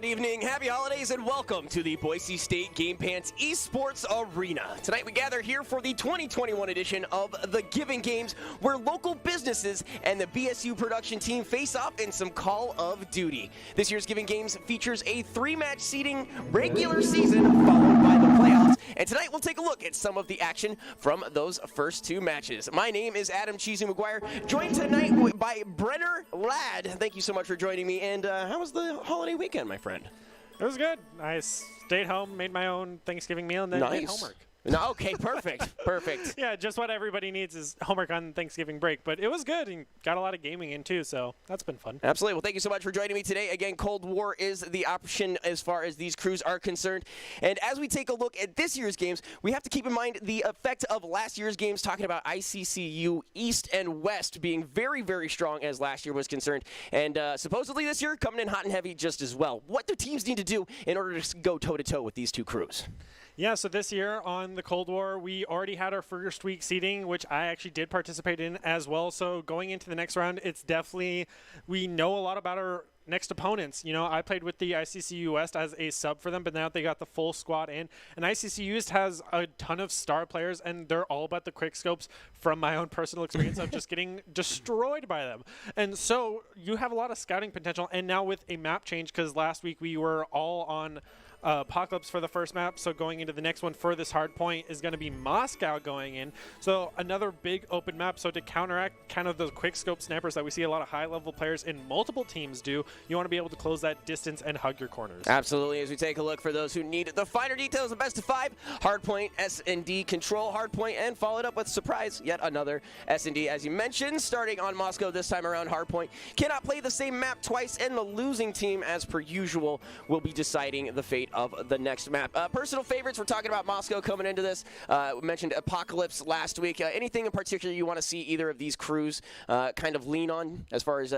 Good evening, happy holidays, and welcome to the Boise State Game Pants Esports Arena. Tonight we gather here for the 2021 edition of the Giving Games, where local businesses and the BSU production team face off in some Call of Duty. This year's Giving Games features a 3-match seeding regular season followed by the playoffs, and tonight we'll take a look at some of the action from those first 2 matches. My name is Adam Cheesy McGuire, joined tonight by Brenner Ladd. Thank you so much for joining me, and how was the holiday weekend, my friend? It was good. I stayed home, made my own Thanksgiving meal, and then did homework. No, okay, perfect, perfect. Yeah, just what everybody needs is homework on Thanksgiving break. But it was good, and got a lot of gaming in, too, so that's been fun. Absolutely. Well, thank you so much for joining me today. Again, Cold War is the option as far as these crews are concerned. And as we take a look at this year's games, we have to keep in mind the effect of last year's games, talking about ICCU East and West being very, very strong as last year was concerned. And supposedly this year, coming in hot and heavy just as well. What do teams need to do in order to go toe-to-toe with these 2 crews? Yeah, so this year on the Cold War, we already had our first week seeding, which I actually did participate in as well. So going into the next round, it's definitely, we know a lot about our next opponents. You know, I played with the ICCU West as a sub for them, but now they got the full squad in. And ICCU East has a ton of star players, and they're all about the quick scopes from my own personal experience of just getting destroyed by them. And so you have a lot of scouting potential. And now with a map change, because last week we were all on Apocalypse for the first map, so going into the next one for this hard point is going to be Moscow going in. So another big open map, so to counteract kind of those quick scope snipers that we see a lot of high level players in multiple teams do, you want to be able to close that distance and hug your corners. Absolutely. As we take a look for those who need the finer details of best of 5, hardpoint, S&D control, hardpoint, and followed up with surprise, yet another S&D. As you mentioned, starting on Moscow this time around, hardpoint cannot play the same map twice, and the losing team, as per usual, will be deciding the fate of the next map. Personal favorites, we're talking about Moscow coming into this. We mentioned Apocalypse last week. Anything in particular you want to see either of these crews kind of lean on as far as,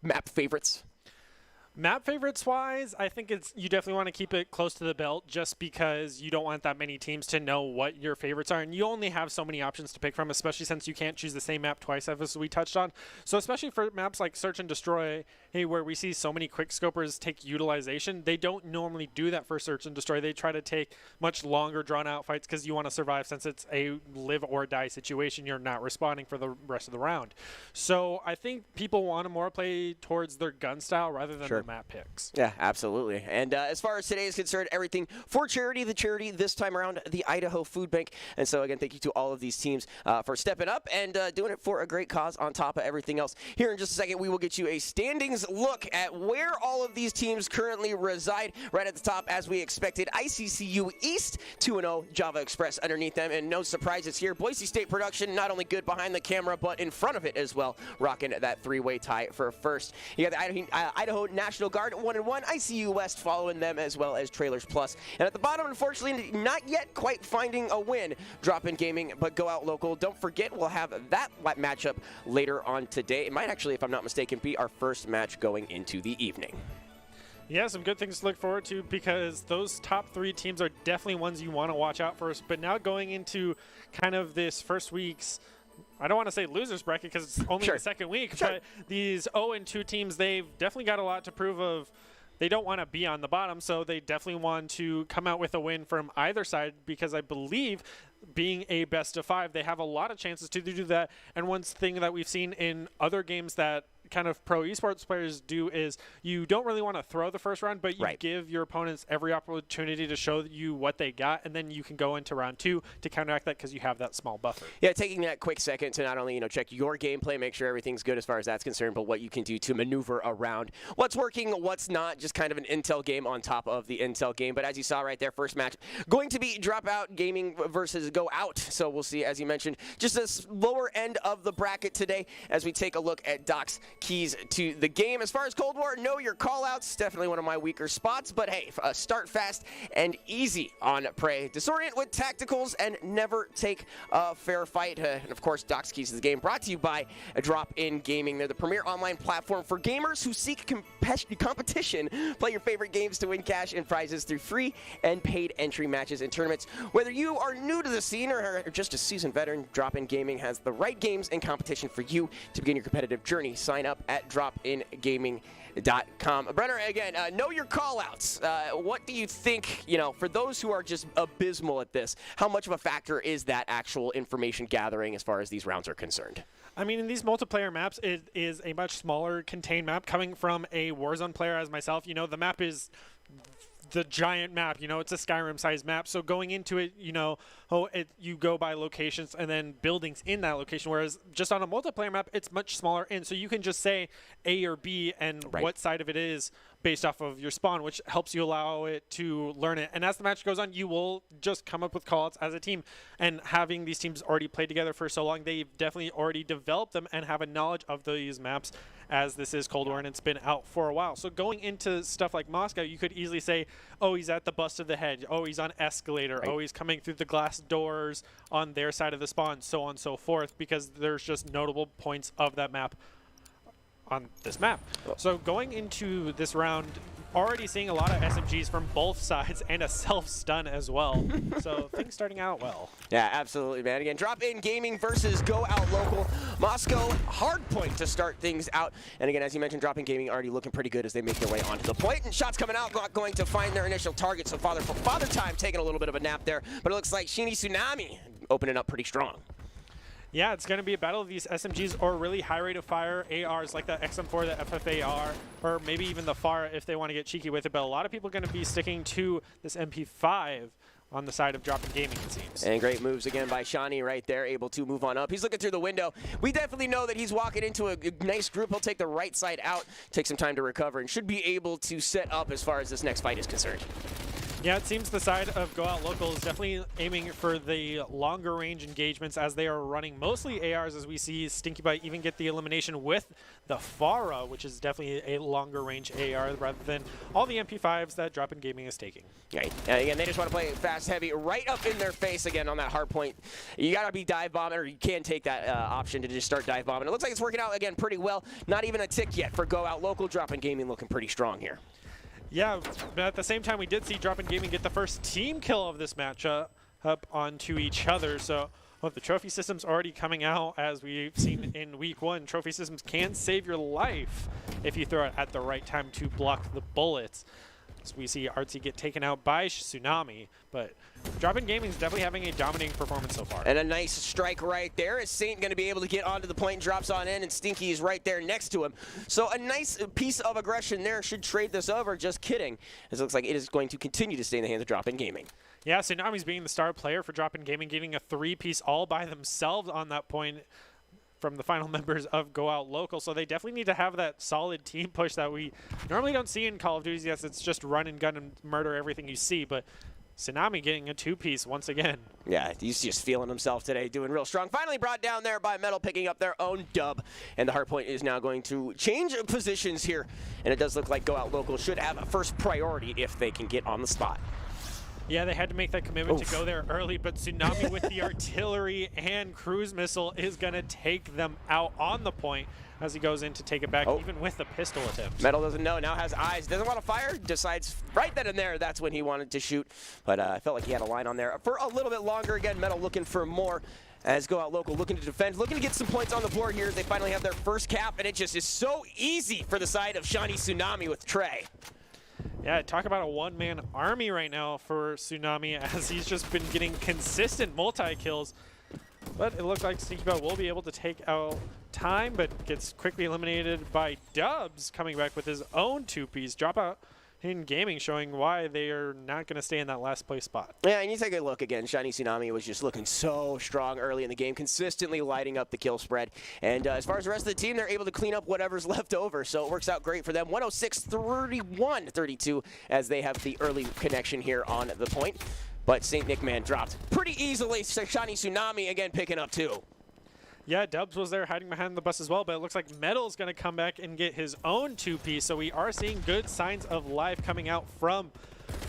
map favorites? Map favorites wise, I think you definitely want to keep it close to the belt just because you don't want that many teams to know what your favorites are. And you only have so many options to pick from, especially since you can't choose the same map twice, as we touched on. So especially for maps like Search and Destroy, where we see so many quick scopers take utilization, they don't normally do that for Search and Destroy. They try to take much longer drawn out fights because you want to survive, since it's a live or die situation. You're not responding for the rest of the round. So I think people want to more play towards their gun style rather than the map picks. Yeah, absolutely. And as far as today is concerned, everything for charity. The charity this time around, the Idaho Food Bank. And so again, thank you to all of these teams for stepping up and doing it for a great cause on top of everything else. Here in just a second, we will get you a standings look at where all of these teams currently reside. Right at the top, as we expected, ICCU East 2-0, Java Express underneath them, and no surprises here. Boise State production, not only good behind the camera, but in front of it as well, rocking that 3-way tie for first. You got the Idaho National Guard 1-1, ICU West following them, as well as Trailers Plus. And at the bottom, unfortunately, not yet quite finding a win. Drop in Gaming, but Go Out Local. Don't forget, we'll have that matchup later on today. It might actually, if I'm not mistaken, be our first match going into the evening. Yeah, some good things to look forward to, because those top 3 teams are definitely ones you want to watch out for. But now going into kind of this first week's, I don't want to say losers bracket because it's only the second week, but these 0-2 teams, they've definitely got a lot to prove of. They don't want to be on the bottom, so they definitely want to come out with a win from either side, because I believe being a best of 5, they have a lot of chances to do that. And one thing that we've seen in other games that kind of pro esports players do is you don't really want to throw the first round, but you give your opponents every opportunity to show you what they got, and then you can go into round 2 to counteract that because you have that small buffer. Yeah, taking that quick second to not only check your gameplay, make sure everything's good as far as that's concerned, but what you can do to maneuver around what's working, what's not, just kind of an intel game on top of the intel game. But as you saw right there, first match going to be Dropout Gaming versus Go Out. So we'll see, as you mentioned, just this lower end of the bracket today as we take a look at Doc's keys to the game. As far as Cold War, know your call-outs. Definitely one of my weaker spots, but hey, start fast and easy on Prey. Disorient with tacticals and never take a fair fight. And of course, Doc's keys to the game brought to you by Drop In Gaming. They're the premier online platform for gamers who seek competition. Play your favorite games to win cash and prizes through free and paid entry matches and tournaments. Whether you are new to the scene or just a seasoned veteran, Drop In Gaming has the right games and competition for you to begin your competitive journey. Sign sign up at dropingaming.com. Brenner, again, know your call-outs. What do you think, for those who are just abysmal at this, how much of a factor is that actual information gathering as far as these rounds are concerned? I mean, in these multiplayer maps, it is a much smaller contained map. Coming from a Warzone player as myself, the map is the giant map. It's a Skyrim-sized map. So going into it, you go by locations and then buildings in that location. Whereas just on a multiplayer map, it's much smaller. And so you can just say A or B and what side of it is based off of your spawn, which helps you allow it to learn it. And as the match goes on, you will just come up with callouts as a team. And having these teams already played together for so long, they've definitely already developed them and have a knowledge of these maps, as this is Cold War and it's been out for a while. So going into stuff like Moscow, you could easily say, oh, he's at the bust of the head. Oh, he's on escalator. Oh, he's coming through the glass doors on their side of the spawn, so on and so forth, because there's just notable points of that map on this map. So going into this round, already seeing a lot of SMGs from both sides and a self-stun as well. So things starting out well. Yeah, absolutely, man. Again, Drop In Gaming versus Go Out Local. Moscow, hard point to start things out. And again, as you mentioned, Drop In Gaming already looking pretty good as they make their way onto the point. And shots coming out, not going to find their initial target. So Father Time taking a little bit of a nap there. But it looks like Shiny Tsunami opening up pretty strong. Yeah, it's going to be a battle of these SMGs or really high rate of fire ARs like the XM4, the FFAR, or maybe even the FAR if they want to get cheeky with it. But a lot of people are going to be sticking to this MP5 on the side of Drop In Gaming, it seems. And great moves again by Shani right there, able to move on up. He's looking through the window. We definitely know that he's walking into a nice group. He'll take the right side out, take some time to recover, and should be able to set up as far as this next fight is concerned. Yeah, it seems the side of Go Out Local is definitely aiming for the longer range engagements as they are running mostly ARs, as we see Stinky Bite even get the elimination with the Farah, which is definitely a longer range AR rather than all the MP5s that Drop In Gaming is taking. Right. And again, they just want to play fast, heavy, right up in their face again on that hard point. You got to be dive bombing, or you can take that option to just start dive bombing. It looks like it's working out, again, pretty well. Not even a tick yet for Go Out Local. Drop In Gaming looking pretty strong here. Yeah, but at the same time, we did see Drop In Gaming get the first team kill of this matchup up onto each other. So the trophy system's already coming out, as we've seen in week 1. Trophy systems can save your life if you throw it at the right time to block the bullets. So we see Artsy get taken out by Tsunami, but Drop In Gaming is definitely having a dominating performance so far. And a nice strike right there. Is Saint going to be able to get onto the point, drops on in, and Stinky is right there next to him. So a nice piece of aggression there. Should trade this over. Just kidding. It looks like it is going to continue to stay in the hands of Drop In Gaming. Yeah, Tsunami's being the star player for Drop In Gaming, getting a 3-piece all by themselves on that point from the final members of Go Out Local. So they definitely need to have that solid team push that we normally don't see in Call of Duty. Yes, it's just run and gun and murder everything you see, but Tsunami getting a 2-piece once again. Yeah, he's just feeling himself today, doing real strong. Finally brought down there by Metal, picking up their own dub. And the hardpoint is now going to change positions here. And it does look like Go Out Local should have a first priority if they can get on the spot. Yeah, they had to make that commitment to go there early, but Tsunami with the artillery and cruise missile is going to take them out on the point as he goes in to take it back, even with the pistol attempt. Metal doesn't know, now has eyes, doesn't want to fire, decides right then and there that's when he wanted to shoot. But I felt like he had a line on there for a little bit longer. Again, Metal looking for more as Go Out Local looking to defend, looking to get some points on the board here. They finally have their first cap, and it just is so easy for the side of Shiny Tsunami with Trey. Yeah, talk about a one-man army right now for Tsunami, as he's just been getting consistent multi-kills. But it looks like Stinky Bell will be able to take out Time, but gets quickly eliminated by Dubs, coming back with his own 2-piece. Dropout in Gaming showing why they are not going to stay in that last place spot. Yeah, and you take a look again. Shiny Tsunami was just looking so strong early in the game, consistently lighting up the kill spread. And as far as the rest of the team, they're able to clean up whatever's left over. So it works out great for them. 106-31-32 as they have the early connection here on the point. But St. Nick Man dropped pretty easily. Shiny Tsunami again picking up 2. Yeah, Dubs was there hiding behind the bus as well, but it looks like Metal's going to come back and get his own 2-piece. So we are seeing good signs of life coming out from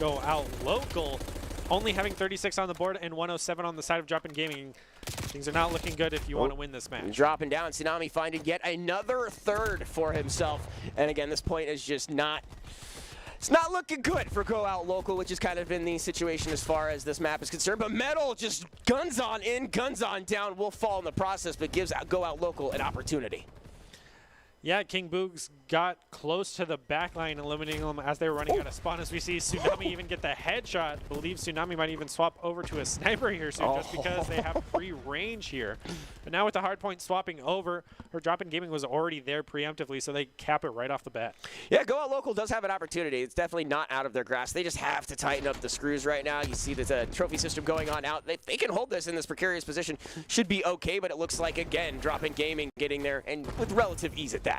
Go Out Local. Only having 36 on the board and 107 on the side of Drop In Gaming. Things are not looking good if you want to win this match. Dropping down, Tsunami finding yet another third for himself. And again, this point is just not... It's not looking good for Go Out Local, which has kind of been the situation as far as this map is concerned. But Metal just guns on in, guns on down, will fall in the process, but gives Go Out Local an opportunity. Yeah, King Boogs got close to the back line, eliminating them as they were running out of spawn. As we see Tsunami even get the headshot. I believe Tsunami might even swap over to a sniper here soon, just because they have free range here. But now with the hardpoint swapping over, her drop-in gaming was already there preemptively, so they cap it right off the bat. Yeah, Go Out Local does have an opportunity. It's definitely not out of their grasp. They just have to tighten up the screws right now. You see the trophy system going on out. They can hold this in this precarious position. Should be okay, but it looks like, again, drop-in gaming getting there, and with relative ease at that.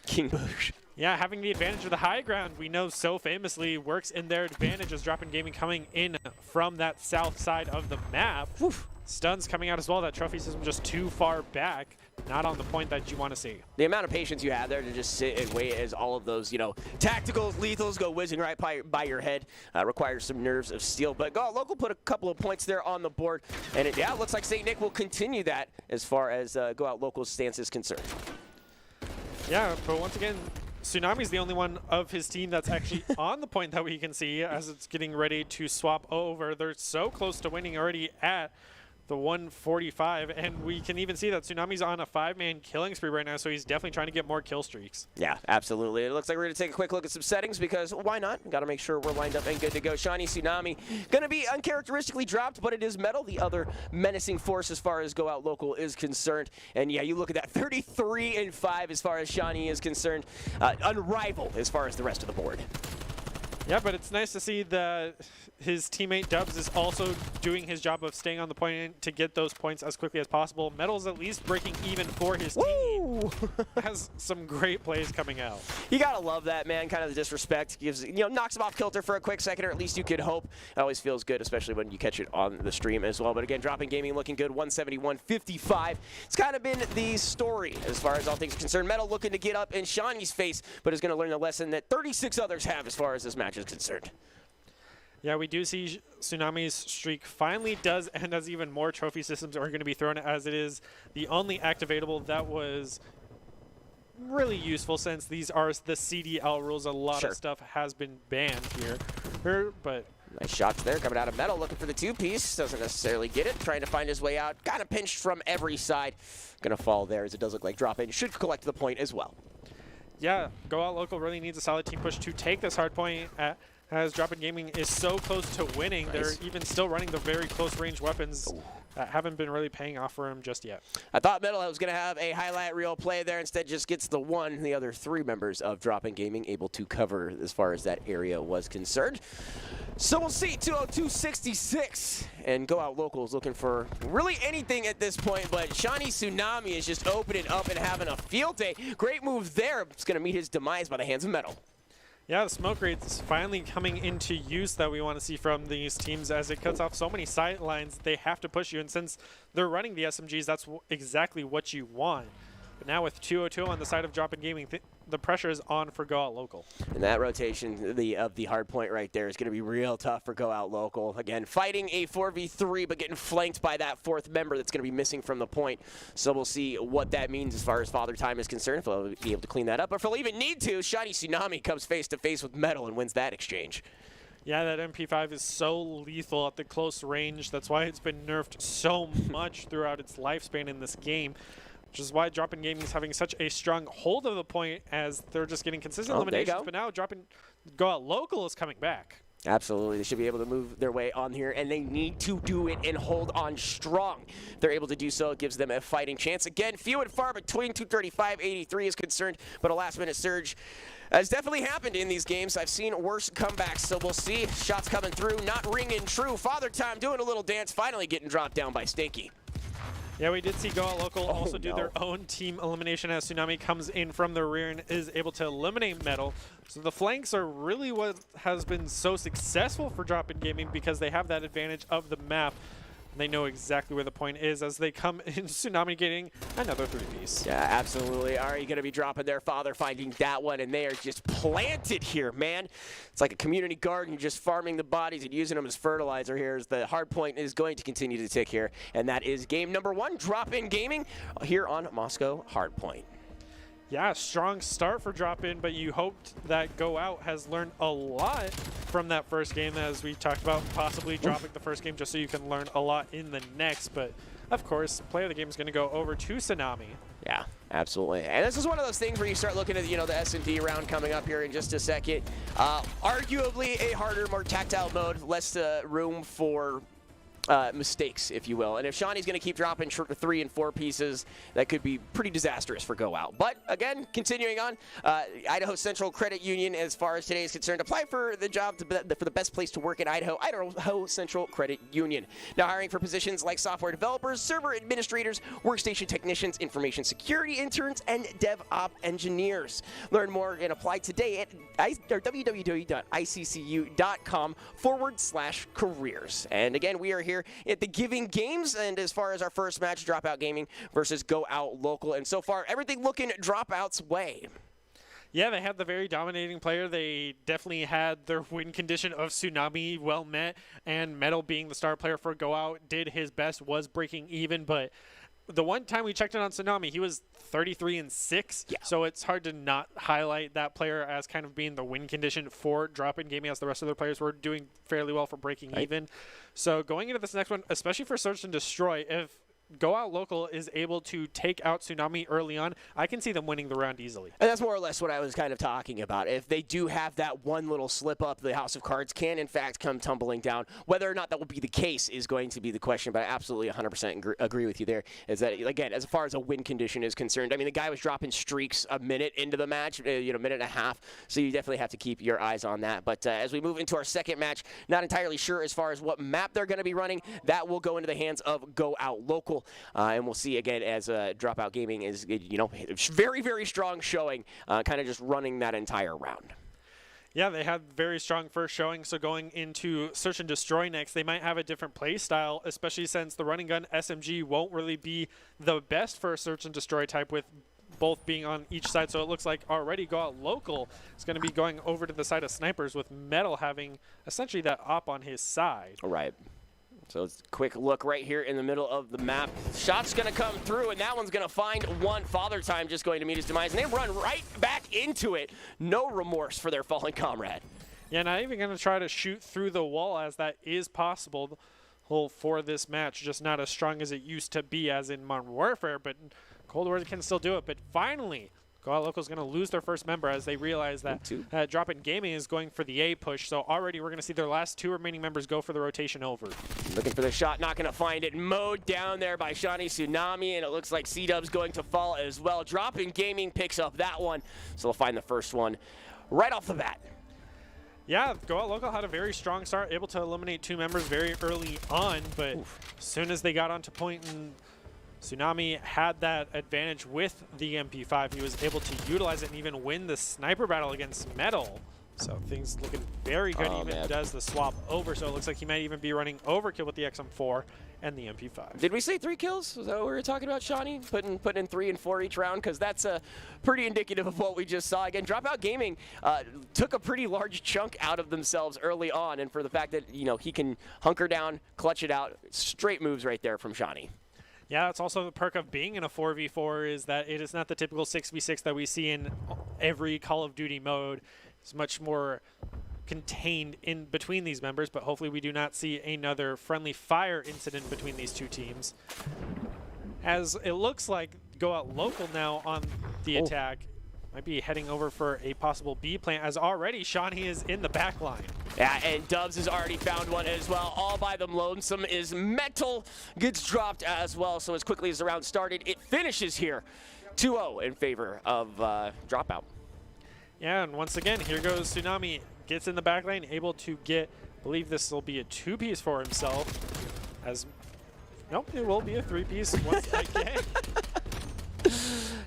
King Boogs. Yeah, having the advantage of the high ground, we know so famously works in their advantage as drop-in gaming coming in from that south side of the map. Oof. Stuns coming out as well. That trophy system just too far back, not on the point that you want to see. The amount of patience you have there to just sit and wait as all of those, tacticals, lethals go whizzing right by your head requires some nerves of steel. But Go Out Local put a couple of points there on the board, and it looks like St. Nick will continue that as far as Go Out Local's stance is concerned. Yeah, but once again, Tsunami's the only one of his team that's actually on the point that we can see as it's getting ready to swap over. They're so close to winning already at the 145, and we can even see that Tsunami's on a 5-man killing spree right now, so he's definitely trying to get more kill streaks. Yeah, absolutely. It looks like we're going to take a quick look at some settings because why not? Got to make sure we're lined up and good to go. Shiny Tsunami going to be uncharacteristically dropped, but it is Metal, the other menacing force as far as Go Out Local is concerned. And yeah, you look at that 33-5 as far as Shiny is concerned, unrivaled as far as the rest of the board. Yeah, but it's nice to see that his teammate Dubs is also doing his job of staying on the point to get those points as quickly as possible. Metal's at least breaking even for his team. Has some great plays coming out. You gotta love that, man. Kind of the disrespect gives, knocks him off kilter for a quick second, or at least you could hope. It always feels good, especially when you catch it on the stream as well. But again, drop-in gaming looking good, 171-55. It's kind of been the story as far as all things are concerned. Metal looking to get up in Shawnee's face, but is going to learn the lesson that 36 others have as far as this match is concerned. Yeah, we do see Tsunami's streak finally does end as even more trophy systems are going to be thrown, as it is the only activatable that was really useful since these are the CDL rules. A lot of stuff has been banned here. But nice shots there coming out of Metal, looking for the two-piece. Doesn't necessarily get it. Trying to find his way out. Kind of pinched from every side. Going to fall there as it does look like drop-in. Should collect the point as well. Yeah, Go Out Local really needs a solid team push to take this hard point as drop-in gaming is so close to winning. Nice. They're even still running the very close range weapons that haven't been really paying off for him just yet. I thought Metal was going to have a highlight reel play there. Instead, just gets the one. The other three members of drop-in gaming able to cover as far as that area was concerned. So we'll see 202-66. And Go Out Local is looking for really anything at this point, but Shiny Tsunami is just opening up and having a field day. Great move there. It's going to meet his demise by the hands of Metal. Yeah, the smoke rate's finally coming into use that we want to see from these teams, as it cuts off so many sight lines. They have to push you, and since they're running the SMGs, that's exactly what you want. But now with 202 on the side of drop-in gaming, the pressure is on for Go Out Local. And that rotation of the hard point right there is going to be real tough for Go Out Local. Again, fighting a 4v3, but getting flanked by that fourth member that's going to be missing from the point. So we'll see what that means as far as Father Time is concerned, if they'll be able to clean that up. Or if they'll even need to, Shiny Tsunami comes face-to-face with Metal and wins that exchange. Yeah, that MP5 is so lethal at the close range. That's why it's been nerfed so much throughout its lifespan in this game, which is why drop-in gaming is having such a strong hold of the point, as they're just getting consistent eliminations. But now Go Out Local is coming back. Absolutely. They should be able to move their way on here, and they need to do it and hold on strong. If they're able to do so, it gives them a fighting chance. Again, few and far between 235-83 is concerned, but a last-minute surge has definitely happened in these games. I've seen worse comebacks, so we'll see. Shots coming through, not ringing true. Father Time doing a little dance, finally getting dropped down by Stinky. Yeah, we did see Go Out Local also do their own team elimination as Tsunami comes in from the rear and is able to eliminate Metal. So the flanks are really what has been so successful for drop-in gaming, because they have that advantage of the map. They know exactly where the point is as they come in. Tsunami getting another three-piece. Yeah, absolutely. Are you going to be dropping their Father, finding that one, and they are just planted here, man. It's like a community garden. You're just farming the bodies and using them as fertilizer here, as the hard point is going to continue to tick here. And that is game number one, drop-in gaming here on Moscow Hardpoint. Yeah, strong start for drop-in, but you hoped that Go Out has learned a lot from that first game, as we talked about possibly dropping the first game just so you can learn a lot in the next. But, of course, player of the game is going to go over to Tsunami. Yeah, absolutely. And this is one of those things where you start looking at, you know, the S&D round coming up here in just a second. Arguably a harder, more tactile mode, less room for mistakes, if you will. And if Shawnee's going to keep dropping 3 and 4 pieces, that could be pretty disastrous for Go Out. But again, continuing on, Idaho Central Credit Union, as far as today is concerned, apply for the job for the best place to work in Idaho, Idaho Central Credit Union. Now hiring for positions like software developers, server administrators, workstation technicians, information security interns, and DevOps engineers. Learn more and apply today at www.iccu.com/careers. And again, we are here at the Giving Games, and as far as our first match, Dropout Gaming versus Go Out Local, and so far everything looking Dropout's way. Yeah, they had the very dominating player. They definitely had their win condition of Tsunami well met, and Metal, being the star player for Go Out, did his best, was breaking even, but the one time we checked in on Tsunami, he was 33-6, yeah. So it's hard to not highlight that player as kind of being the win condition for drop-in gaming, as the rest of their players were doing fairly well for breaking even. So going into this next one, especially for Search and Destroy, if Go Out Local is able to take out Tsunami early on, I can see them winning the round easily. And that's more or less what I was kind of talking about. If they do have that one little slip up, the House of Cards can, in fact, come tumbling down. Whether or not that will be the case is going to be the question, but I absolutely 100% agree with you there. Is that, again, as far as a win condition is concerned, I mean, the guy was dropping streaks a minute into the match, minute and a half, so you definitely have to keep your eyes on that. But as we move into our second match, not entirely sure as far as what map they're going to be running. That will go into the hands of Go Out Local. And we'll see again as Dropout Gaming is, very, very strong showing, kind of just running that entire round. Yeah, they had very strong first showing, so going into Search and Destroy next, they might have a different play style, especially since the running gun SMG won't really be the best for a Search and Destroy type, with both being on each side. So it looks like already Go Out Local is going to be going over to the side of snipers, with Metal having essentially that op on his side. All right. So it's a quick look right here in the middle of the map. Shot's going to come through, and that one's going to find one. Father Time just going to meet his demise, and they run right back into it. No remorse for their fallen comrade. Yeah, not even going to try to shoot through the wall, as that is possible for this match. Just not as strong as it used to be as in Modern Warfare, but Cold War can still do it. But finally, Go Out Local is going to lose their first member, as they realize that Drop-In Gaming is going for the A push. So already we're going to see their last 2 remaining members go for the rotation over. Looking for the shot, not going to find it. Mowed down there by Shawnee Tsunami, and it looks like C-Dub's going to fall as well. Drop-In Gaming picks up that one, so they'll find the first one right off the bat. Yeah, Go Out Local had a very strong start, able to eliminate 2 members very early on, but as soon as they got onto point and Tsunami had that advantage with the MP5, he was able to utilize it and even win the sniper battle against Metal. So things looking very good, does the swap over. So it looks like he might even be running overkill with the XM4 and the MP5. Did we say 3 kills? Is that what we were talking about, Shawnee? Putting in 3 and 4 each round? Because that's pretty indicative of what we just saw. Again, Dropout Gaming took a pretty large chunk out of themselves early on, and for the fact that, he can hunker down, clutch it out, straight moves right there from Shawnee. Yeah, that's also the perk of being in a 4v4, is that it is not the typical 6v6 that we see in every Call of Duty mode. It's much more contained in between these members, but hopefully we do not see another friendly fire incident between these 2 teams. As it looks like Go Out Local now on the attack. Might be heading over for a possible B plant, as already Shawnee is in the back line. Yeah, and Dubs has already found one as well. All by them lonesome is Metal, gets dropped as well. So as quickly as the round started, it finishes here 2-0 in favor of Dropout. Yeah, and once again, here goes Tsunami. Gets in the back lane, able to get, I believe this will be a 2-piece for himself. Nope, it will be a 3-piece once again.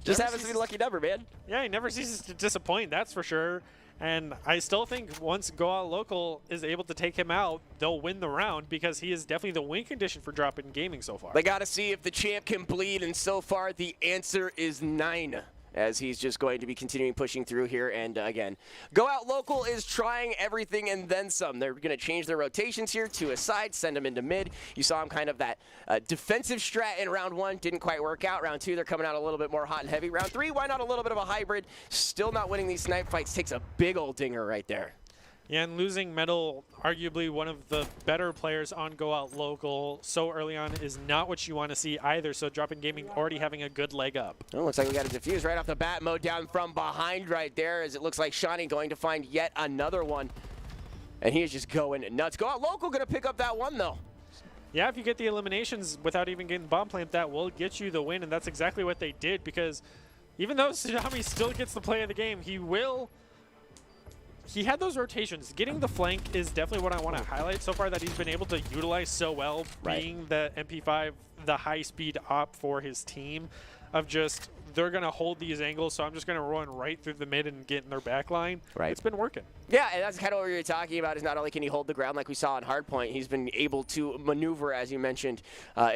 Just happens to be the lucky number, man. Yeah, he never ceases to disappoint, that's for sure. And I still think once Go Out Local is able to take him out, they'll win the round, because he is definitely the win condition for Drop-In Gaming so far. They got to see if the champ can bleed, and so far the answer is 9. as he's just going to be continuing pushing through here. And again, Go Out Local is trying everything and then some. They're going to change their rotations here to a side, send them into mid. You saw him kind of that defensive strat in round 1. Didn't quite work out. Round 2, they're coming out a little bit more hot and heavy. Round 3, why not a little bit of a hybrid? Still not winning these snipe fights. Takes a big old dinger right there. Yeah, and losing Metal, arguably one of the better players on Go Out Local so early on, is not what you want to see either. So Drop-In Gaming already having a good leg up. Oh, looks like we got a defuse right off the bat. Mowed down from behind right there, as it looks like Shawnee going to find yet another one. And he is just going nuts. Go Out Local going to pick up that one, though. Yeah, if you get the eliminations without even getting the bomb plant, that will get you the win. And that's exactly what they did, because even though Tsunami still gets the play of the game, he had those rotations. Getting the flank is definitely what I want to highlight so far that he's been able to utilize so well, being the MP5, the high-speed op for his team, of just, they're going to hold these angles, so I'm just going to run right through the mid and get in their back line. Right. It's been working. Yeah, and that's kind of what we were talking about, is not only can he hold the ground like we saw on Hardpoint, he's been able to maneuver, as you mentioned,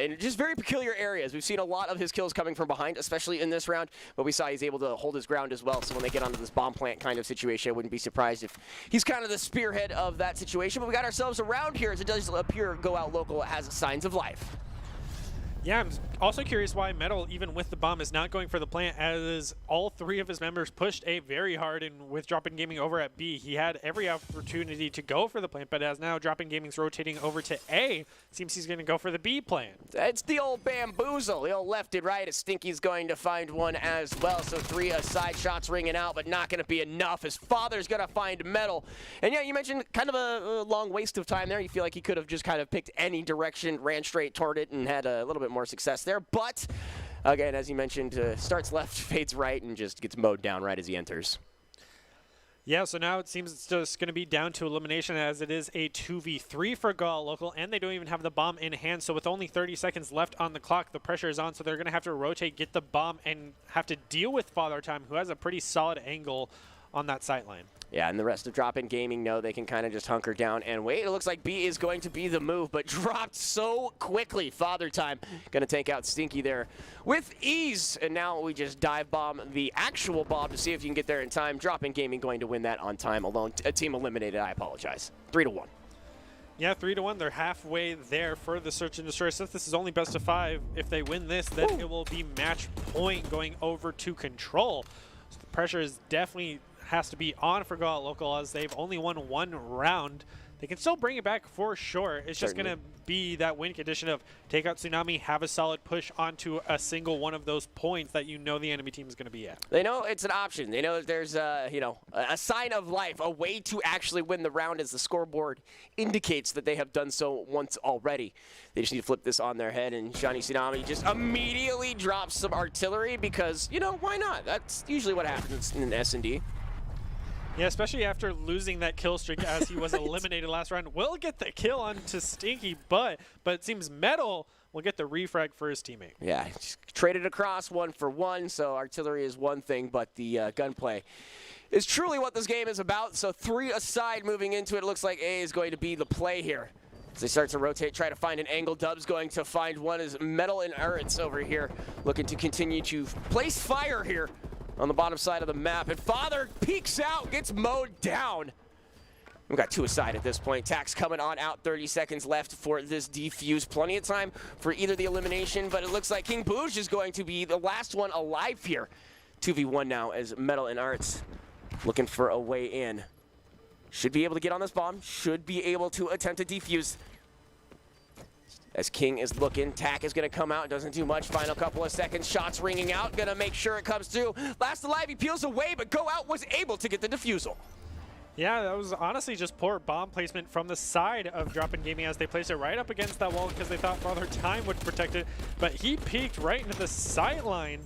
in just very peculiar areas. We've seen a lot of his kills coming from behind, especially in this round, but we saw he's able to hold his ground as well. So when they get onto this bomb plant kind of situation, I wouldn't be surprised if he's kind of the spearhead of that situation. But we got ourselves around here, as it does appear Go Out Local has signs of life. Yeah, I'm also curious why Metal, even with the bomb, is not going for the plant, as all 3 of his members pushed A very hard, and with Drop-In Gaming over at B, he had every opportunity to go for the plant, but as now Drop-In Gaming's rotating over to A, it seems he's going to go for the B plant. It's the old bamboozle, the old left and right, as Stinky's going to find one as well. So 3 side shots ringing out, but not going to be enough. His father's going to find Metal. And yeah, you mentioned kind of a long waste of time there. You feel like he could have just kind of picked any direction, ran straight toward it, and had a little bit more success there. But again, as you mentioned, starts left, fades right, and just gets mowed down right as he enters. Yeah, so now it seems it's just going to be down to elimination, as it is a 2v3 for Go Out Local, and they don't even have the bomb in hand. So with only 30 seconds left on the clock, the pressure is on, so they're going to have to rotate, get the bomb, and have to deal with Father Time, who has a pretty solid angle on that sight line. Yeah, and the rest of Drop-In Gaming know they can kind of just hunker down and wait. It looks like B is going to be the move, but dropped so quickly. Father Time going to take out Stinky there with ease. And now we just dive bomb the actual bomb to see if you can get there in time. Drop-In Gaming going to win that on time alone. A team eliminated, I apologize. 3-1. Yeah, 3-1. They're halfway there for the Search and Destroy. Since this is only best of 5, if they win this, then it will be match point going over to Control. So the pressure is definitely has to be on for Go Out Local, as they've only won 1 round. They can still bring it back for sure. It's just going to be that win condition of take out Tsunami, have a solid push onto a single one of those points that you know the enemy team is going to be at. They know it's an option. They know that there's a sign of life, a way to actually win the round, as the scoreboard indicates that they have done so once already. They just need to flip this on their head, and Shani Tsunami just immediately drops some artillery because, why not? That's usually what happens in S&D. Yeah, especially after losing that kill streak, as he was eliminated last round. Will get the kill onto Stinky, but it seems Metal will get the refrag for his teammate. Yeah, just traded across 1 for 1, so artillery is one thing, but the gunplay is truly what this game is about. So 3 aside moving into it. It looks like A is going to be the play here. As they start to rotate, try to find an angle. Dub's going to find one, as Metal and Uritz over here looking to continue to place fire here on the bottom side of the map. And Father peeks out, gets mowed down. We've got 2 aside at this point. Tax coming on out, 30 seconds left for this defuse. Plenty of time for either the elimination, but it looks like King Boosh is going to be the last one alive here. 2v1 now, as Metal and Arts looking for a way in. Should be able to get on this bomb. Should be able to attempt to defuse. As King is looking, Tack is going to come out, doesn't do much. Final couple of seconds, shots ringing out, going to make sure it comes through. Last alive, he peels away, but Go Out was able to get the defusal. Yeah, that was honestly just poor bomb placement from the side of Drop-In Gaming, as they placed it right up against that wall because they thought Father Time would protect it, but he peeked right into the sight line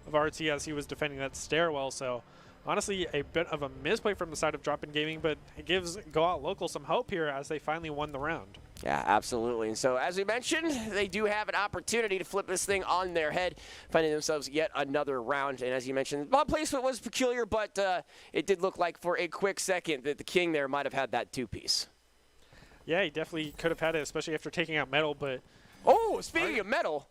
of RT as he was defending that stairwell. So honestly, a bit of a misplay from the side of Drop-In Gaming, but it gives Go Out Local some hope here as they finally won the round. Yeah, absolutely. And so, as we mentioned, they do have an opportunity to flip this thing on their head, finding themselves yet another round. And as you mentioned, bomb placement was peculiar, but it did look like for a quick second that the King there might have had that 2-piece. Yeah, he definitely could have had it, especially after taking out Metal, but... Oh, speaking of Metal...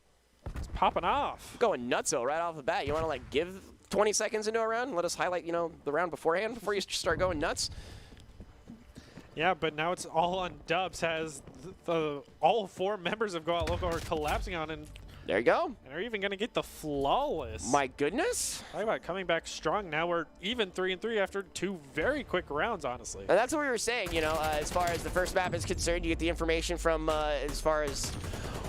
It's popping off. Going nutso right off the bat. You want to, give 20 seconds into a round. Let us highlight, the round beforehand before you start going nuts. Yeah, but now it's all on Dubs as all 4 members of Go Out Local are collapsing on, and there you go. And they're even going to get the flawless. My goodness. Talk about coming back strong. Now we're even 3-3 after 2 very quick rounds, honestly. And that's what we were saying, as far as the first map is concerned, you get the information from as far as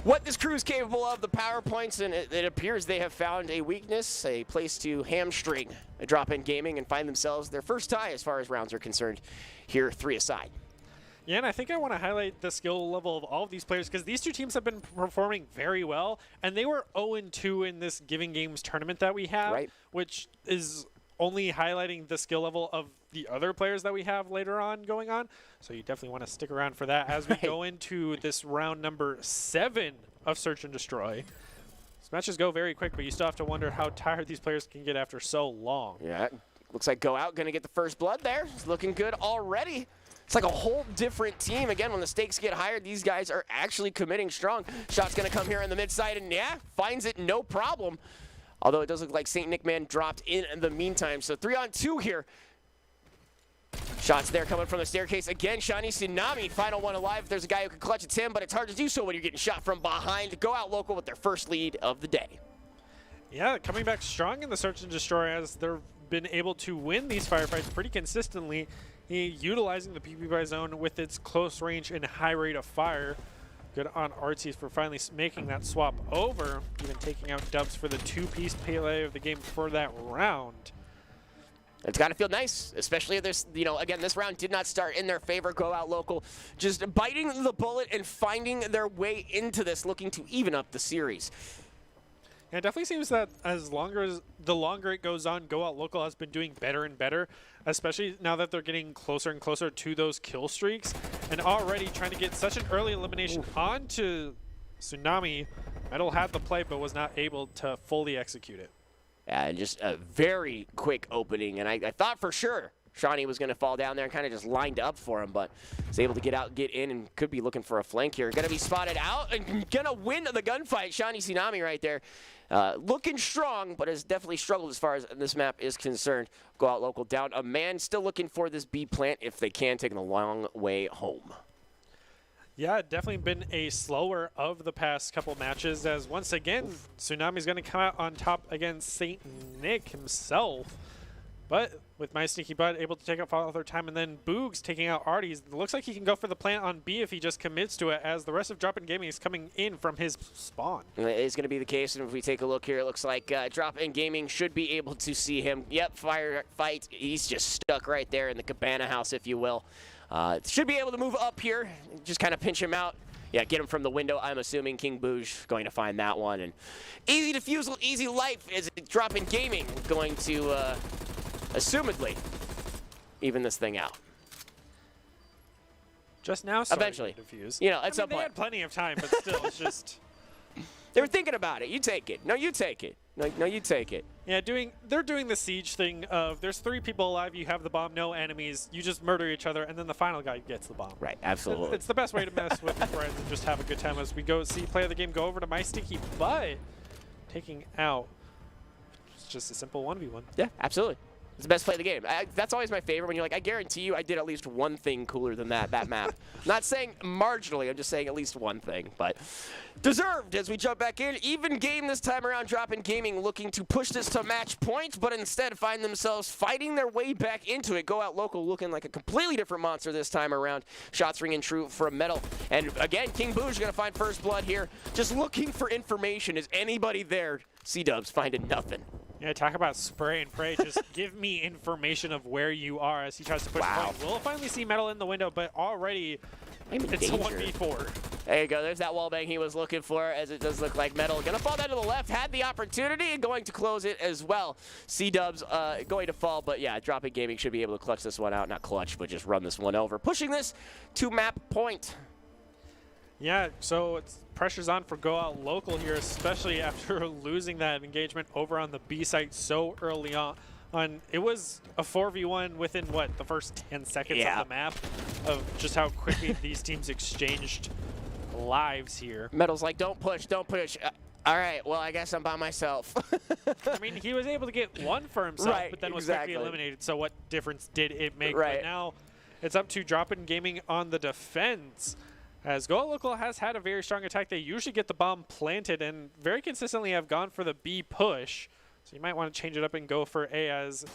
what this crew is capable of, the PowerPoints, and it appears they have found a weakness, a place to hamstring a drop-in gaming and find themselves their first tie as far as rounds are concerned here, 3 aside. Yeah, and I think I want to highlight the skill level of all of these players because these 2 teams have been performing very well, and they were 0-2 in this Giving Games tournament that we have, right, which is only highlighting the skill level of the other players that we have later on going on. So you definitely want to stick around for that as we go into this round number 7 of Search and Destroy. These matches go very quick, but you still have to wonder how tired these players can get after so long. Yeah, looks like Go Out going to get the first blood there. It's looking good already. It's like a whole different team. Again, when the stakes get higher, these guys are actually committing strong. Shot's going to come here in the mid side, and yeah, finds it no problem. Although it does look like St. Nickman dropped in the meantime. So 3-on-2 here. Shots there coming from the staircase. Again, Shani Tsunami, final one alive. If there's a guy who can clutch, it's him, but it's hard to do so when you're getting shot from behind. Go Out Local with their first lead of the day. Yeah, coming back strong in the Search and Destroy as they've been able to win these firefights pretty consistently, utilizing the PvP zone with its close range and high rate of fire. Good on Artsies for finally making that swap over, even taking out Dubs for the 2-piece play of the game for that round. It's got to feel nice, especially if there's, again, this round did not start in their favor. Go Out Local just biting the bullet and finding their way into this, looking to even up the series. Yeah, it definitely seems that the longer it goes on, Go Out Local has been doing better and better, especially now that they're getting closer and closer to those kill streaks, and already trying to get such an early elimination onto Tsunami. Metal had the play, but was not able to fully execute it. Yeah, and just a very quick opening, and I thought for sure Shawnee was going to fall down there and kind of just lined up for him, but was able to get out, get in, and could be looking for a flank here. Going to be spotted out and going to win the gunfight. Shawnee Tsunami right there. Looking strong, but has definitely struggled as far as this map is concerned. Go Out Local down a man, still looking for this B plant if they can, taking a long way home. Yeah, definitely been a slower of the past couple matches as once again, Tsunami's going to come out on top against St. Nick himself. But with My Sneaky Butt able to take out Father Time, and then Boogs taking out Arties, it looks like he can go for the plant on B if he just commits to it, as the rest of Drop-In Gaming is coming in from his spawn. It is going to be the case, and if we take a look here, it looks like Drop-In Gaming should be able to see him. Yep, fight. He's just stuck right there in the cabana house, if you will. Should be able to move up here, just kind of pinch him out. Yeah, get him from the window. I'm assuming King Bouge going to find that one. And easy defusal, easy life is Drop-In Gaming going to, assumedly, even this thing out. Just now, eventually, defuse. At some they point. had plenty of time, but still, it's just. They were thinking about it. You take it. No, you take it. No, you take it. Yeah, they're doing the siege thing of there's 3 people alive, you have the bomb, no enemies, you just murder each other, and then the final guy gets the bomb. Right, absolutely. It's the best way to mess with your friends and just have a good time as we go see play of the game, go over to My Sneaky Butt, taking out. It's just a simple 1v1. Yeah, absolutely. It's the best play of the game. That's always my favorite when you're like, I guarantee you I did at least one thing cooler than that map. Not saying marginally, I'm just saying at least one thing. But deserved as we jump back in. Even game this time around, Drop-In Gaming looking to push this to match point, but instead find themselves fighting their way back into it. Go Out Local looking like a completely different monster this time around. Shots ringing true for Metal. And again, King Bouge going to find first blood here. Just looking for information. Is anybody there? C-Dubs finding nothing. Yeah, talk about spray and pray. Just give me information of where you are as he tries to push point. We'll finally see Metal in the window, but already it's a 1v4. There you go. There's that wallbang he was looking for, as it does look like Metal going to fall down to the left. Had the opportunity and going to close it as well. C-Dubs going to fall, but yeah, Drop-In Gaming should be able to clutch this one out. Not clutch, but just run this one over. Pushing this to map point. Yeah, so it's pressure's on for Go Out Local here, especially after losing that engagement over on the B site so early on. It was a 4v1 within, the first 10 seconds of the map of just how quickly these teams exchanged lives here. Metal's like, don't push, don't push. All right, well, I guess I'm by myself. I mean, he was able to get one for himself, Right, but then was exactly. quickly eliminated. So what difference did it make? Right. But now it's up to Drop-In Gaming on the defense. As Go Out Local has had a very strong attack. They usually get the bomb planted and very consistently have gone for the B push. So you might want to change it up and go for A, as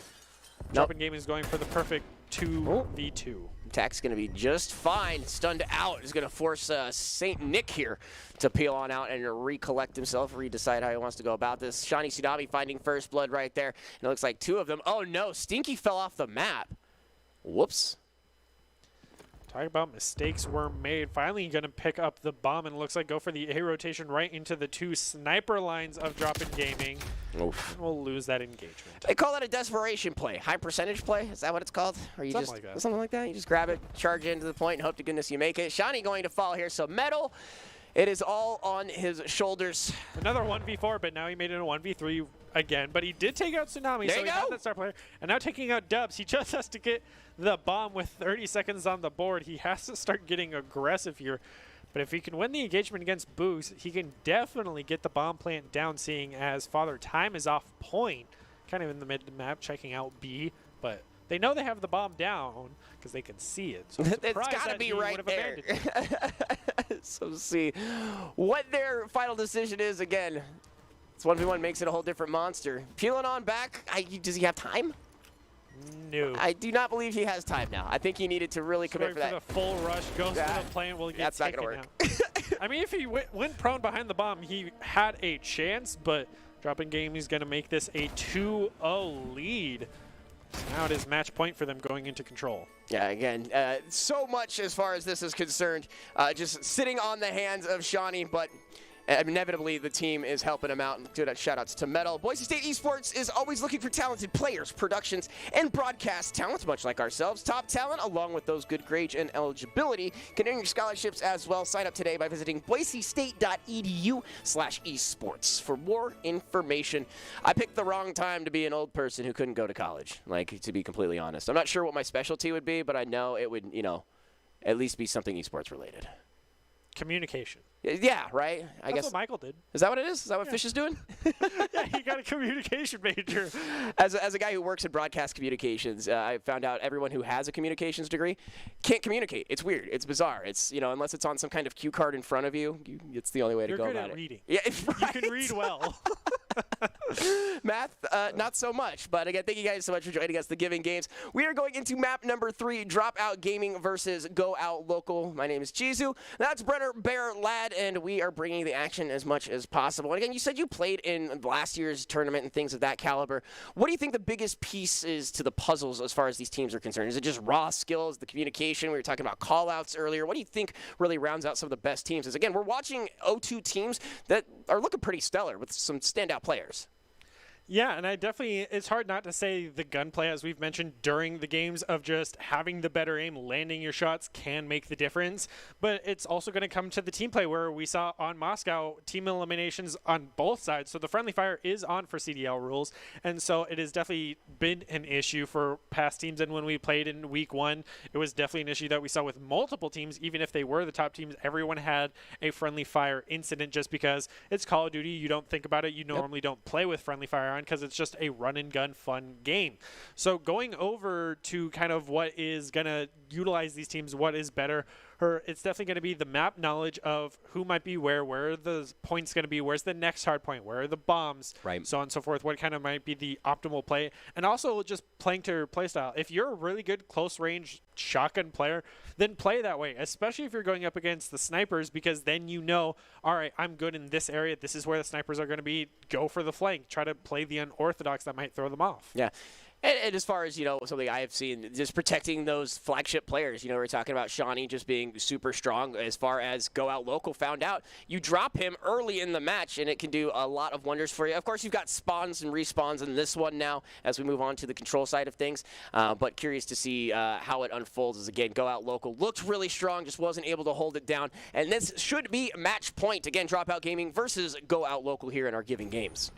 Drop-In Gaming is going for the perfect 2v2. Attack's going to be just fine. Stunned out is going to force St. Nick here to peel on out and recollect himself, redecide how he wants to go about this. Shani Tsunami finding first blood right there. And it looks like two of them. Oh, no. Stinky fell off the map. Whoops. Talking about mistakes were made. Finally going to pick up the bomb and looks like go for the A rotation right into the two sniper lines of Drop-In Gaming. Oof. And we'll lose that engagement. They call that a desperation play. High percentage play? Is that what it's called? Or you Something just like that. something like that? You just grab it, charge into the point, and hope to goodness you make it. Shani going to fall here, so Metal, it is all on his shoulders. Another 1v4, but now he made it a 1v3 again. But he did take out Tsunami, There so you he had go. that star player. And now taking out Dubs, he just has to get the bomb with 30 seconds on the board. He has to start getting aggressive here. But if he can win the engagement against Boost, he can definitely get the bomb plant down, seeing as Father Time is off point, kind of in the mid-map, checking out B. But they know they have the bomb down because they can see it. So I'm It's surprised got to that be he right would have there. abandoned it. So see what their final decision is again. This 1v1 makes it a whole different monster. Peeling on back. Does he have time? No. I do not believe he has time now. I think he needed to really commit Going for that. the full rush, goes Yeah. for the plane, will get That's not taken gonna out. work. I mean, if he went prone behind the bomb, he had a chance, but Drop-In Gaming is going to make this a 2-0 lead. Now it is match point for them going into control. Yeah, again, so much as far as this is concerned, just sitting on the hands of Shani, but inevitably the team is helping him out. And good shout outs to Metal. Boise State Esports is always looking for talented players, productions, and broadcast talent, much like ourselves. Top talent, along with those good grades and eligibility, can earn your scholarships as well. Sign up today by visiting boisestate.edu/esports for more information. I picked the wrong time to be an old person who couldn't go to college, like, to be completely honest. I'm not sure what my specialty would be, but I know it would, at least be something esports related. Communication. Yeah, right? That's what Michael did. Is that what it is? Is that what Fish is doing? Yeah, he got a communication major. As a guy who works in broadcast communications, I found out everyone who has a communications degree can't communicate. It's weird. It's bizarre. It's, unless it's on some kind of cue card in front of you, it's the only way to go about it. You're good at reading. Yeah, You can read well. Math, not so much. But again, thank you guys so much for joining us, the Giving Games. We are going into map number 3, Dropout Gaming versus Go Out Local. My name is Chizu. That's Brenner Bear Lad, and we are bringing the action as much as possible. And again, you said you played in last year's tournament and things of that caliber. What do you think the biggest piece is to the puzzles as far as these teams are concerned? Is it just raw skills, the communication? We were talking about call-outs earlier. What do you think really rounds out some of the best teams? As again, we're watching O2 teams that are looking pretty stellar with some standout players. Yeah, and it's hard not to say the gunplay, as we've mentioned during the games, of just having the better aim, landing your shots can make the difference. But it's also going to come to the team play, where we saw on Moscow team eliminations on both sides. So the friendly fire is on for CDL rules. And so it has definitely been an issue for past teams. And when we played in week 1, it was definitely an issue that we saw with multiple teams. Even if they were the top teams, everyone had a friendly fire incident, just because it's Call of Duty. You don't think about it. You normally don't play with friendly fire on, because it's just a run and gun fun game. So going over to kind of what is going to utilize these teams, what is better, it's definitely going to be the map knowledge of who might be where are the points going to be, where's the next hard point, where are the bombs, right, so on and so forth, what kind of might be the optimal play, and also just playing to your play style. If you're a really good close range shotgun player, then play that way, especially if you're going up against the snipers, because then all right, I'm good in this area, this is where the snipers are going to be, go for the flank, try to play the unorthodox that might throw them off. Yeah. And as far as, something I have seen, just protecting those flagship players, we're talking about Shani just being super strong. As far as Go Out Local found out, you drop him early in the match, and it can do a lot of wonders for you. Of course, you've got spawns and respawns in this one now as we move on to the control side of things. But curious to see how it unfolds as, again, Go Out Local looked really strong, just wasn't able to hold it down. And this should be match point. Again, Dropout Gaming versus Go Out Local here in our Giving Games.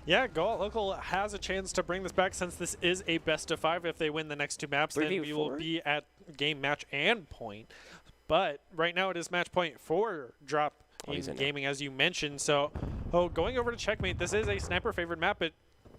Yeah, Go Out Local has a chance to bring this back, since this is a best of 5. If they win the next 2 maps, then we will be at game, match, and point. But right now it is match point for Drop in Gaming, as you mentioned. So Oh, going over to checkmate. This is a sniper favored map, but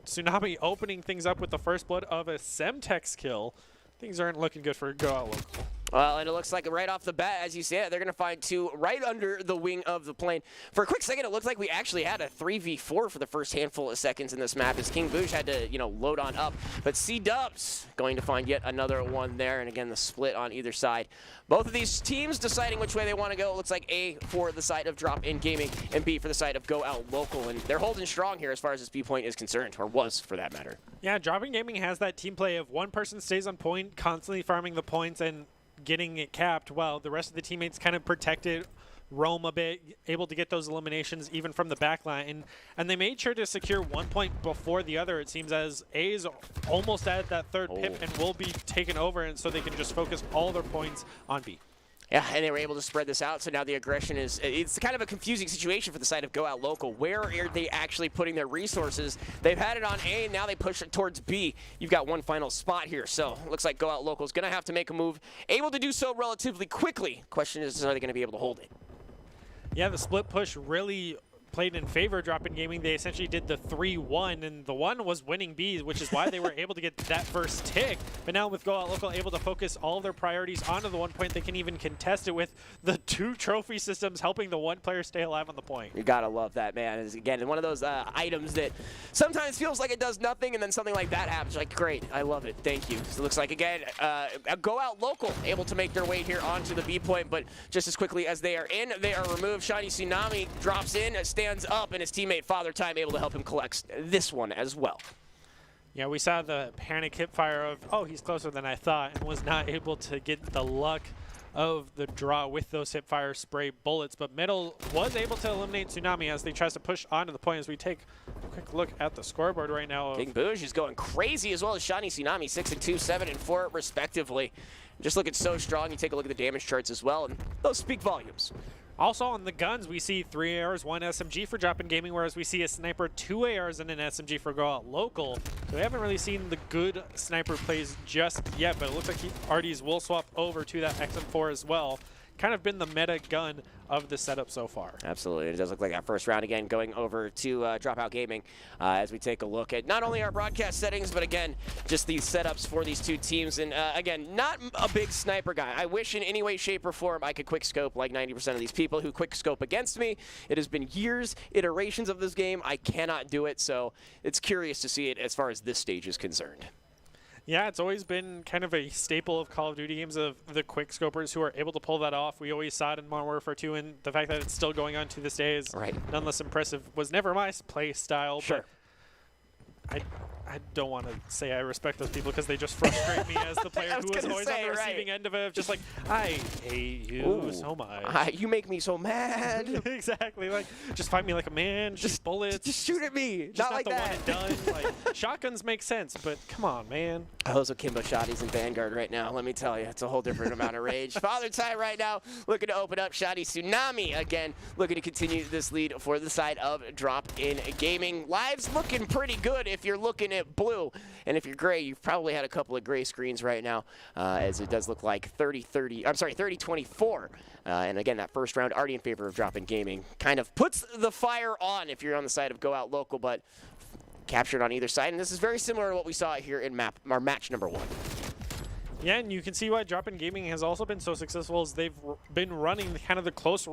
Tsunami opening things up with the first blood of a Semtex kill. Things aren't looking good for Go Out Local. Well, and it looks like right off the bat, as you say it, they're going to find two right under the wing of the plane. For a quick second, it looked like we actually had a 3v4 for the first handful of seconds in this map as King Boosh had to, load on up. But C-Dubs going to find yet another one there, and again, the split on either side. Both of these teams deciding which way they want to go. It looks like A for the side of Drop In Gaming and B for the side of Go Out Local. And they're holding strong here as far as this B point is concerned, or was for that matter. Yeah, Drop In Gaming has that team play of one person stays on point, constantly farming the points and getting it capped, while the rest of the teammates kind of protected, roam a bit, able to get those eliminations even from the back line. And they made sure to secure 1 point before the other, it seems, as A is almost at that third pip and will be taken over, and so they can just focus all their points on B. Yeah, and they were able to spread this out, so now the aggression is, it's kind of a confusing situation for the side of Go Out Local. Where are they actually putting their resources? They've had it on A, and now they push it towards B. You've got one final spot here, so it looks like Go Out Local is going to have to make a move, able to do so relatively quickly. Question is, are they going to be able to hold it? Yeah, the split push really played in favor of Drop In Gaming. They essentially did the 3-1, and the 1 was winning B, which is why they were able to get that first tick. But now with Go Out Local able to focus all of their priorities onto the 1 point, they can even contest it with the 2 trophy systems helping the 1 player stay alive on the point. You gotta love that, man. It's, again, one of those items that sometimes feels like it does nothing, and then something like that happens. You're like, great, I love it, thank you. So it looks like, again, Go Out Local able to make their way here onto the B point, but just as quickly as they are in, they are removed. Shiny Tsunami drops in, stands up, and his teammate Father Time able to help him collect this one as well. Yeah, we saw the panic hip fire of, oh, he's closer than I thought, and was not able to get the luck of the draw with those hip fire spray bullets. But Middle was able to eliminate Tsunami as they tries to push onto the point. As we take a quick look at the scoreboard right now. King Boosh is going crazy, as well as Shiny Tsunami, 6-2, 7-4 respectively. Just looking so strong. You take a look at the damage charts as well, and those speak volumes. Also on the guns, we see 3 ARs, 1 SMG for Drop In Gaming, whereas we see a sniper, 2 ARs, and an SMG for Go Out Local. So we haven't really seen the good sniper plays just yet, but it looks like RDs will swap over to that XM4 as well. Kind of been the meta gun of the setup so far. Absolutely. It does look like that first round again going over to Dropout Gaming as we take a look at not only our broadcast settings, but again, just these setups for these two teams. And again, not a big sniper guy. I wish in any way, shape, or form I could quick scope like 90% of these people who quick scope against me. It has been years, iterations of this game. I cannot do it, so it's curious to see it as far as this stage is concerned. Yeah, it's always been kind of a staple of Call of Duty games of the quick scopers who are able to pull that off. We always saw it in Modern Warfare 2, and the fact that it's still going on to this day is none less impressive. Was never my play style, sure. But I don't want to say I respect those people because they just frustrate me as the player who is always on the receiving end of it. Just like, I hate you so much. You make me so mad. Exactly. Like, just fight me like a man. Just bullets. Just shoot at me. Just not like the that. One and done. Like, shotguns make sense, but come on, man. Those Akimbo shotties in Vanguard right now. Let me tell you, it's a whole different amount of rage. Father Time right now looking to open up. Shotty Tsunami again looking to continue this lead for the side of Drop In Gaming. Lives looking pretty good if you're looking at blue. And if you're gray, you've probably had a couple of gray screens right now, as it does look like 30-24. And again, that first round already in favor of Drop In Gaming. Kind of puts the fire on if you're on the side of Go Out Local, but captured on either side. And this is very similar to what we saw here in our match number 1. Yeah, and you can see why Drop In Gaming has also been so successful as they've been running kind of the close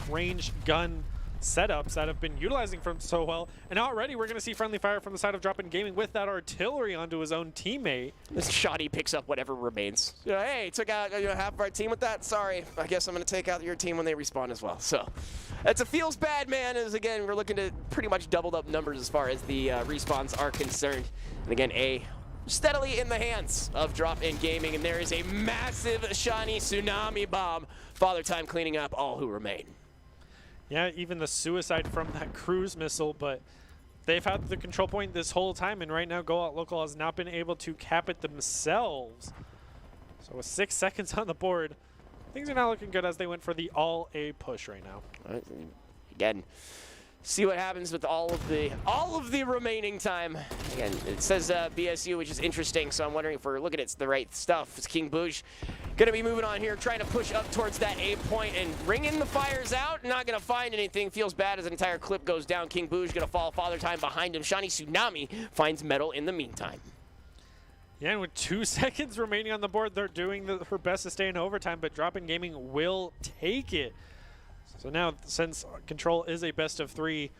range gun setups that have been utilizing from so well. And already we're going to see friendly fire from the side of Drop In Gaming with that artillery onto his own teammate. This Shotty picks up whatever remains. Hey, took out half of our team with that? Sorry, I guess I'm going to take out your team when they respawn as well. So that's a feels bad, man, as again, we're looking to pretty much doubled up numbers as far as the respawns are concerned. And again, steadily in the hands of Drop In Gaming, and there is a massive Shiny Tsunami bomb. Father Time cleaning up all who remain. Yeah, even the suicide from that cruise missile, but they've had the control point this whole time, and right now Go Out Local has not been able to cap it themselves. So with 6 seconds on the board, things are not looking good as they went for the all-A push right now. Again, see what happens with all of the remaining time. Again, it says BSU, which is interesting, so I'm wondering if we're looking at the right stuff. It's King Boosh Going to be moving on here, trying to push up towards that A point and ringing the fires out. Not going to find anything. Feels bad as an entire clip goes down. King Boo's going to fall. Father Time behind him. Shiny Tsunami finds Metal in the meantime. Yeah, and with 2 seconds remaining on the board, they're doing her best to stay in overtime, but Drop-In Gaming will take it. So now, since Control is a best of 3,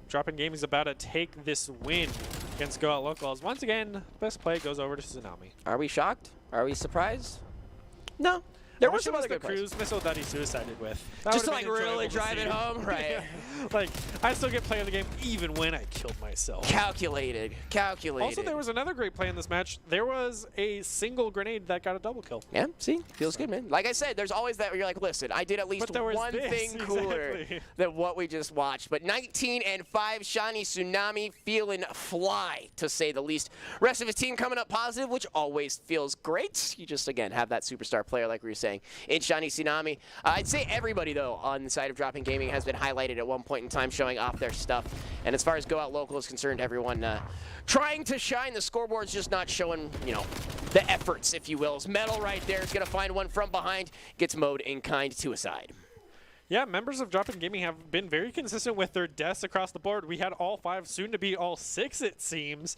Drop-In Gaming is about to take this win against Go Out Local. As once again, best play goes over to Tsunami. Are we shocked? Are we surprised? No. There were some other good cruise missile that he suicided with. Just to like really drive it home, right? Like, I still get play of the game even when I killed myself. Calculated. Also, there was another great play in this match. There was a single grenade that got a double kill. Yeah, see? Feels good, man. Like I said, there's always that where you're like, listen, I did at least one thing cooler than what we just watched. But 19-5, Shiny Tsunami feeling fly, to say the least. Rest of his team coming up positive, which always feels great. You just, again, have that superstar player like we were saying in Shiny Tsunami. I'd say everybody, though, on the side of Drop-In Gaming has been highlighted at one point in time, showing off their stuff. And as far as Go Out Local is concerned, everyone trying to shine. The scoreboard's just not showing, you know, the efforts, if you will. As Metal right there is going to find one from behind, gets mowed in kind to a side. Yeah, members of Drop-In Gaming have been very consistent with their deaths across the board. We had all 5, soon to be all 6, it seems.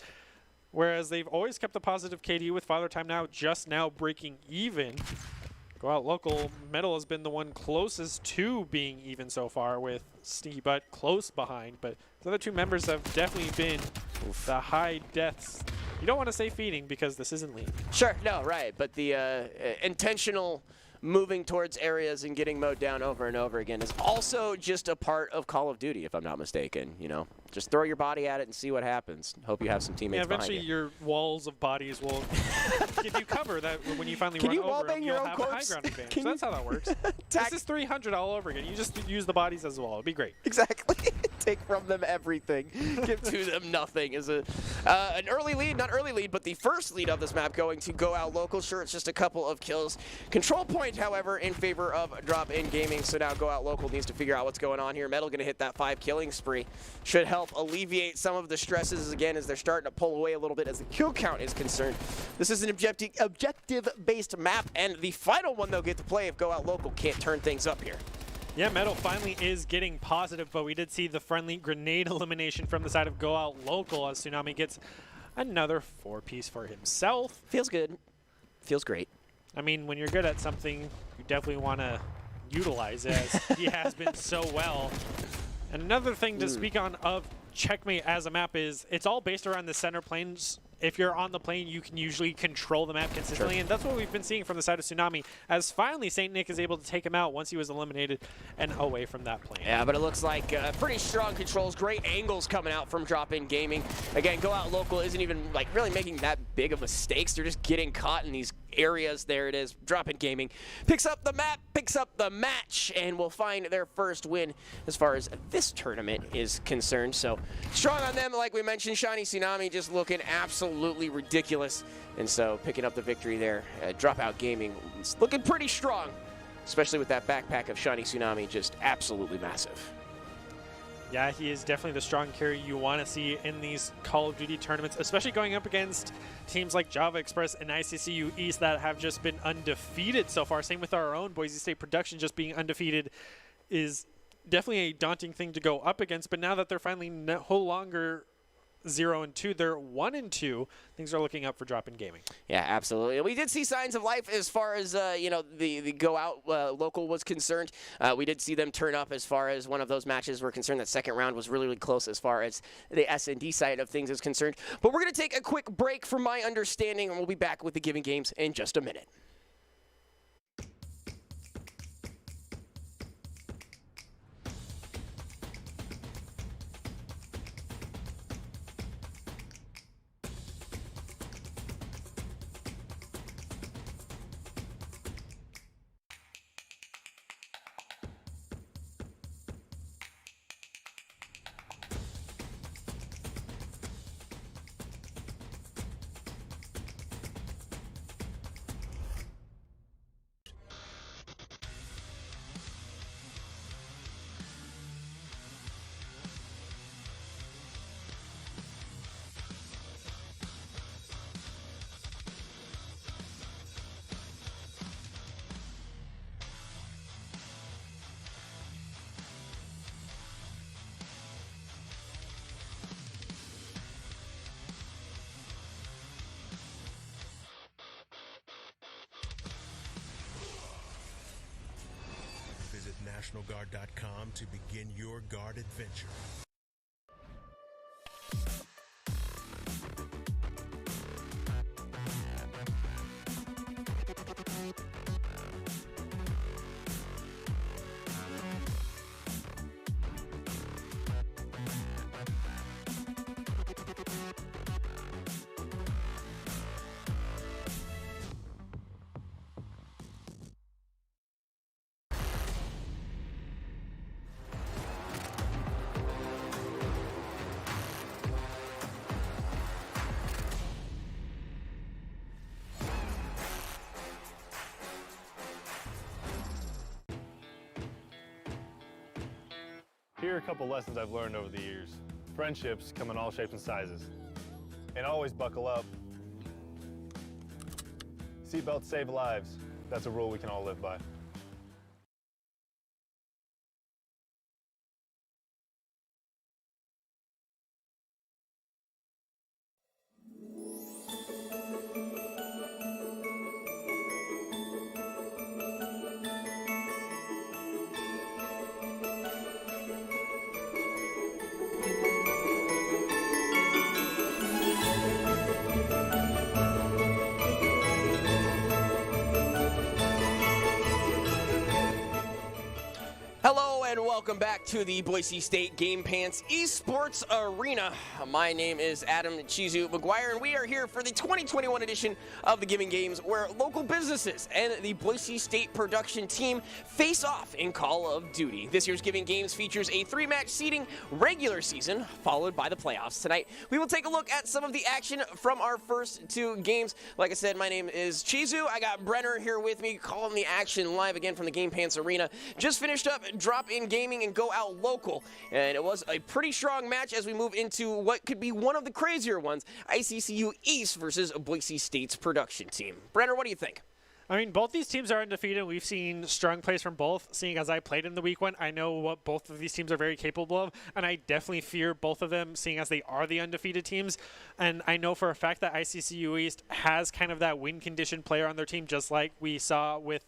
Whereas they've always kept a positive KD with Father Time just now breaking even. Go Out Local, Metal has been the one closest to being even so far with Sneaky Butt close behind, but the other 2 members have definitely been the high deaths. You don't want to say feeding because this isn't League. Sure, no, right, but the intentional moving towards areas and getting mowed down over and over again is also just a part of Call of Duty, if I'm not mistaken. You know, just throw your body at it and see what happens. Hope you have some teammates behind you. Eventually your walls of bodies will give you cover that when you finally Can run you over them, your you'll own have corpse? a high ground advantage. So that's how that works. This is 300 all over again. You just use the bodies as well. It'd be great. Exactly. Take from them everything. Give to them nothing. Is an early lead, not early lead, but the first lead of this map going to Go Out Local. Sure, it's just a couple of kills. Control point, however, in favor of Drop-In Gaming. So now Go Out Local needs to figure out what's going on here. Metal going to hit that 5 killing spree. Should help alleviate some of the stresses again as they're starting to pull away a little bit as the kill count is concerned. This is an objective-based map, and the final one they'll get to play if Go Out Local can't turn things up here. Yeah, Metal finally is getting positive, but we did see the friendly grenade elimination from the side of Go Out Local as Tsunami gets another 4-piece for himself. Feels good. Feels great. I mean, when you're good at something, you definitely want to utilize it, as he has been so well. And another thing to speak on of Checkmate as a map is it's all based around the center planes. If you're on the plane, you can usually control the map consistently, and that's what we've been seeing from the side of Tsunami, as finally St. Nick is able to take him out once he was eliminated and away from that plane. Yeah, but it looks like pretty strong controls, great angles coming out from Drop-In Gaming. Again, Go Out Local isn't even like really making that big of mistakes. They're just getting caught in these areas. There it is. Drop-In Gaming picks up the map, picks up the match, and will find their first win as far as this tournament is concerned. So strong on them, like we mentioned. Shiny Tsunami just looking absolutely ridiculous, and so picking up the victory there. Dropout Gaming is looking pretty strong, especially with that backpack of Shiny Tsunami, just absolutely massive. Yeah, he is definitely the strong carry you want to see in these Call of Duty tournaments, especially going up against teams like Java Express and ICCU East that have just been undefeated so far. Same with our own Boise State Production, just being undefeated is definitely a daunting thing to go up against. But now that they're finally no longer 0-2, they're 1-2. Things are looking up for Drop-In Gaming. Yeah, absolutely. We did see signs of life as far as you know, the Go Out Local was concerned. We did see them turn up as far as one of those matches were concerned. That second round was really, really close as far as the S&D side of things is concerned. But we're going to take a quick break from my understanding, and we'll be back with the Giving Games in just a minute. NationalGuard.com to begin your Guard adventure. Here are a couple lessons I've learned over the years. Friendships come in all shapes and sizes. And always buckle up. Seatbelts save lives. That's a rule we can all live by. Hello and welcome back to the Boise State Game Pants Esports Arena. My name is Adam Chizu McGuire, and we are here for the 2021 edition of the Giving Games, where local businesses and the Boise State production team face off in Call of Duty. This year's Giving Games features a 3-match seeding regular season, followed by the playoffs. Tonight, we will take a look at some of the action from our first 2 games. Like I said, my name is Chizu. I got Brenner here with me, calling the action live again from the Game Pants Arena. Just finished up Drop In Gaming and Go Out Local, and it was a pretty strong match as we move into what could be one of the crazier ones, ICCU East versus Boise State's production team. Brenner, what do you think? I mean, both these teams are undefeated. We've seen strong plays from both. Seeing as I played in the week 1, I know what both of these teams are very capable of, and I definitely fear both of them, seeing as they are the undefeated teams. And I know for a fact that ICCU East has kind of that win condition player on their team, just like we saw with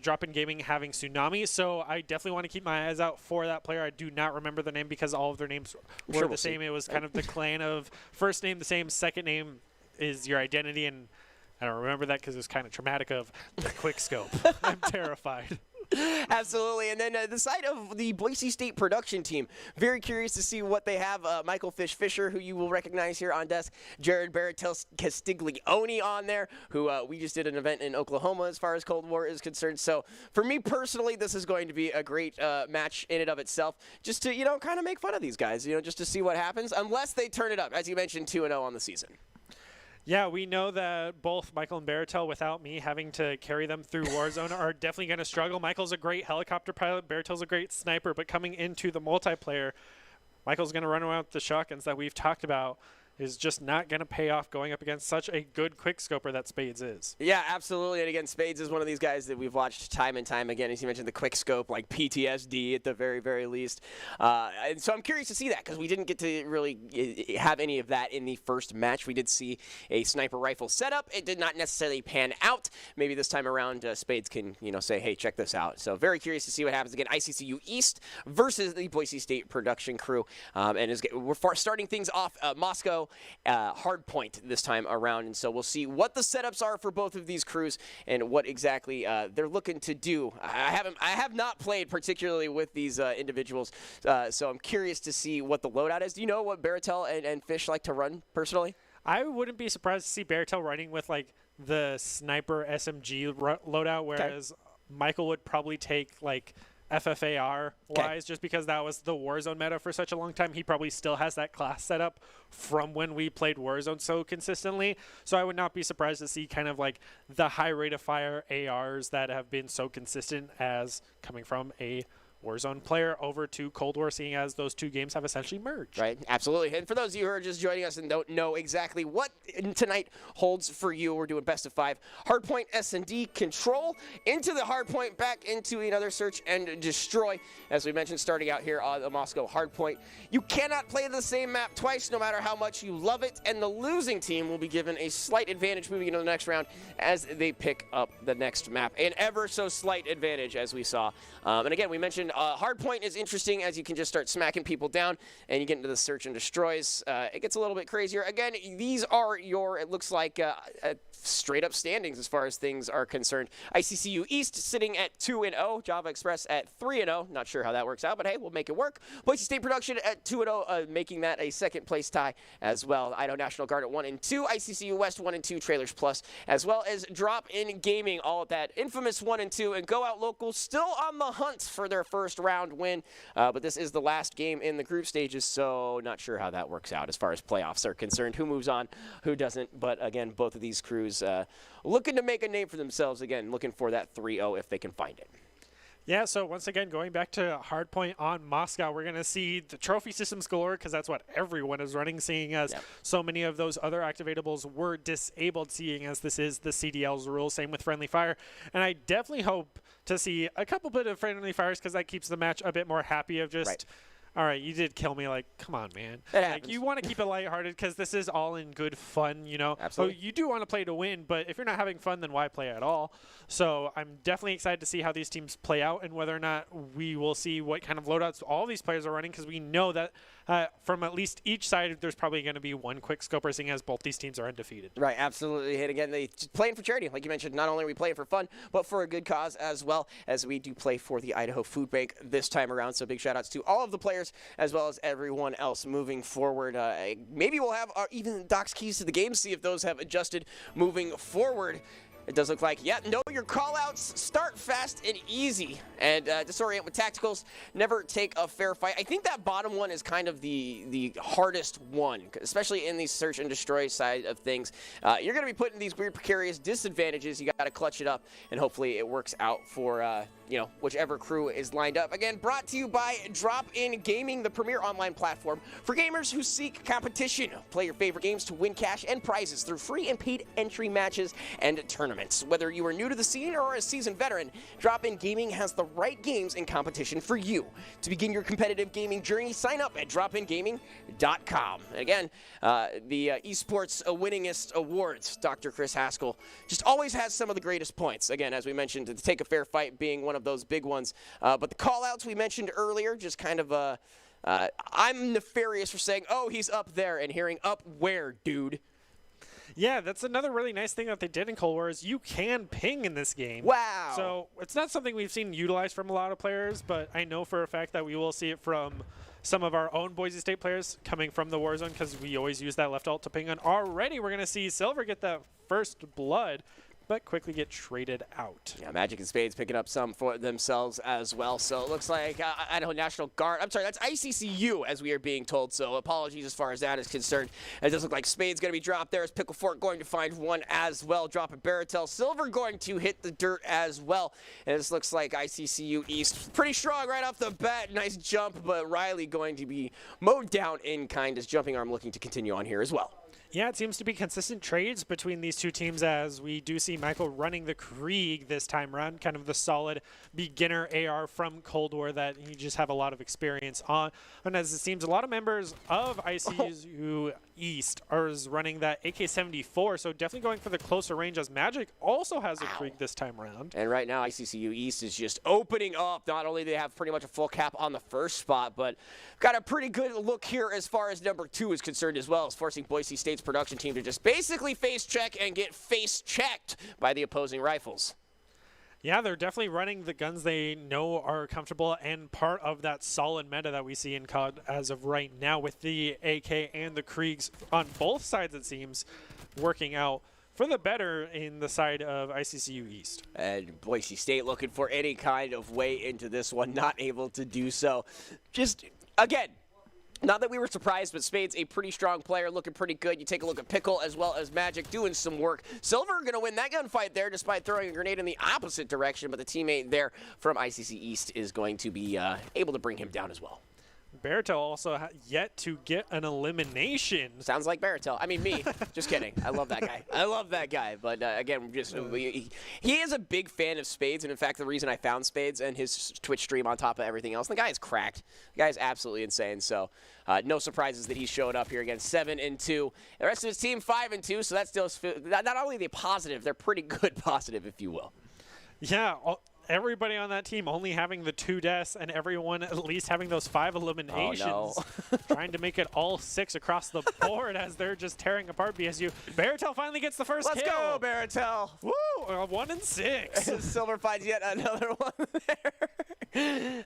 Drop In Gaming having Tsunami. So I definitely want to keep my eyes out for that player. I do not remember the name because all of their names were the same. It was kind of the clan of first name the same, second name is your identity, and I don't remember that because it was kind of traumatic of the quick scope. I'm terrified. Absolutely. And then the side of the Boise State production team, very curious to see what they have. Michael Fisher, who you will recognize here on desk, Jared Baratel Castiglione on there, who we just did an event in Oklahoma as far as Cold War is concerned. So for me personally, this is going to be a great match in and of itself, just to, kind of make fun of these guys, just to see what happens, unless they turn it up, as you mentioned, 2-0 on the season. Yeah, we know that both Michael and Baratel, without me having to carry them through Warzone, are definitely going to struggle. Michael's a great helicopter pilot. Baratel's a great sniper. But coming into the multiplayer, Michael's going to run around with the shotguns that we've talked about. Is just not going to pay off going up against such a good quickscoper that Spades is. Yeah, absolutely. And again, Spades is one of these guys that we've watched time and time again. As you mentioned, the quickscope, like PTSD at the very, very least. And so I'm curious to see that because we didn't get to really have any of that in the first match. We did see a sniper rifle setup. It did not necessarily pan out. Maybe this time around, Spades can, say, hey, check this out. So very curious to see what happens again. ICCU East versus the Boise State production crew. And we're starting things off Moscow. Hard point this time around, and so we'll see what the setups are for both of these crews and what exactly they're looking to do. I have not played particularly with these individuals, so I'm curious to see what the loadout is. Do you know what Baratel and Fish like to run personally? I wouldn't be surprised to see Baratel running with like the sniper SMG loadout, whereas Michael would probably take like FFAR-wise, just because that was the Warzone meta for such a long time. He probably still has that class set up from when we played Warzone so consistently. So I would not be surprised to see kind of like the high rate of fire ARs that have been so consistent as coming from a Warzone player over to Cold War, seeing as those two games have essentially merged. Right, absolutely. And for those of you who are just joining us and don't know exactly what tonight holds for you, we're doing best of 5. Hardpoint, S&D, Control, into the Hardpoint, back into another Search and Destroy. As we mentioned, starting out here on the Moscow Hardpoint. You cannot play the same map twice, no matter how much you love it, and the losing team will be given a slight advantage moving into the next round as they pick up the next map. An ever so slight advantage, as we saw. And again, we mentioned Hardpoint is interesting as you can just start smacking people down and you get into the Search and Destroys. It gets a little bit crazier. Again, these are your, it looks like, straight up standings as far as things are concerned. ICCU East sitting at 2-0, Java Express at 3-0. Not sure how that works out, but hey, we'll make it work. Boise State Production at 2-0, making that a second place tie as well. Idaho National Guard at 1-2, ICCU West 1-2, Trailers Plus, as well as Drop In Gaming, all at that infamous 1-2, and Go Out Local still on the hunt for their first round win. But this is the last game in the group stages, so not sure how that works out as far as playoffs are concerned. Who moves on, who doesn't. But again, both of these crews looking to make a name for themselves. Again, looking for that 3-0 if they can find it. Yeah, so once again, going back to Hardpoint on Moscow, we're going to see the trophy systems galore because that's what everyone is running, seeing as so many of those other activatables were disabled, seeing as this is the CDL's rule. Same with Friendly Fire. And I definitely hope to see a couple bit of Friendly Fires because that keeps the match a bit more happy of just, all right, you did kill me. Like, come on, man. Like, you want to keep it lighthearted because this is all in good fun, you know. Absolutely. So you do want to play to win, but if you're not having fun, then why play at all? So I'm definitely excited to see how these teams play out and whether or not we will see what kind of loadouts all these players are running because we know that from at least each side, there's probably going to be one quick scoper, seeing as both these teams are undefeated. Right, absolutely. And again, they playing for charity. Like you mentioned, not only are we playing for fun, but for a good cause as well, as we do play for the Idaho Food Bank this time around. So big shout outs to all of the players as well as everyone else moving forward. Maybe we'll have even Doc's keys to the game, see if those have adjusted moving forward. It does look like, know your call-outs, start fast and easy, and disorient with tacticals, never take a fair fight. I think that bottom one is kind of the hardest one, especially in the Search and Destroy side of things. You're going to be put in these weird precarious disadvantages. You got to clutch it up, and hopefully it works out for whichever crew is lined up. Again, brought to you by Drop In Gaming, the premier online platform for gamers who seek competition. Play your favorite games to win cash and prizes through free and paid entry matches and tournaments. Whether you are new to the scene or a seasoned veteran, Drop In Gaming has the right games and competition for you. To begin your competitive gaming journey, sign up at dropingaming.com. Again, the Esports Winningest Awards, Dr. Chris Haskell, just always has some of the greatest points. Again, as we mentioned, to take a fair fight being one of those big ones. But the call-outs we mentioned earlier, just kind of I'm nefarious for saying, oh, he's up there, and hearing up where, dude? Yeah, that's another really nice thing that they did in Cold War is you can ping in this game. Wow. So it's not something we've seen utilized from a lot of players, but I know for a fact that we will see it from some of our own Boise State players coming from the Warzone because we always use that left alt to ping. And already we're going to see Silver get that first blood, but quickly get traded out. Yeah, Magic and Spades picking up some for themselves as well. So it looks like Idaho National Guard. I'm sorry, that's ICCU as we are being told. So apologies as far as that is concerned. It does look like Spades going to be dropped there. Is Pickle Fork going to find one as well? Drop a Baratel. Silver going to hit the dirt as well. And this looks like ICCU East pretty strong right off the bat. Nice jump, but Riley going to be mowed down in kind as Jumping Arm looking to continue on here as well. Yeah, it seems to be consistent trades between these two teams as we do see Michael running the Krieg this time around, kind of the solid beginner AR from Cold War that you just have a lot of experience on. And as it seems, a lot of members of ICCU East are running that AK-74, so definitely going for the closer range as Magic also has a Krieg this time around. And right now, ICCU East is just opening up. Not only do they have pretty much a full cap on the first spot, but got a pretty good look here as far as number 2 is concerned as well, as forcing Boise State's production team to just basically face check and get face checked by the opposing rifles. Yeah, they're definitely running the guns they know are comfortable and part of that solid meta that we see in CoD as of right now with the AK and the Kriegs on both sides, it seems, working out for the better in the side of ICCU East. And Boise State looking for any kind of way into this one, not able to do so. Just, again, Not that we were surprised, but Spade's a pretty strong player, looking pretty good. You take a look at Pickle as well as Magic doing some work. Silver going to win that gunfight there despite throwing a grenade in the opposite direction, but the teammate there from ICC East is going to be able to bring him down as well. Baratel also yet to get an elimination. Sounds like Baratel. I mean, me. Just kidding. I love that guy. I love that guy. But again, he is a big fan of Spades. And in fact, the reason I found Spades and his Twitch stream on top of everything else, the guy is cracked. The guy is absolutely insane. So no surprises that he showed up here again, 7-2. The rest of his team 5-2. So that's still not only the positive, they're pretty good positive, if you will. Yeah. Everybody on that team only having the 2 deaths and everyone at least having those 5 eliminations. Oh, no. Trying to make it all 6 across the board as they're just tearing apart BSU. Baratel finally gets the first kill. Let's go, Baratel. Woo! 1 and 6. Silver finds yet another one there.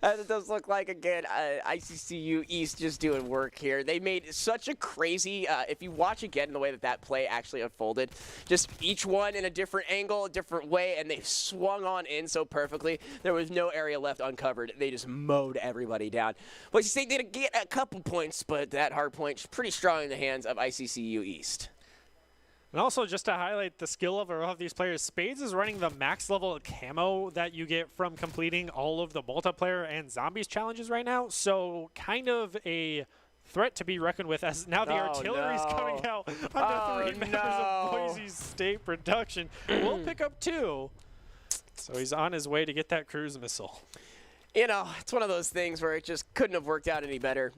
As it does look like, again, ICCU East just doing work here. They made such a crazy, if you watch again the way that play actually unfolded, just each one in a different angle, a different way, and they swung on in so perfectly. There was no area left uncovered. They just mowed everybody down. Boise State did get a couple points, but that hard point is pretty strong in the hands of ICCU East. And also, just to highlight the skill of all of these players, Spades is running the max level camo that you get from completing all of the multiplayer and zombies challenges right now. So kind of a threat to be reckoned with, as now the artillery's coming out under 3 members of Boise State production. We'll pick up 2. So he's on his way to get that cruise missile. You know, it's one of those things where it just couldn't have worked out any better.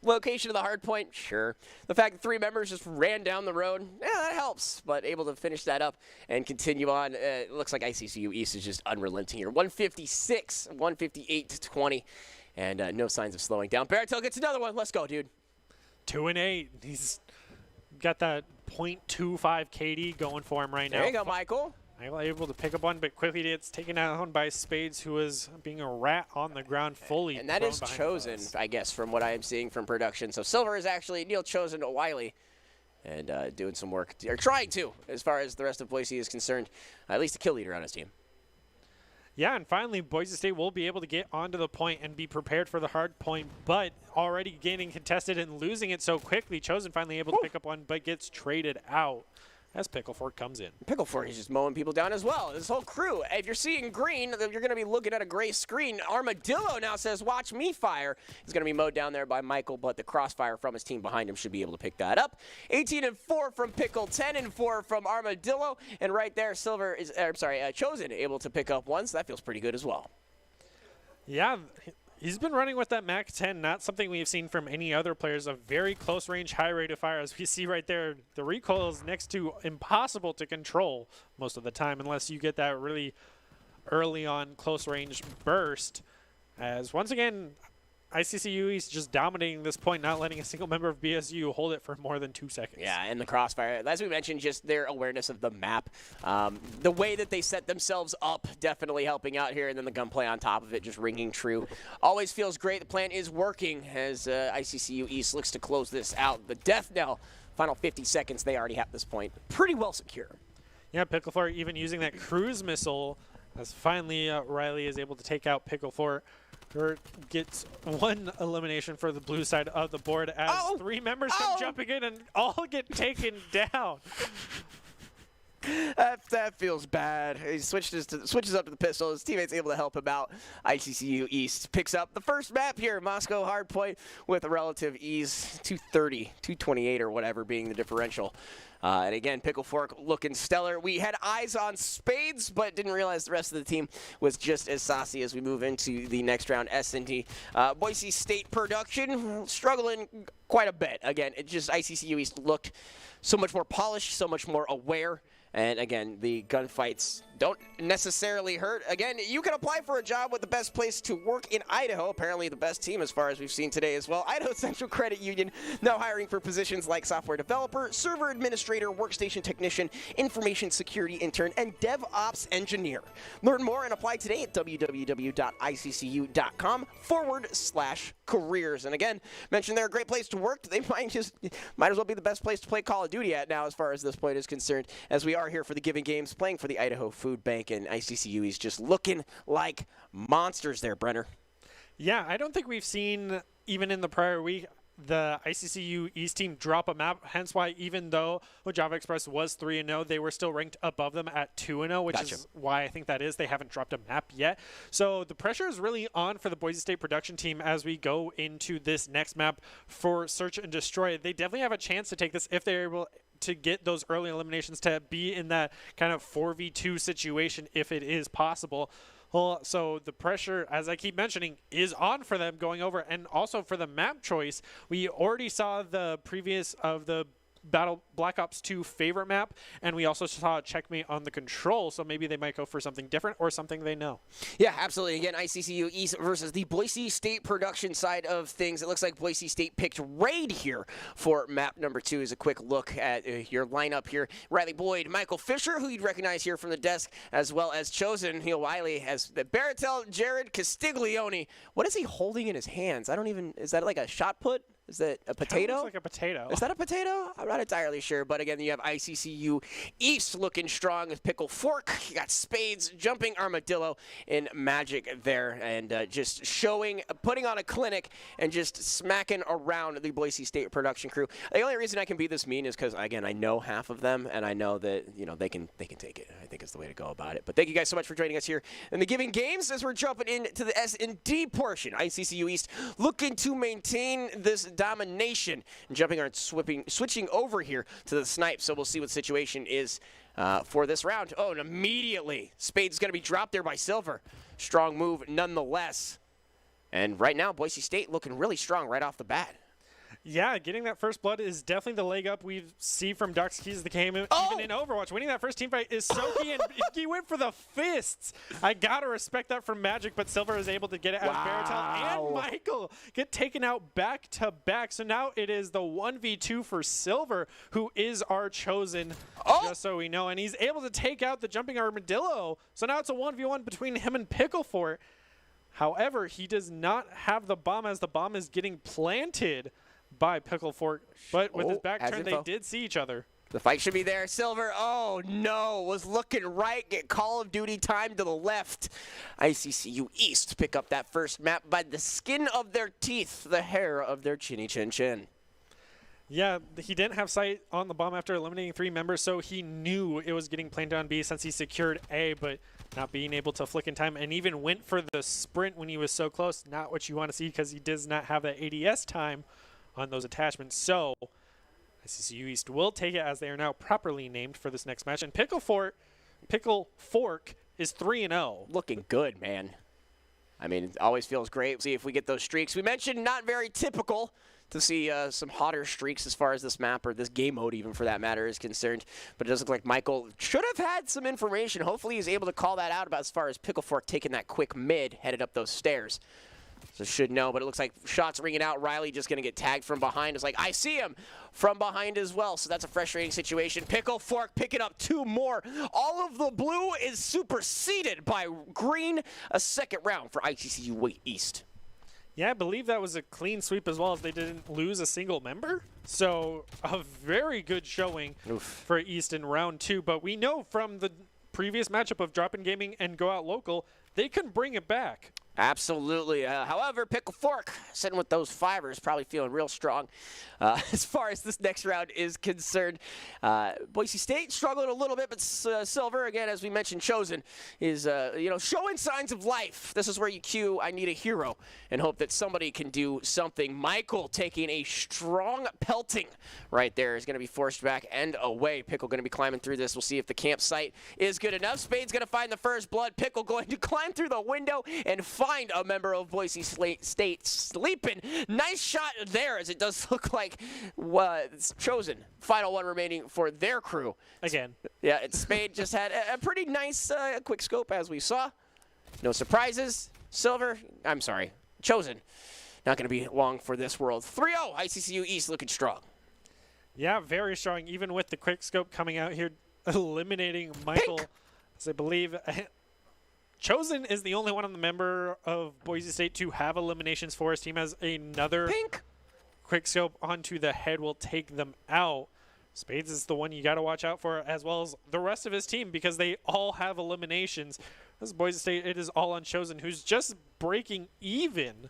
Location of the hard point, sure. The fact that 3 members just ran down the road, yeah, that helps. But able to finish that up and continue on, it looks like ICCU East is just unrelenting here. 156, 158 to 20, and no signs of slowing down. Baratel gets another one. Let's go, dude. 2 and 8. He's got that .25 KD going for him right now. There you go, Michael. Able to pick up one, but quickly gets taken down by Spades, who is being a rat on the ground fully. And that is Chosen, I guess, from what I am seeing from production. So Silver is actually Neil Chosen Wiley and doing some work, or trying to, as far as the rest of Boise is concerned, at least a kill leader on his team. Yeah, and finally, Boise State will be able to get onto the point and be prepared for the hard point, but already getting contested and losing it so quickly. Chosen finally able to pick up one, but gets traded out as Picklefort comes in. Picklefort is just mowing people down as well. This whole crew, if you're seeing green, you're going to be looking at a gray screen. Armadillo now says, watch me fire. He's going to be mowed down there by Michael, but the crossfire from his team behind him should be able to pick that up. 18-4 from Pickle, 10-4 from Armadillo, and right there, Silver is, Chosen able to pick up one, so that feels pretty good as well. Yeah, he's been running with that MAC 10, not something we've seen from any other players. A very close range, high rate of fire. As we see right there, the recoil is next to impossible to control most of the time unless you get that really early on close range burst. As once again, ICCU is just dominating this point, not letting a single member of BSU hold it for more than 2 seconds. Yeah, and the crossfire, as we mentioned, just their awareness of the map. The way that they set themselves up definitely helping out here, and then the gunplay on top of it just ringing true. Always feels great. The plan is working as ICCU East looks to close this out. The death knell, final 50 seconds, they already have this point pretty well secure. Yeah, Picklefort even using that cruise missile as finally Riley is able to take out Picklefort. Gets one elimination for the blue side of the board as 3 members come jumping in and all get taken down. That feels bad. He switches up to the pistol. His teammate's able to help him out. ICCU East picks up the first map here. Moscow hardpoint with a relative ease. 230, 228 or whatever being the differential. And again, Picklefork looking stellar. We had eyes on Spades, but didn't realize the rest of the team was just as saucy as we move into the next round. S&D. Boise State production struggling quite a bit. Again, it just ICCU East looked so much more polished, so much more aware. And again, the gunfights don't necessarily hurt. Again, you can apply for a job with the best place to work in Idaho. Apparently the best team as far as we've seen today as well. Idaho Central Credit Union now hiring for positions like software developer, server administrator, workstation technician, information security intern, and DevOps engineer. Learn more and apply today at www.iccu.com/careers. And again, mentioned they're a great place to work. They might as well be the best place to play Call of Duty at now as far as this point is concerned, as we are here for the Giving Games, playing for the Idaho Food Bank, and ICCU is just looking like monsters there, Brenner. Yeah, I don't think we've seen, even in the prior week, the ICCU East team drop a map, hence why even though Java Express was 3-0, they were still ranked above them at 2-0, which Gotcha. is why I think that is. They haven't dropped a map yet. So the pressure is really on for the Boise State production team as we go into this next map for Search and Destroy. They definitely have a chance to take this if they're able to get those early eliminations, to be in that kind of 4v2 situation if it is possible. Well, so the pressure, as I keep mentioning, is on for them going over. And also for the map choice, we already saw the previous of the Battle Black Ops 2 favorite map, and we also saw a checkmate on the control, so maybe they might go for something different or something they know. Yeah, absolutely. Again, ICCU East versus the Boise State production side of things. It looks like Boise State picked Raid here for map number 2. Is a quick look at your lineup here. Riley Boyd, Michael Fisher, who you'd recognize here from the desk, as well as Chosen, Neil Wiley, as the Baratel, Jared Castiglione. What is he holding in his hands? I don't even, is that like a shot put? Is that a potato? Looks like a potato. Is that a potato? I'm not entirely sure. But again, you have ICCU East looking strong with Pickle Fork. You got Spades, Jumping Armadillo, and Magic there. And just showing, putting on a clinic and just smacking around the Boise State production crew. The only reason I can be this mean is because, again, I know half of them, and I know that, you know, they can take it. I think it's the way to go about it. But thank you guys so much for joining us here in the Giving Games as we're jumping into the S&D portion. ICCU East looking to maintain this domination, and jumping on switching over here to the snipe. So we'll see what the situation is for this round. Oh, and immediately Spade's going to be dropped there by Silver. Strong move nonetheless. And right now Boise State looking really strong right off the bat. Yeah, getting that first blood is definitely the leg up we see from Doc's Keys the game, even in Overwatch. Winning that first team fight is so key, and he went for the fists. I got to respect that from Magic, but Silver is able to get it out of Baratel, and Michael get taken out back-to-back. So now it is the 1v2 for Silver, who is our Chosen, just so we know, and he's able to take out the Jumping Armadillo. So now it's a 1v1 between him and Picklefort. However, he does not have the bomb as the bomb is getting planted by Picklefort, but with his back turned, they did see each other. The fight should be there. Silver, oh no, was looking right. Get Call of Duty time to the left. ICCU East pick up that first map by the skin of their teeth, the hair of their chinny chin chin. Yeah, he didn't have sight on the bomb after eliminating 3 members, so he knew it was getting planted on B since he secured A, but not being able to flick in time, and even went for the sprint when he was so close. Not what you want to see because he does not have that ADS time on those attachments. So ICCU East will take it as they are now properly named for this next match. And Pickle Fork is 3-0. Looking good, man. I mean, it always feels great. See if we get those streaks. We mentioned not very typical to see some hotter streaks as far as this map, or this game mode even for that matter, is concerned. But it does look like Michael should have had some information. Hopefully he's able to call that out about as far as Pickle Fork taking that quick mid, headed up those stairs. So should know, but it looks like shots ringing out. Riley just going to get tagged from behind. It's like, I see him from behind as well. So that's a frustrating situation. Pickle Fork picking up 2 more. All of the blue is superseded by green. A second round for ICCU East. Yeah, I believe that was a clean sweep as well, as they didn't lose a single member. So a very good showing for East in round 2. But we know from the previous matchup of Drop In Gaming and Go Out Local, they can bring it back. Absolutely. However, Pickle Fork sitting with those fibers, probably feeling real strong as far as this next round is concerned. Boise State struggling a little bit, but Silver, again, as we mentioned, Chosen, is showing signs of life. This is where you cue I need a hero and hope that somebody can do something. Michael taking a strong pelting right there is going to be forced back and away. Pickle going to be climbing through this. We'll see if the campsite is good enough. Spade's going to find the first blood. Pickle going to climb through the window and find a member of Boise State sleeping. Nice shot there, as it does look like Chosen. Final one remaining for their crew. Again. Yeah, Spade just had a pretty nice quick scope, as we saw. No surprises. Chosen. Not going to be long for this world. 3-0, ICCU East looking strong. Yeah, very strong, even with the quick scope coming out here, eliminating Michael. Pink. As I believe Chosen is the only one on the member of Boise State to have eliminations for his team, as another quick scope onto the head will take them out. Spades is the one you got to watch out for, as well as the rest of his team, because they all have eliminations. This is Boise State. It is all on Chosen, who's just breaking even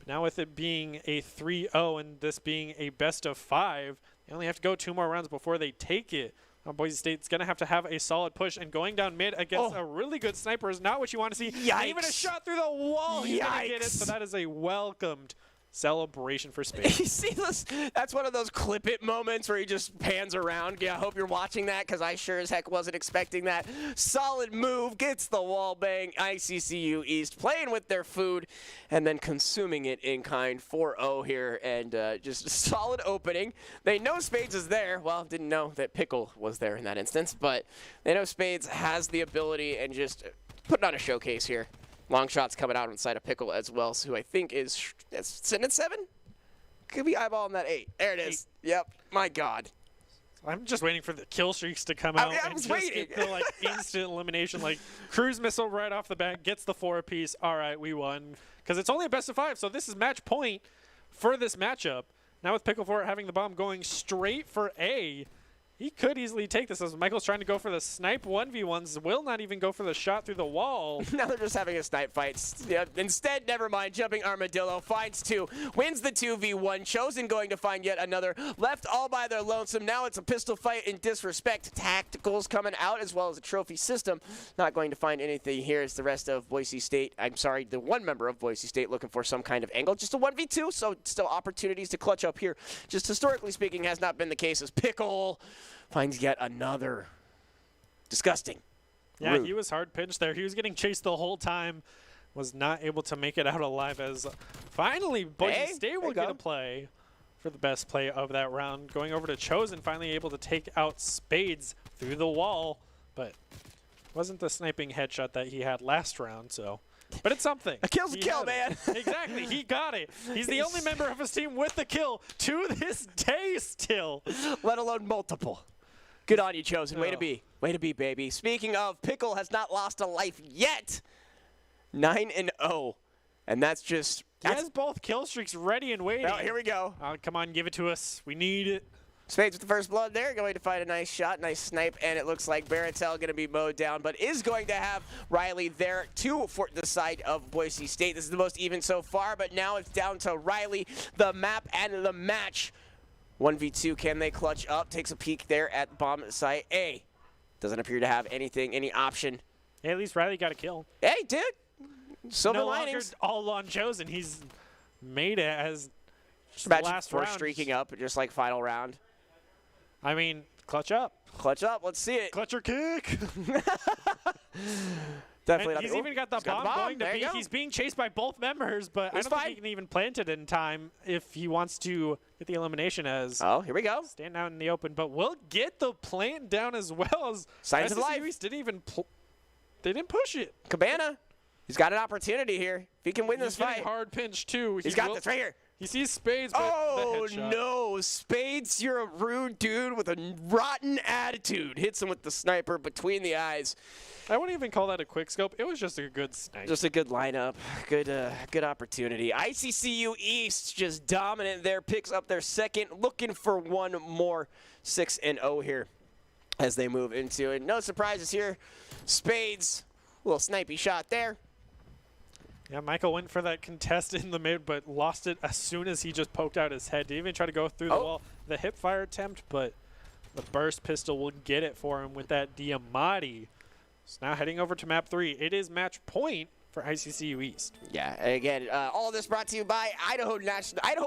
But now with it being a 3-0 and this being a best of 5, they only have to go 2 more rounds before they take it. Now Boise State's going to have a solid push, and going down mid against a really good sniper is not what you want to see. Yikes. Even a shot through the wall, he's going to get it. So that is a welcomed celebration for Spades. You see this? That's one of those clip it moments where he just pans around. Yeah, I hope you're watching that because I sure as heck wasn't expecting that. Solid move, gets the wall bang. ICCU East playing with their food and then consuming it in kind. 4-0 here, and just a solid opening. They know Spades is there. Well, didn't know that Pickle was there in that instance, but they know Spades has the ability and just putting on a showcase here. Long shots coming out inside of Pickle as well, who I think is sitting at 7? Could be eyeballing that 8. There it is. 8. Yep. My God. I'm just waiting for the kill streaks to come out. I and was just waiting. Get the instant elimination. Cruise missile right off the bat, gets the 4 apiece. All right, we won. Because it's only a best of 5, so this is match point for this matchup. Now with Pickle Fort having the bomb going straight for A, he could easily take this as Michael's trying to go for the snipe 1v1s, will not even go for the shot through the wall. Now they're just having a snipe fight. Yeah, instead, never mind, jumping Armadillo, finds 2, wins the 2v1. Chosen going to find yet another. Left all by their lonesome. Now it's a pistol fight in disrespect. Tacticals coming out as well as a trophy system. Not going to find anything here as the rest of Boise State. I'm sorry, the one member of Boise State looking for some kind of angle. Just a 1v2, so still opportunities to clutch up here. Just historically speaking, has not been the case as Pickle finds yet another. Disgusting. Yeah, Rude. he was hard pinched there. He was getting chased the whole time. Was not able to make it out alive as finally Boise State will get a play for the best play of that round. Going over to Chosen, finally able to take out Spades through the wall, but wasn't the sniping headshot that he had last round, so. But it's something. A kill's a kill, man. Exactly. He got it. He's the only member of his team with the kill to this day still. Let alone multiple. Good on you, Chosen. Way to be. Way to be, baby. Speaking of, Pickle has not lost a life yet. 9-0. And that's just... He has both kill streaks ready and waiting. Oh, here we go. Come on, give it to us. We need it. Spades with the first blood there, going to find a nice shot, nice snipe, and it looks like Baratel going to be mowed down, but is going to have Riley there too for the side of Boise State. This is the most even so far, but now it's down to Riley, the map, and the match. 1v2, can they clutch up? Takes a peek there at bomb site A. Doesn't appear to have anything, any option. Yeah, at least Riley got a kill. Hey, dude. Silver no linings. longer all on Chosen. He's made it as just the Imagine last first round. streaking up, just like final round. I mean, clutch up. Clutch up. Let's see it. Clutch or kick. Definitely not. He's even got the bomb going to B. He's being chased by both members, but I don't think he can even plant it in time if he wants to get the elimination as. Oh, here we go. Stand out in the open, but we'll get the plant down as well as. Signs of life. Didn't even. They didn't push it. Cabana. He's got an opportunity here. If he can win this fight. Hard pinch too. He's got this right here. He sees Spades, but oh, the headshot. no. Spades, you're a rude dude with a rotten attitude. Hits him with the sniper between the eyes. I wouldn't even call that a quick scope. It was just a good snipe. Just a good lineup. Good opportunity. ICCU East just dominant there. Picks up their second. Looking for one more. 6-0 here as they move into it. No surprises here. Spades, little snipey shot there. Yeah, Michael went for that contest in the mid, but lost it as soon as he just poked out his head. Didn't even try to go through the wall. The hip fire attempt, but the burst pistol will get it for him with that Diamatti. So now heading over to map 3. It is match point for ICCU East. Yeah, again, all of this brought to you by Idaho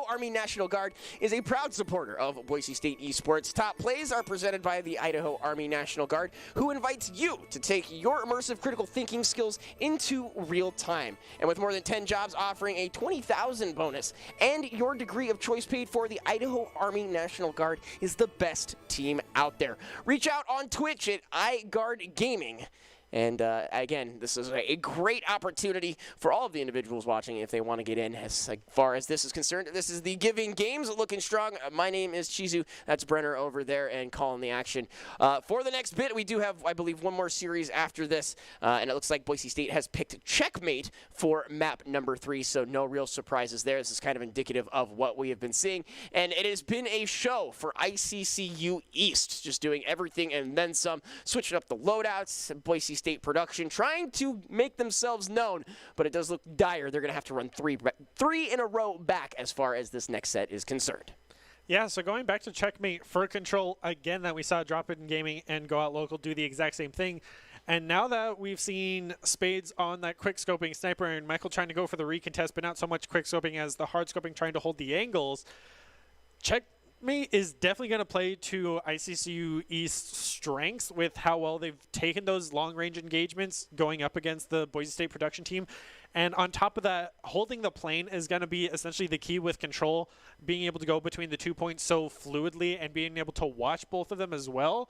Army National Guard is a proud supporter of Boise State Esports. Top plays are presented by the Idaho Army National Guard, who invites you to take your immersive critical thinking skills into real time. And with more than 10 jobs offering a $20,000 bonus and your degree of choice paid for, the Idaho Army National Guard is the best team out there. Reach out on Twitch at iGuard Gaming. And again, this is a great opportunity for all of the individuals watching if they want to get in. As far as this is concerned, this is the Giving Games looking strong. My name is Chizu. That's Brenner over there and calling the action. For the next bit, we do have, I believe, one more series after this. And it looks like Boise State has picked Checkmate for map number 3. So no real surprises there. This is kind of indicative of what we have been seeing. And it has been a show for ICCU East. Just doing everything and then some. Switching up the loadouts. Boise State State Production, trying to make themselves known, but it does look dire. They're going to have to run three in a row back as far as this next set is concerned. Yeah, so going back to Checkmate for Control, again, that we saw Drop In Gaming and Go Out Local do the exact same thing. And now that we've seen Spades on that quick scoping sniper and Michael trying to go for the recontest, but not so much quick scoping as the hard scoping trying to hold the angles, Checkmate is definitely going to play to ICCU East's strengths with how well they've taken those long-range engagements going up against the Boise State production team. And on top of that, holding the plane is going to be essentially the key with Control, being able to go between the 2 points so fluidly and being able to watch both of them as well.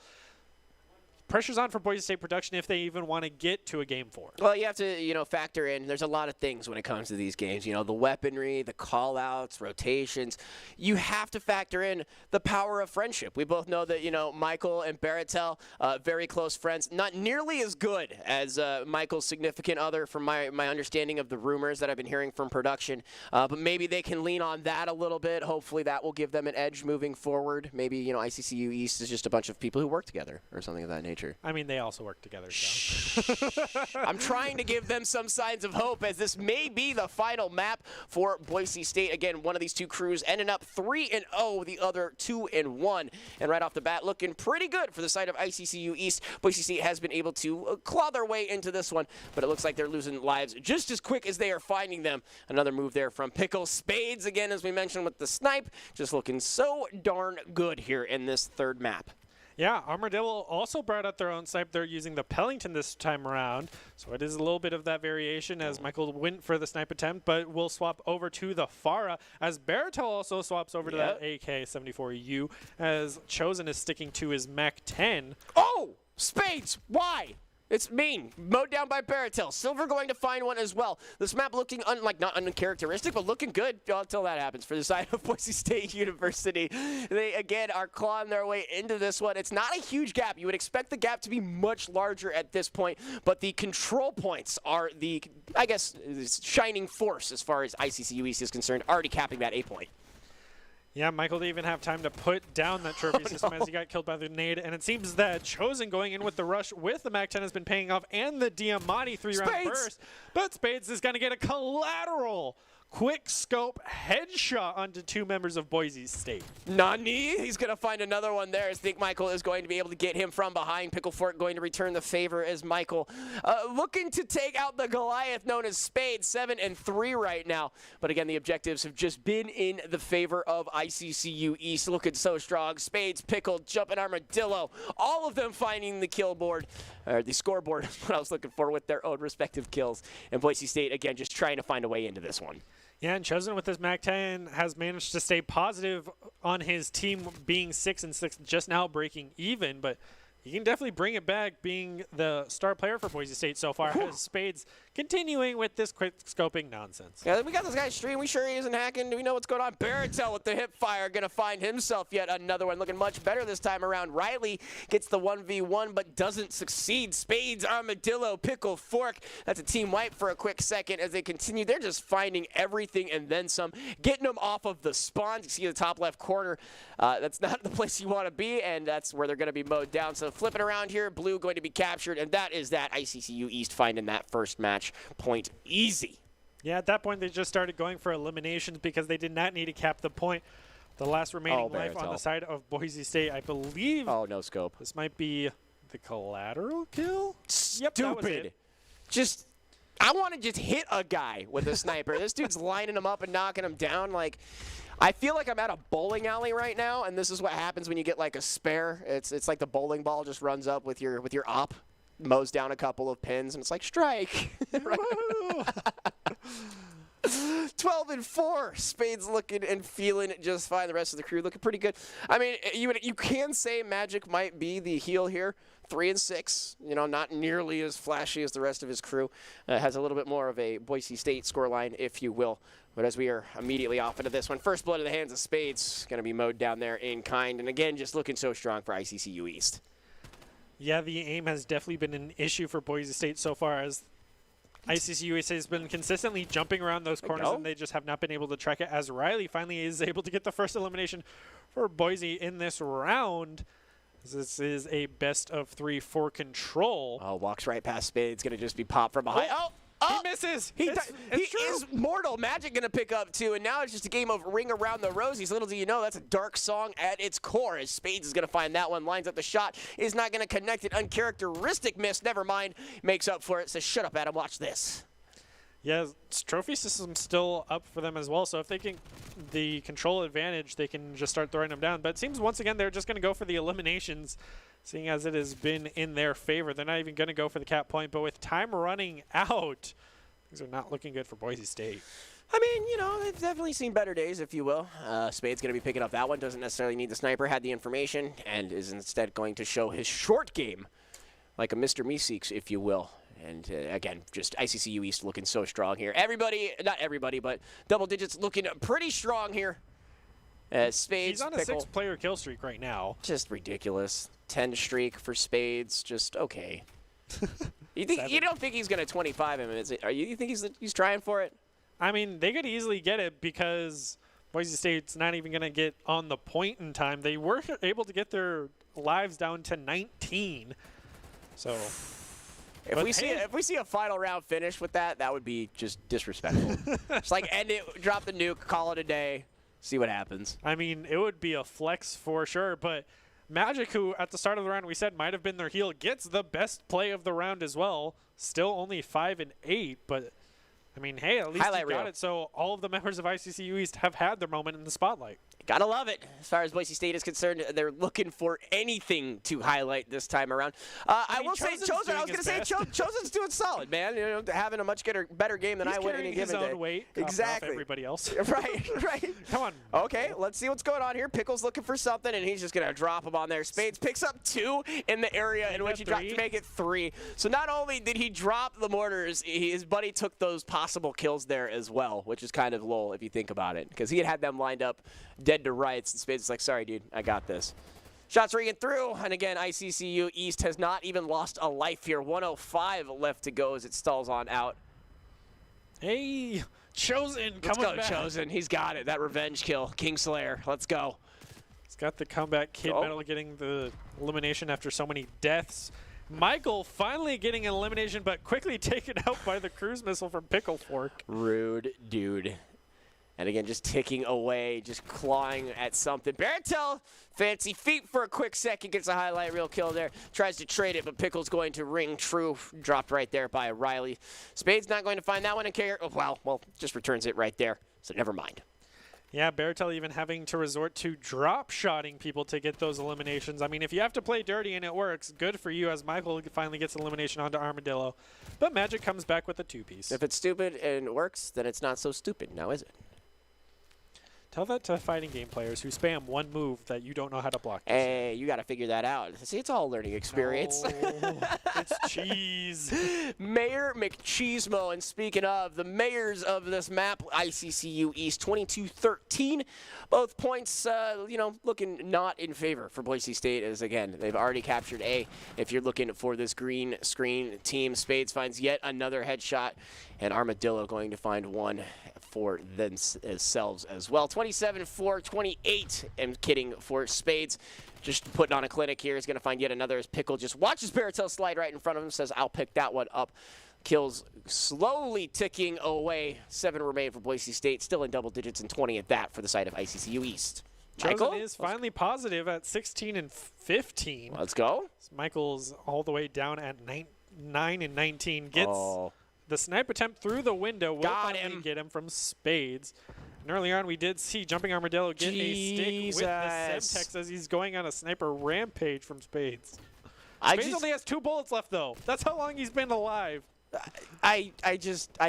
Pressure's on for Boise State Production if they even want to get to a Game 4. Well, you have to, factor in, there's a lot of things when it comes to these games. The weaponry, the call-outs, rotations. You have to factor in the power of friendship. We both know that, Michael and Baratel, very close friends, not nearly as good as Michael's significant other from my understanding of the rumors that I've been hearing from production. But maybe they can lean on that a little bit. Hopefully that will give them an edge moving forward. Maybe, ICCU East is just a bunch of people who work together or something of that nature. I mean, they also work together. So. I'm trying to give them some signs of hope as this may be the final map for Boise State. Again, one of these two crews ending up 3-0, the other 2-1. And right off the bat, looking pretty good for the side of ICCU East. Boise State has been able to claw their way into this one, but it looks like they're losing lives just as quick as they are finding them. Another move there from Pickle. Spades, again, as we mentioned with the snipe, just looking so darn good here in this third map. Yeah, Armadillo also brought out their own snipe. They're using the Pellington this time around, so it is a little bit of that variation as Michael went for the snipe attempt, but we'll swap over to the Farah as Baratel also swaps over to that AK-74U as Chosen is sticking to his MAC-10. Oh! Spades! Why? It's mean. Mowed down by Baratel. Silver going to find one as well. This map looking not uncharacteristic, but looking good until that happens for the side of Boise State University. They, again, are clawing their way into this one. It's not a huge gap. You would expect the gap to be much larger at this point, but the control points are the, shining force as far as ICCU East is concerned, already capping that 8 point. Yeah, Michael didn't even have time to put down that trophy system as he got killed by the nade, and it seems that Chosen going in with the rush with the MAC-10 has been paying off, and the Diamante 3-round burst, but Spades is going to get a collateral quick scope headshot onto two members of Boise State. Nani, he's going to find another one there. I think Michael is going to be able to get him from behind. Picklefort going to return the favor as Michael looking to take out the Goliath known as Spade, 7-3 right now. But again, the objectives have just been in the favor of ICCU East. Looking so strong. Spades, Pickle, Jumping Armadillo, all of them finding the kill board, or the scoreboard is what I was looking for, with their own respective kills. And Boise State, again, just trying to find a way into this one. Yeah, and Chosen with his MAC-10 has managed to stay positive on his team being 6-6, just now breaking even, but he can definitely bring it back being the star player for Boise State so far. As Spades continuing with this quick scoping nonsense. Yeah, we got this guy's stream. We sure he isn't hacking. Do we know what's going on? Baratel with the hip fire, going to find himself yet another one. Looking much better this time around. Riley gets the 1v1 but doesn't succeed. Spades, Armadillo, Pickle, Fork. That's a team wipe for a quick second as they continue. They're just finding everything and then some. Getting them off of the spawn. You see the top left corner. That's not the place you want to be, and that's where they're going to be mowed down. So flipping around here, Blue going to be captured, and that is that. ICCU East finding that first match point easy. Yeah, at that point they just started going for eliminations because they did not need to cap the point. The last remaining life on the side of Boise State, I believe. Oh, no scope. This might be the collateral kill? Stupid. Yep, that was it. Just, I want to just hit a guy with a sniper. This dude's lining him up and knocking him down. Like, I feel like I'm at a bowling alley right now, and this is what happens when you get like a spare. It's like the bowling ball just runs up with your op, mows down a couple of pins, and it's like strike. 12-4. Spades looking and feeling it just fine. The rest of the crew looking pretty good. I mean, you can say Magic might be the heel here. 3-6, not nearly as flashy as the rest of his crew. Has a little bit more of a Boise State scoreline, if you will. But as we are immediately off into this one, first blood in the hands of Spades, going to be mowed down there in kind. And again, just looking so strong for ICCU East. Yeah, the aim has definitely been an issue for Boise State so far, as ICCU East has been consistently jumping around those corners, and they just have not been able to track it, as Riley finally is able to get the first elimination for Boise in this round. This is a best of 3 for Control. Oh, walks right past Spade. It's going to just be popped from behind. Oh! He misses. He It's is mortal. Magic going to pick up two, and now it's just a game of Ring Around the Rosies. Little do you know, that's a dark song at its core. As Spades is going to find that one, lines up the shot, is not going to connect it. Uncharacteristic miss, never mind. Makes up for it. Says, shut up, Adam, watch this. Yeah, trophy system's still up for them as well. So if they can the control advantage, they can just start throwing them down. But it seems once again they're just going to go for the eliminations, seeing as it has been in their favor. They're not even going to go for the cap point. But with time running out, things are not looking good for Boise State. I mean, you know, they've definitely seen better days, if you will. Spade's going to be picking up that one. Doesn't necessarily need the sniper, had the information, and is instead going to show his short game, like a Mr. Meeseeks, if you will. And again, just ICCU East looking so strong here. Everybody, not everybody, but double digits looking pretty strong here. Spades, he's on a Pickle, 6-player kill streak right now. just ridiculous. 10 streak for Spades, just okay. You don't think he's going to 25 him? You think he's trying for it? I mean, they could easily get it because Boise State's not even going to get on the point in time. They were able to get their lives down to 19. So If we see a final round finish with that, that would be just disrespectful. Just like end it, drop the nuke, call it a day, see what happens. I mean, it would be a flex for sure, but Magic, who at the start of the round we said might have been their heel, gets the best play of the round as well. Still only 5 and 8, but I mean, hey, at least Highlight he got reel. it. So all of the members of ICCU East have had their moment in the spotlight. Gotta love it. As far as Boise State is concerned, they're looking for anything to highlight this time around. I will say, Chosen. I was gonna say, Chosen's doing solid, man. You know, having a much better game than He's I would any carrying his given own day. weight, Exactly. off everybody else. Right. Come on. Okay, let's see what's going on here. Pickle's looking for something, and he's just going to drop him on there. Spades picks up 2 in the area in which he dropped to make it 3. So not only did he drop the mortars, his buddy took those possible kills there as well, which is kind of lol if you think about it, because he had them lined up dead to rights, and Spades is like, sorry, dude, I got this. Shots ringing through, and again, ICCU East has not even lost a life here. 105 left to go as it stalls on out. Hey, Chosen Let's coming go, back. Chosen. He's got it. That revenge kill. Kingslayer. Let's go. He's got the comeback kid medal, getting the elimination after so many deaths. Michael finally getting an elimination, but quickly taken out by the cruise missile from Pickle Fork. Rude dude. And again, just ticking away, just clawing at something. Baratel, fancy feet for a quick second, gets a highlight reel kill there. Tries to trade it, but Pickle's going to ring true. Dropped right there by Riley. Spade's not going to find that one and care. Oh, wow, well, just returns it right there. So never mind. Yeah, Baratel even having to resort to drop-shotting people to get those eliminations. I mean, if you have to play dirty and it works, good for you, as Michael finally gets an elimination onto Armadillo. But Magic comes back with a 2-piece. If it's stupid and works, then it's not so stupid now, is it? Tell that to fighting game players who spam one move that you don't know how to block. Hey, you got to figure that out. See, it's all a learning experience. Oh, it's cheese. Mayor McCheesemo, and speaking of, the mayors of this map, ICCU East, 22-13. Both points, looking not in favor for Boise State, as, again, they've already captured A. If you're looking for this green screen team, Spades finds yet another headshot, and Armadillo going to find one for themselves as well. 27-4-28, I'm kidding, for Spades. Just putting on a clinic here. He's going to find yet another as Pickle just watches Baratel slide right in front of him, says, I'll pick that one up. Kills slowly ticking away. 7 remain for Boise State, still in double digits, and 20 at that for the side of ICCU East. Chosen Michael is finally positive at 16 and 15. Let's go. Michael's all the way down at 9 and 19. Gets the snipe attempt through the window. Will finally get him from Spades. And earlier on, we did see Jumping Armadillo get a stick with the Semtex as he's going on a sniper rampage from Spades. Spades only has 2 bullets left, though. That's how long he's been alive. I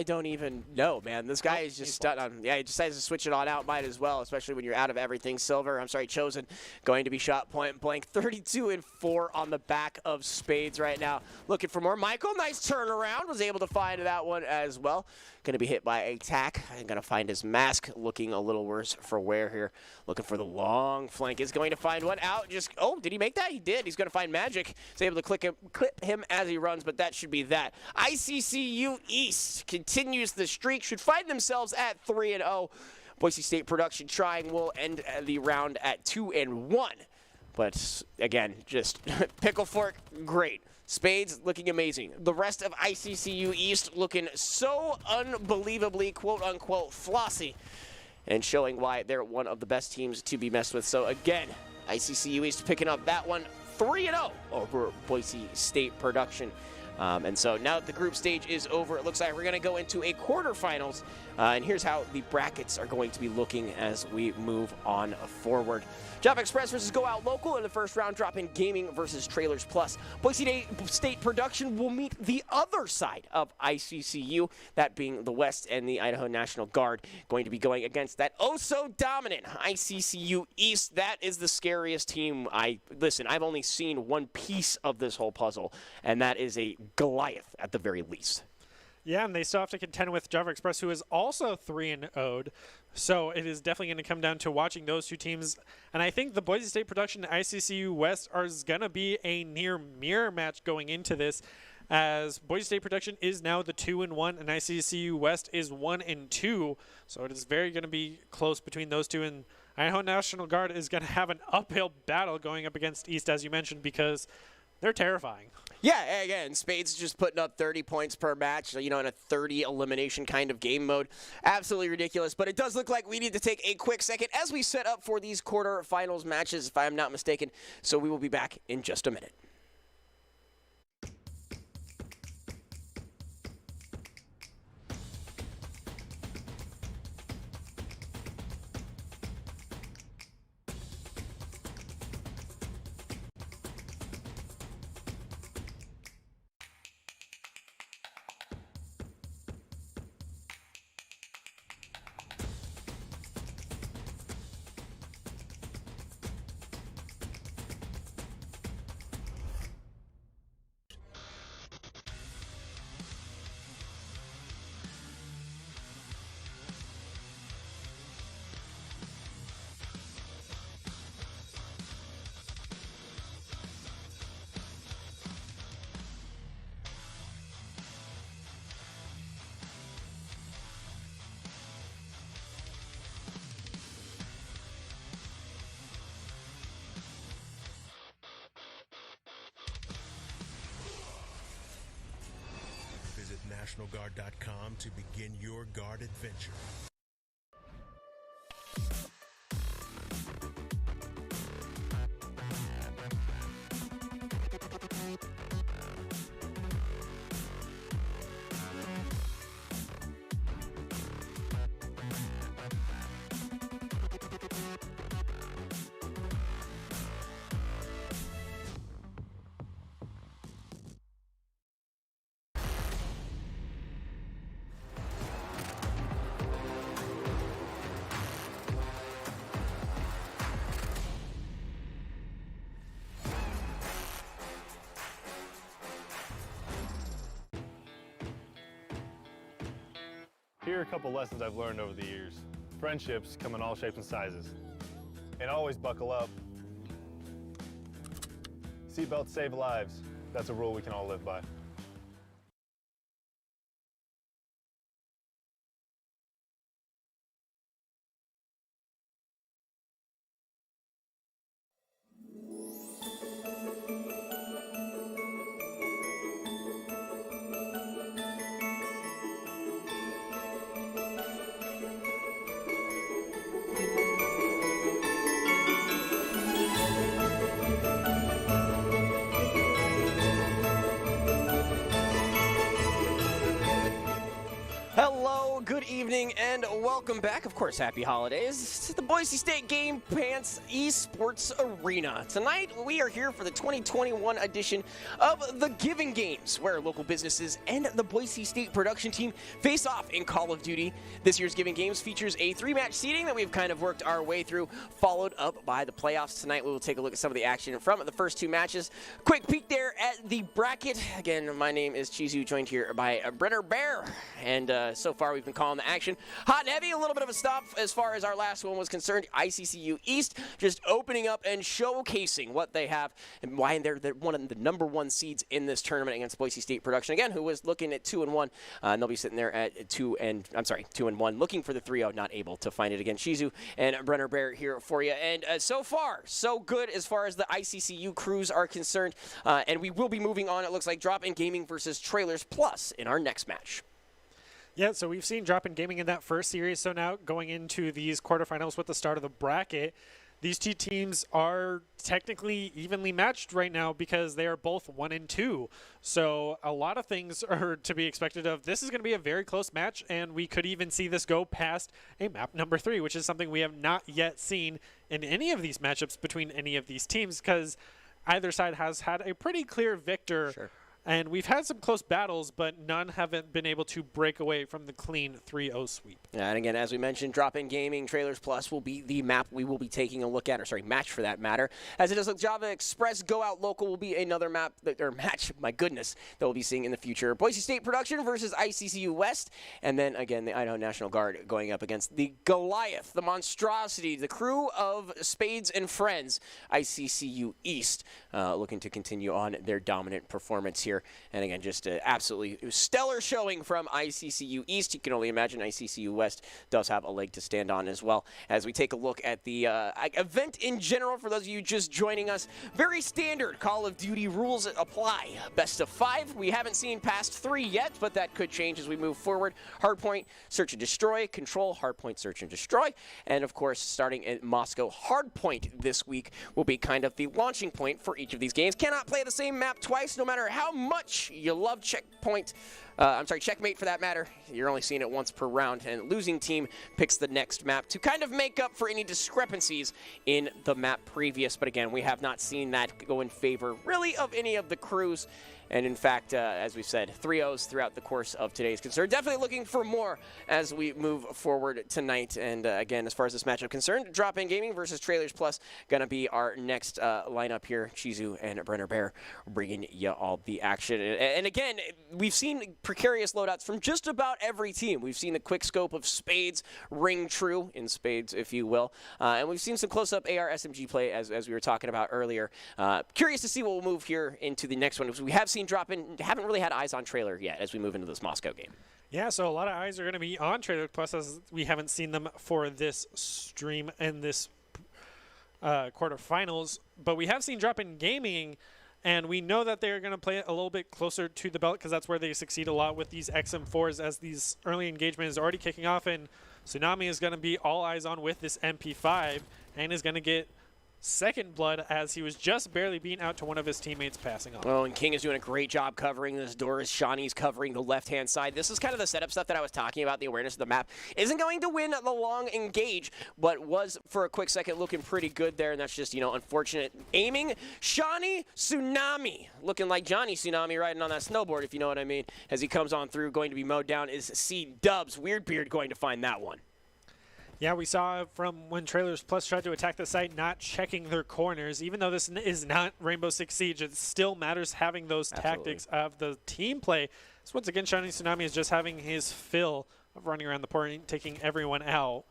don't even know, man. This guy is just stuck on. Yeah, he decides to switch it on out. Might as well, especially when you're out of everything. Silver, I'm sorry, Chosen, going to be shot point blank. 32-4 on the back of Spades right now. Looking for more. Michael, nice turnaround. Was able to find that one as well. Going to be hit by a tack. I'm going to find his mask. Looking a little worse for wear here. Looking for the long flank. Is going to find one out. Did he make that? He did. He's going to find Magic. He's able to clip him as he runs, but that should be that. ICCU East continues the streak. Should find themselves at 3-0. Boise State production trying will end the round at 2-1. But again, just pickle fork, great. Spades looking amazing. The rest of ICCU East looking so unbelievably quote-unquote flossy and showing why they're one of the best teams to be messed with. So again, ICCU East picking up that one 3-0 over Boise State Production. And so now that the group stage is over, it looks like we're going to go into a quarterfinals. And here's how the brackets are going to be looking as we move on forward. Java Express versus Go Out Local in the first round, drop-in gaming versus Trailers Plus. Boise State Production will meet the other side of ICCU, that being the West and the Idaho National Guard, going to be going against that oh-so-dominant ICCU East. That is the scariest team. Listen, I've only seen one piece of this whole puzzle, and that is a Goliath at the very least. Yeah, and they still have to contend with Java Express, who is also 3-0'd. So it is definitely going to come down to watching those two teams. And I think the Boise State Production and ICCU West are going to be a near mirror match going into this, as Boise State Production is now the 2-1 and ICCU West is 1-2. So it is very going to be close between those two. And Idaho National Guard is going to have an uphill battle going up against East, as you mentioned, because they're terrifying. Yeah, again, Spades just putting up 30 points per match, in a 30 elimination kind of game mode. Absolutely ridiculous, but it does look like we need to take a quick second as we set up for these quarterfinals matches, if I'm not mistaken. So we will be back in just a minute. Visit NationalGuard.com to begin your guard adventure. Here are a couple lessons I've learned over the years. Friendships come in all shapes and sizes. And always buckle up. Seatbelts save lives. That's a rule we can all live by. Hello, good evening, and welcome back. Of course, happy holidays to the Boise State Game Pants Esports Arena. Tonight, we are here for the 2021 edition of the Giving Games, where local businesses and the Boise State production team face off in Call of Duty. This year's Giving Games features a 3-match seeding that we've kind of worked our way through, followed up by the playoffs. Tonight, we will take a look at some of the action from the first two matches. Quick peek there at the bracket. Again, my name is Chizu, joined here by Brenner Bear, and so far we've been calling the action hot and heavy. already a little bit of a stop as far as our last one was concerned. ICCU East just opening up and showcasing what they have and why they're one of the #1 seeds in this tournament against Boise State Production. Again, who was looking at 2-1. And they'll be sitting there at 2-1, looking for the 3-0, not able to find it again. Shizu and Brenner Bear here for you. And so far, so good as far as the ICCU crews are concerned. And we will be moving on, it looks like, Drop In Gaming versus Trailers Plus in our next match. Yeah, so we've seen Drop In Gaming in that first series. So now going into these quarterfinals with the start of the bracket, these two teams are technically evenly matched right now because they are both 1-2. So a lot of things are to be expected of. This is going to be a very close match, and we could even see this go past a map number 3, which is something we have not yet seen in any of these matchups between any of these teams because either side has had a pretty clear victor. Sure. And we've had some close battles, but none haven't been able to break away from the clean 3-0 sweep. And again, as we mentioned, Drop In Gaming Trailers Plus will be the map we will be taking a look at, or sorry, match for that matter. As it does look, Java Express Go Out Local will be another map, or match, my goodness, that we'll be seeing in the future. Boise State Production versus ICCU West. And then again, the Idaho National Guard going up against the Goliath, the monstrosity, the crew of Spades and Friends, ICCU East, looking to continue on their dominant performance here. And again, just absolutely stellar showing from ICCU East. You can only imagine ICCU West does have a leg to stand on as well. As we take a look at the event in general, for those of you just joining us, very standard Call of Duty rules apply. Best of 5. We haven't seen past 3 yet, but that could change as we move forward. Hardpoint, search and destroy, control, hardpoint, search and destroy. And of course, starting at Moscow, hardpoint this week will be kind of the launching point for each of these games. Cannot play the same map twice, no matter how much you love checkmate for that matter. You're only seeing it once per round, and losing team picks the next map to kind of make up for any discrepancies in the map previous. But again, we have not seen that go in favor really of any of the crews. And in fact, as we've said, 3-0s throughout the course of today's concern. Definitely looking for more as we move forward tonight. And again, as far as this matchup concerned, Drop In Gaming versus Trailers Plus going to be our next lineup here. Shizu and Brenner Bear bringing you all the action. And again, we've seen precarious loadouts from just about every team. We've seen the quick scope of Spades ring true in Spades, if you will. And we've seen some close-up AR SMG play as we were talking about earlier. Curious to see what will move here into the next one, because we have seen Drop In, haven't really had eyes on Trailer yet as we move into this Moscow game. Yeah, so a lot of eyes are going to be on Trailer Plus as we haven't seen them for this stream and this quarterfinals. But we have seen Drop In Gaming, and we know that they're going to play it a little bit closer to the belt because that's where they succeed a lot with these XM4s as these early engagement is already kicking off. And Tsunami is going to be all eyes on with this MP5 and is going to get second blood as he was just barely beaten out to one of his teammates passing off. Oh, and King is doing a great job covering this door as Shawnee's covering the left-hand side. This is kind of the setup stuff that I was talking about. The awareness of the map isn't going to win the long engage, but was for a quick second looking pretty good there, and that's just, unfortunate aiming. Shawnee Tsunami, looking like Johnny Tsunami riding on that snowboard, if you know what I mean, as he comes on through. Going to be mowed down is C-Dubs. Weirdbeard going to find that one. Yeah, we saw from when Trailers Plus tried to attack the site, not checking their corners. Even though this is not Rainbow Six Siege, it still matters having those tactics of the team play. So once again, Shiny Tsunami is just having his fill of running around the point, taking everyone out.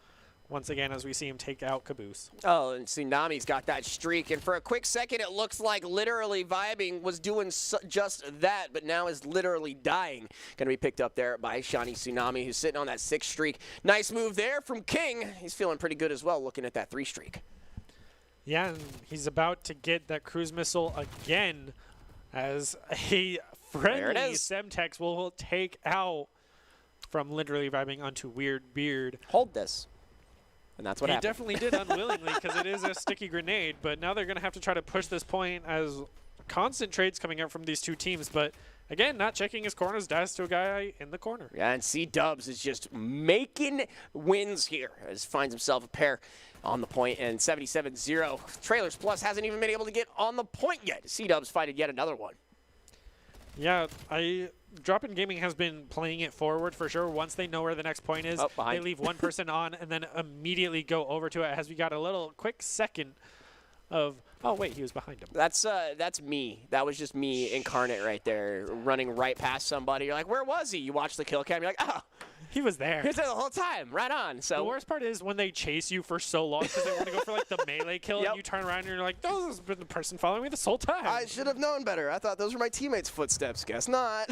Once again, as we see him take out Caboose. Oh, and Tsunami's got that streak. And for a quick second, it looks like literally Vibing was doing just that, but now is literally dying. Going to be picked up there by Shiny Tsunami, who's sitting on that 6 streak. Nice move there from King. He's feeling pretty good as well, looking at that 3 streak. Yeah, and he's about to get that cruise missile again as a friendly Semtex will take out from literally Vibing onto Weirdbeard. Hold this. And that's what happened. He definitely did unwillingly because it is a sticky grenade, but now they're going to have to try to push this point as constant trades coming up from these two teams. But again, not checking his corners, dies to a guy in the corner. Yeah, and C-Dubs is just making wins here as finds himself a pair on the point, and 77-0. Trailers Plus hasn't even been able to get on the point yet. C-Dubs fighted yet another one. Yeah, Drop In Gaming has been playing it forward for sure. Once they know where the next point is, they leave one person on and then immediately go over to it as we got a little quick second of, oh, wait, he was behind him. That's me. That was just me incarnate right there, running right past somebody. You're like, where was he? You watch the kill cam, you're like, oh, He was there. He was there the whole time. Right on. So The worst part is when they chase you for so long because they want to go for like the melee kill, Yep. and you turn around and you're like, "Oh, this has been the person following me this whole time." I should have known better. I thought those were my teammates' footsteps. Guess not.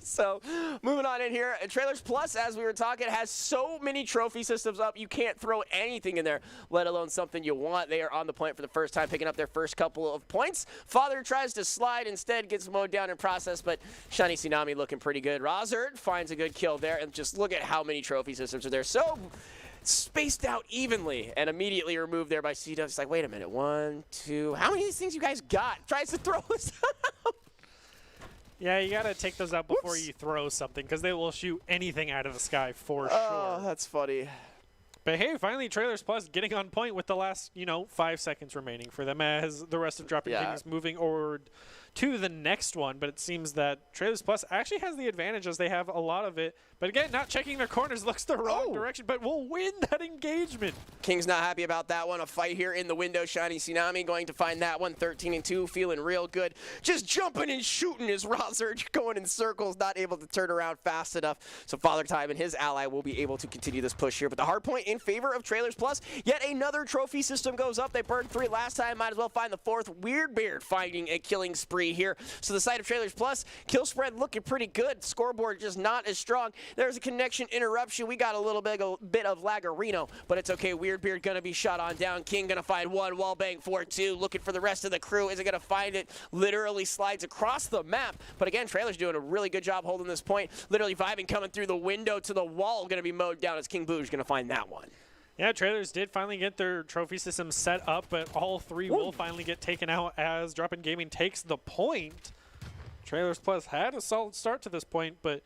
So, moving on in here. Trailers Plus, as we were talking, has so many trophy systems up, you can't throw anything in there, let alone something you want. They are on the point for the first time, picking up their first couple of points. Father tries to slide, instead gets mowed down in process, but Shiny Tsunami looking pretty good. Rozard finds a good kill there, and just look at how many trophy systems are there. So spaced out evenly and immediately removed there by C-Dubs. It's like, wait a minute, 1, 2, how many of these things you guys got? Tries to throw us out. Yeah, you got to take those out before Whoops. you throw something because they will shoot anything out of the sky for Oh, sure. that's funny. But hey, finally, Trailers Plus getting on point with the last, 5 seconds remaining for them as the rest of Dropping King is moving forward to the next one. But it seems that Trailers Plus actually has the advantage as they have a lot of it. But again, not checking their corners looks the wrong direction, but will win that engagement. King's not happy about that one. A fight here in the window. Shiny Tsunami going to find that one. 13-2, feeling real good. Just jumping and shooting his Rozard, going in circles, not able to turn around fast enough. So Father Time and his ally will be able to continue this push here. But the hard point in favor of Trailers Plus. Yet another trophy system goes up. They burned 3 last time. Might as well find the 4th. Weirdbeard finding a killing spree here. So the side of Trailers Plus, kill spread looking pretty good. Scoreboard just not as strong. There's a connection interruption. We got a little bit of Lagarino, but it's okay. Weirdbeard going to be shot on down. King going to find 1. Wallbang 4-2. Looking for the rest of the crew. Isn't going to find it. Literally slides across the map. But again, Trailers doing a really good job holding this point. Literally vibing coming through the window to the wall. Going to be mowed down as King Booge going to find that one. Yeah, Trailers did finally get their trophy system set up, but all 3 will finally get taken out as Drop-In Gaming takes the point. Trailers Plus had a solid start to this point, but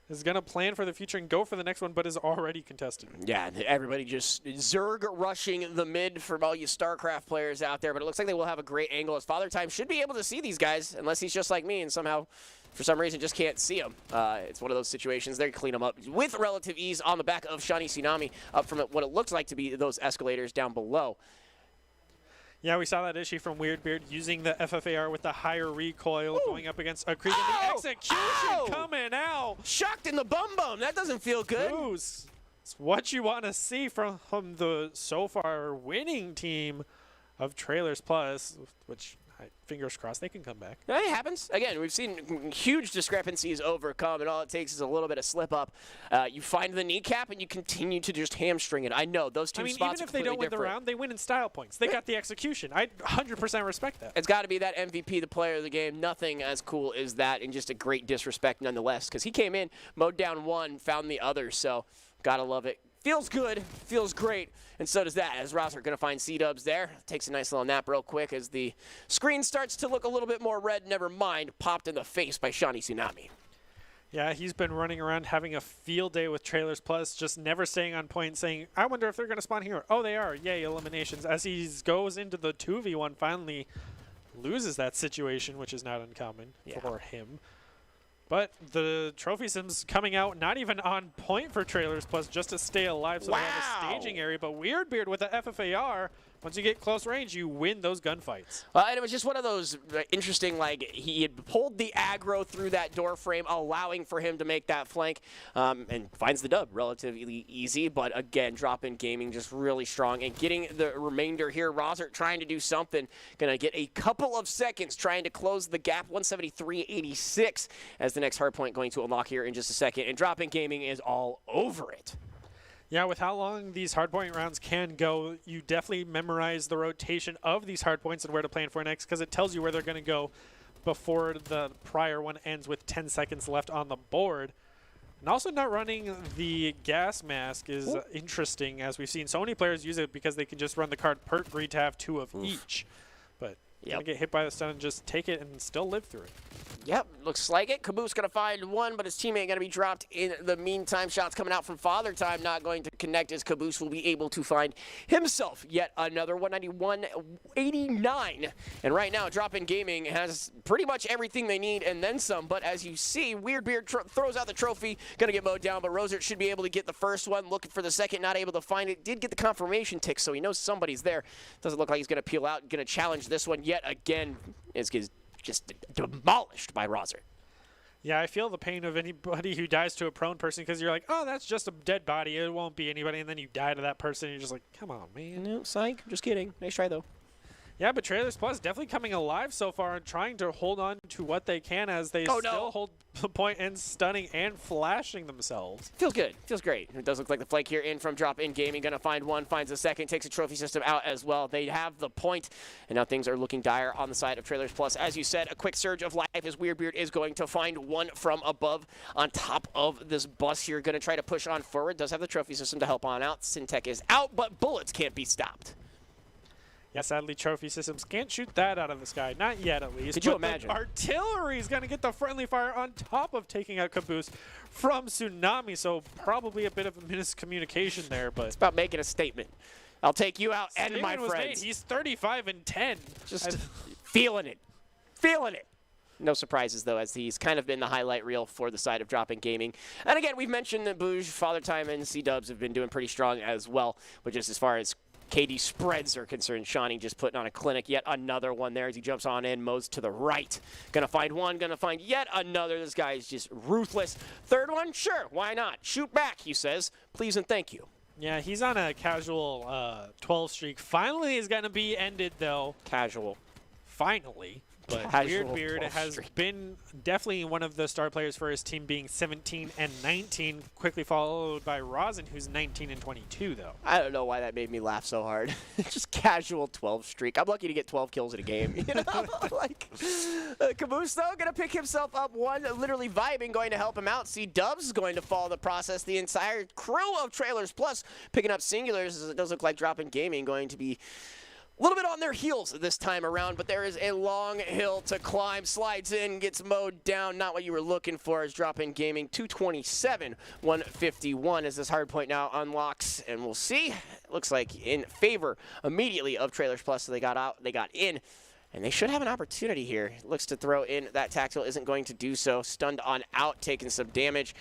is going to plan for the future and go for the next one, but is already contested. Yeah, everybody just Zerg rushing the mid for all you StarCraft players out there, but it looks like they will have a great angle as Father Time should be able to see these guys, unless he's just like me and somehow, for some reason, just can't see them. It's one of those situations. They clean them up with relative ease on the back of Shiny Tsunami up from what it looks like to be those escalators down below. Yeah, we saw that issue from Weirdbeard using the FFAR with the higher recoil going up against a Krieg. And the execution coming out. Shocked in the bum. That doesn't feel good. It's what you want to see from the so far winning team of Trailers Plus, which fingers crossed they can come back. It happens. Again, we've seen huge discrepancies overcome, and all it takes is a little bit of slip up. You find the kneecap, and you continue to just hamstring it. I know those two spots even are if they don't win the different. round, they win in style points. They got the execution. I 100% respect that. It's got to be that MVP, the player of the game. Nothing as cool as that, and just a great disrespect nonetheless, because he came in, mowed down 1, found the other, so gotta love it. Feels good, feels great, and so does that. As Rozard going to find C-Dubs there. Takes a nice little nap real quick as the screen starts to look a little bit more red. Never mind, popped in the face by Shiny Tsunami. Yeah, he's been running around having a field day with Trailers Plus, just never staying on point, saying, I wonder if they're going to spawn here. Oh, they are. Yay, eliminations. As he goes into the 2v1, finally loses that situation, which is not uncommon for him. But the trophy sims coming out not even on point for Trailers Plus just to stay alive, so they have a staging area. But Weirdbeard with the FFAR, once you get close range, you win those gunfights. And it was just one of those interesting, like, he had pulled the aggro through that door frame, allowing for him to make that flank, and finds the dub relatively easy. But again, Drop-In Gaming just really strong. And getting the remainder here, Rozard trying to do something. Going to get a couple of seconds trying to close the gap, 173.86, as the next hardpoint going to unlock here in just a second. And Drop-In Gaming is all over it. Yeah, with how long these hardpoint rounds can go, you definitely memorize the rotation of these hardpoints and where to plan for next, because it tells you where they're going to go before the prior one ends with 10 seconds left on the board. And also not running the gas mask is interesting, as we've seen so many players use it because they can just run the card perk greed to have 2 of each. But you're going to get hit by the stun and just take it and still live through it. Yep, looks like it. Caboose going to find 1, but his teammate going to be dropped in the meantime. Shots coming out from Father Time, not going to connect as Caboose will be able to find himself yet another 191.89. And right now, Drop-In Gaming has pretty much everything they need and then some. But as you see, Weirdbeard throws out the trophy, going to get mowed down, but Rozard should be able to get the first one. Looking for the second, not able to find it. Did get the confirmation tick, so he knows somebody's there. Doesn't look like he's going to peel out. Going to challenge this one yet again. Is just demolished by Rozard. Yeah, I feel the pain of anybody who dies to a prone person because you're like, oh, that's just a dead body. It won't be anybody. And then you die to that person. And you're just like, come on, man. No, psych. Just kidding. Nice try, though. Yeah, but Trailers Plus definitely coming alive so far and trying to hold on to what they can as they still hold the point and stunning and flashing themselves. Feels good. Feels great. It does look like the flank here in from Drop In Gaming. Going to find one, finds a second, takes a trophy system out as well. They have the point, and now things are looking dire on the side of Trailers Plus. As you said, a quick surge of life as Weirdbeard is going to find one from above on top of this bus here. Going to try to push on forward. Does have the trophy system to help on out. Syntech is out, but bullets can't be stopped. Yeah, sadly, trophy systems can't shoot that out of the sky. Not yet, at least. Could you imagine? Artillery is going to get the friendly fire on top of taking out Caboose from Tsunami, so probably a bit of a miscommunication there. But it's about making a statement. I'll take you out and my was friends. made. He's 35 and 10. Just feeling it. Feeling it. No surprises, though, as he's kind of been the highlight reel for the side of Drop In Gaming. And again, we've mentioned that Bouge, Father Time, and C-Dubs have been doing pretty strong as well, but just as far as KD spreads are concerned, Shawnee just putting on a clinic. Yet another one there as he jumps on in, mows to the right. Gonna find one, gonna find yet another. This guy is just ruthless. Third one, sure, why not? Shoot back, he says. Please and thank you. Yeah, he's on a casual 12 streak. Finally is going to be ended, though. Casual. Finally. But Casual Weirdbeard has streak. been definitely one of the star players for his team, being 17 and 19, quickly followed by Rosin, who's 19 and 22, though. I don't know why that made me laugh so hard. Just casual 12 streak. I'm lucky to get 12 kills in a game. You know, like Caboose though gonna pick himself up one, literally vibing, going to help him out. C-Dubs is going to follow the process. The entire crew of Trailers Plus picking up singulars. As it does look like Drop In Gaming going to be a little bit on their heels this time around, but there is a long hill to climb. Slides in, gets mowed down. Not what you were looking for as Drop In Gaming. 227, 151 as this hard point now unlocks. And we'll see. It looks like in favor immediately of Trailers Plus. So they got out, they got in. And they should have an opportunity here. Looks to throw in that tactical, isn't going to do so. Stunned on out, taking some damage.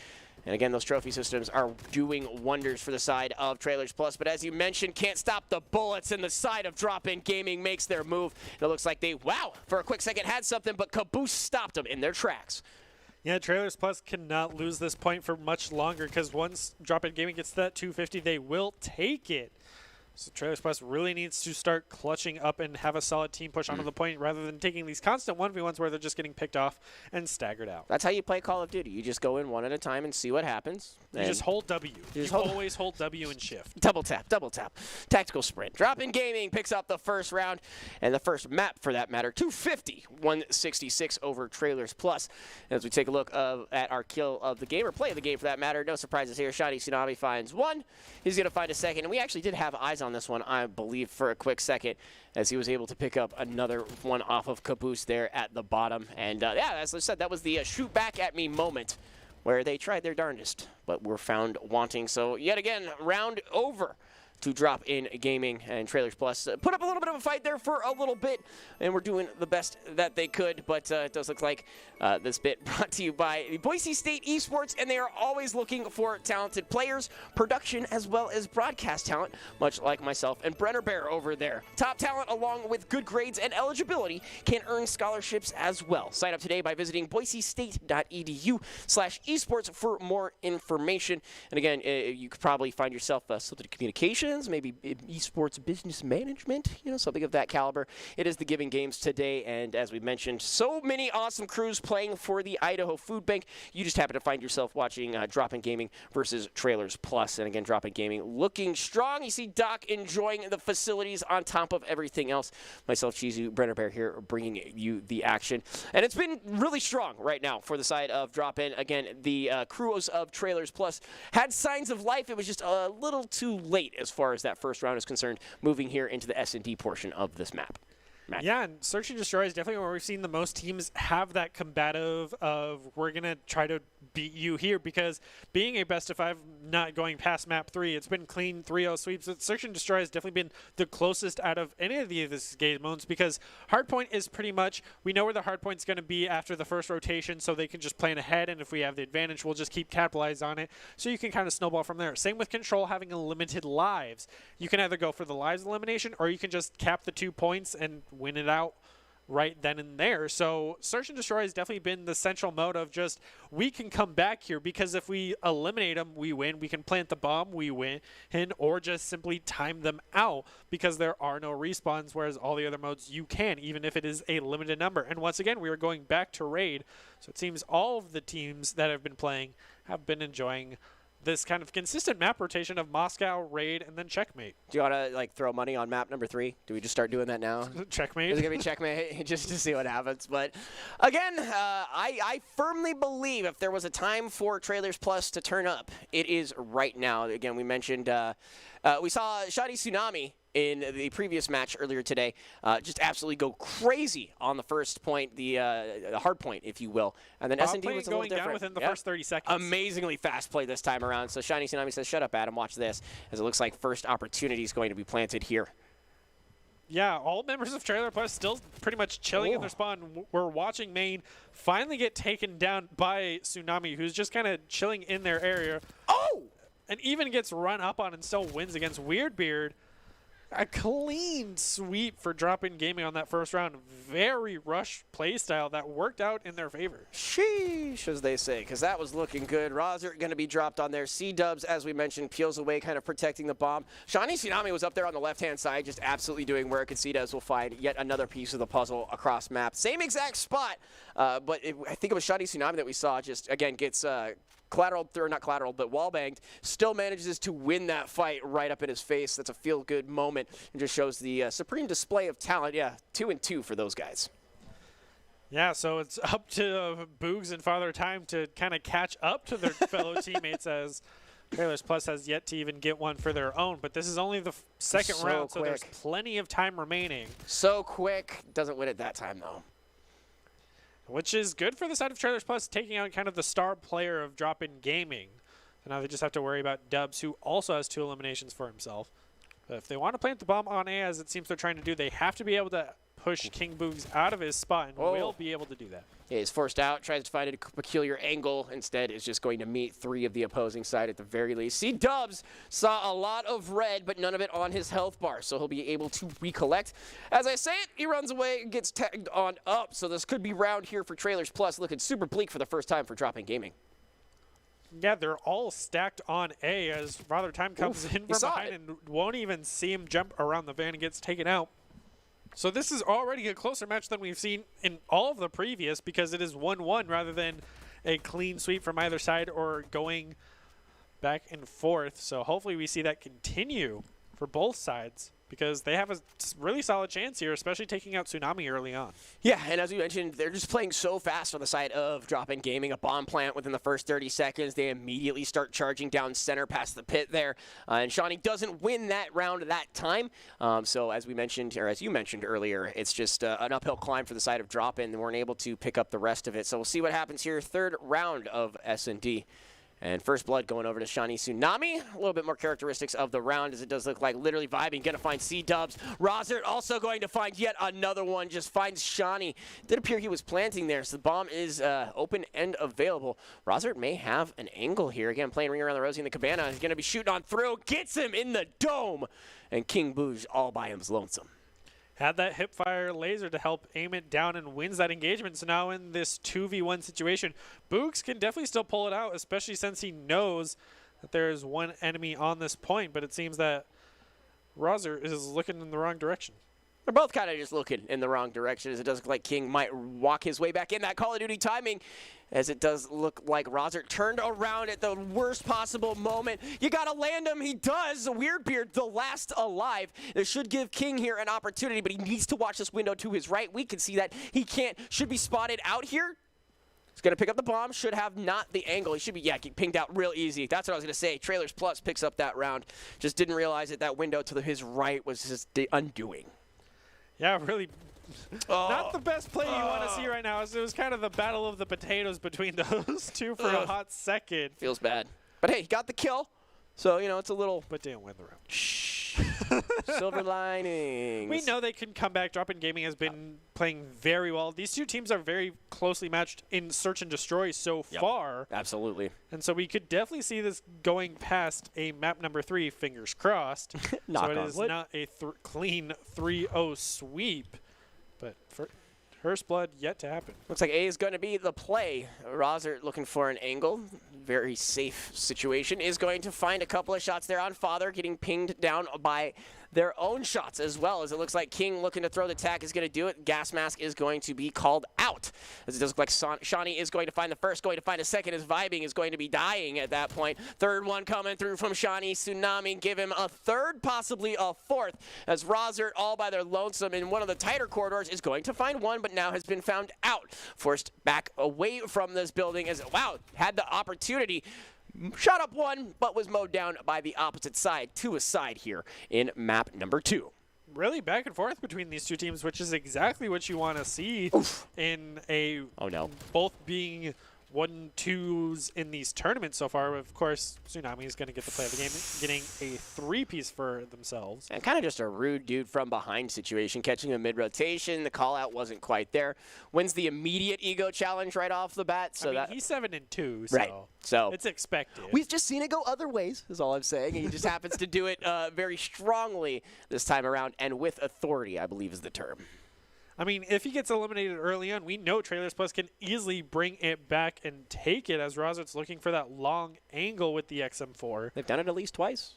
And again, those trophy systems are doing wonders for the side of Trailers Plus. But as you mentioned, can't stop the bullets, and the side of Drop In Gaming makes their move. It looks like they, wow, for a quick second had something, but Caboose stopped them in their tracks. Yeah, Trailers Plus cannot lose this point for much longer because once Drop In Gaming gets to that 250, they will take it. So Trailers Plus really needs to start clutching up and have a solid team push onto the point rather than taking these constant 1v1s where they're just getting picked off and staggered out. That's how you play Call of Duty. You just go in one at a time and see what happens. You just hold W. You always hold W and shift. Double tap, double tap. Tactical sprint. Drop In Gaming picks up the first round and the first map for that matter. 250, 166 over Trailers Plus. As we take a look at our kill of the game, or play of the game for that matter, no surprises here. Shiny Tsunami finds one. He's going to find a second. And we actually did have eyes on this one, I believe, for a quick second, as he was able to pick up another one off of Caboose there at the bottom. And yeah, as I said, that was the shoot back at me moment where they tried their darndest, but were found wanting. So yet again, round over to Drop In Gaming, and Trailers Plus put up a little bit of a fight there for a little bit, and we're doing the best that they could. But it does look like this bit brought to you by the Boise State Esports, and they are always looking for talented players, production, as well as broadcast talent, much like myself and Brenner Bear over there. Top talent, along with good grades and eligibility, can earn scholarships as well. Sign up today by visiting boisestate.edu/esports for more information. And again, you could probably find yourself something to communication, maybe esports business management, you know, something of that caliber. It is the Giving Games today, and as we mentioned, so many awesome crews playing for the Idaho Food Bank. You just happen to find yourself watching Drop In Gaming versus Trailers Plus, and again, Drop In Gaming looking strong. You see Doc enjoying the facilities on top of everything else. Myself, Chizu, Brenner Bear here, bringing you the action, and it's been really strong right now for the side of Drop In. Again, the crews of Trailers Plus had signs of life. It was just a little too late as far as that first round is concerned, moving here into the S&D portion of this map. Matt. Yeah, and Search and Destroy is definitely where we've seen the most teams have that combative of we're going to try to beat you here, because being a best of 5, not going past map 3, it's been clean 3-0 sweeps. Search and Destroy has definitely been the closest out of any of these game modes, because hardpoint is pretty much, we know where the hardpoint's going to be after the first rotation, so they can just plan ahead, and if we have the advantage, we'll just keep capitalize on it, so you can kind of snowball from there. Same with Control having limited lives. You can either go for the lives elimination, or you can just cap the 2 points and win it out right then and there. So Search and Destroy has definitely been the central mode of just, we can come back here because if we eliminate them, we win. We can plant the bomb, we win, or just simply time them out because there are no respawns, whereas all the other modes you can, even if it is a limited number. And once again, we are going back to Raid. So it seems all of the teams that have been playing have been enjoying this kind of consistent map rotation of Moscow, Raid, and then Checkmate. Do you want to like throw money on map number 3? Do we just start doing that now? Checkmate. Is it going to be Checkmate just to see what happens? But again, I firmly believe if there was a time for Trailers Plus to turn up, it is right now. Again, we mentioned we saw Shadi Tsunami in the previous match earlier today, just absolutely go crazy on the first point, the hard point, if you will. And then S&D was a little going different. down within the first 30 seconds. Amazingly fast play this time around. So Shiny Tsunami says, shut up, Adam, watch this, as it looks like first opportunity is going to be planted here. Yeah, all members of Trailer Plus still pretty much chilling in their spawn. We're watching Main finally get taken down by Tsunami, who's just kind of chilling in their area. Oh! And even gets run up on and still wins against Weirdbeard. A clean sweep for Drop-In Gaming on that first round. Very rush playstyle that worked out in their favor. Sheesh, as they say, because that was looking good. Roser going to be dropped on there. C-Dubs, as we mentioned, peels away, kind of protecting the bomb. Shiny Tsunami was up there on the left-hand side, just absolutely doing work, and C-Dubs will find yet another piece of the puzzle across map. Same exact spot, but I think it was Shiny Tsunami that we saw just, again, gets collateral, or not collateral, but wall banged, still manages to win that fight right up in his face. That's a feel-good moment and just shows the supreme display of talent. Yeah, 2-2 for those guys. Yeah, so it's up to Boogs and Father Time to kind of catch up to their fellow teammates as Trailers Plus has yet to even get one for their own. But this is only the second round, so there's plenty of time remaining. So quick. Doesn't win it that time, though. Which is good for the side of Trailers Plus, taking out kind of the star player of Drop-In Gaming. So now they just have to worry about Dubs, who also has 2 eliminations for himself. But if they want to plant the bomb on A, as it seems they're trying to do, they have to be able to push King Boogs out of his spot, and will be able to do that. Yeah, he's forced out, tries to find a peculiar angle. Instead, is just going to meet 3 of the opposing side at the very least. See, Dubs saw a lot of red, but none of it on his health bar, so he'll be able to recollect. As I say it, he runs away and gets tagged on up, so this could be round here for Trailers Plus, looking super bleak for the first time for Drop-In Gaming. Yeah, they're all stacked on A as Father Time comes in from behind and won't even see him jump around the van and gets taken out. So this is already a closer match than we've seen in all of the previous, because it is 1-1 rather than a clean sweep from either side or going back and forth. So hopefully we see that continue for both sides, because they have a really solid chance here, especially taking out Tsunami early on. Yeah, and as we mentioned, they're just playing so fast on the side of Drop-In Gaming. A bomb plant within the first 30 seconds. They immediately start charging down center past the pit there. And Shawnee doesn't win that round that time. So as we mentioned, or as you mentioned earlier, it's just an uphill climb for the side of Drop-In. They weren't able to pick up the rest of it. So we'll see what happens here. Third round of S&D. And first blood going over to Shiny Tsunami. A little bit more characteristics of the round, as it does look like literally vibing. Going to find C-Dubs. Rosert also going to find yet another one. Just finds Shiny. Did appear he was planting there, so the bomb is open and available. Rosert may have an angle here. Again, playing Ring Around the Rosie in the Cabana. He's going to be shooting on through. Gets him in the dome. And King Booge all by him's lonesome. Had that hipfire laser to help aim it down and wins that engagement. So now in this 2v1 situation, Boogs can definitely still pull it out, especially since he knows that there is one enemy on this point. But it seems that Roser is looking in the wrong direction. They're both kind of just looking in the wrong direction, as it does look like King might walk his way back in. That Call of Duty timing, as it does look like Roser turned around at the worst possible moment. You got to land him. He does. Weirdbeard, the last alive. This should give King here an opportunity, but he needs to watch this window to his right. We can see that he can't. Should be spotted out here. He's going to pick up the bomb. Should have not the angle. He should be, yeah, pinged out real easy. That's what I was going to say. Trailers Plus picks up that round. Just didn't realize that window to his right was just the undoing. Yeah, really not the best play you want to see right now. It was kind of the battle of the potatoes between those two for a hot second. Feels bad. But hey, he got the kill. So, you know, it's a little... But didn't win the round. Shh. Silver linings. We know they can come back. Drop-In Gaming has been playing very well. These two teams are very closely matched in Search and Destroy so far. Absolutely. And so we could definitely see this going past a map number 3, fingers crossed. So it is not a clean 3-0 sweep. But First blood yet to happen. Looks like A is going to be the play. Rosert looking for an angle. Very safe situation. Is going to find a couple of shots there on Father, getting pinged down by their own shots as well, as it looks like King looking to throw the tack is going to do it. Gas mask is going to be called out, as it does look like Shawnee is going to find the first, going to find a second, as Vibing is going to be dying at that point. Third one coming through from Shawnee. Tsunami give him a third, possibly a fourth, as Rosert all by their lonesome in one of the tighter corridors is going to find one, but now has been found out. Forced back away from this building as, wow, had the opportunity. Shot up one, but was mowed down by the opposite side, to a side here in map number 2. Really back and forth between these two teams, which is exactly what you want to see in a both being 1-2s in these tournaments so far. Of course, Tsunami is going to get the play of the game, getting a 3-piece for themselves. And kind of just a rude dude from behind situation, catching a mid-rotation. The call-out wasn't quite there. Wins the immediate ego challenge right off the bat. So I mean, he's 7-2, so, right. So it's expected. We've just seen it go other ways, is all I'm saying. And he just happens to do it very strongly this time around, and with authority, I believe is the term. I mean, if he gets eliminated early on, we know Trailers Plus can easily bring it back and take it, as Rosert's looking for that long angle with the XM4. They've done it at least twice.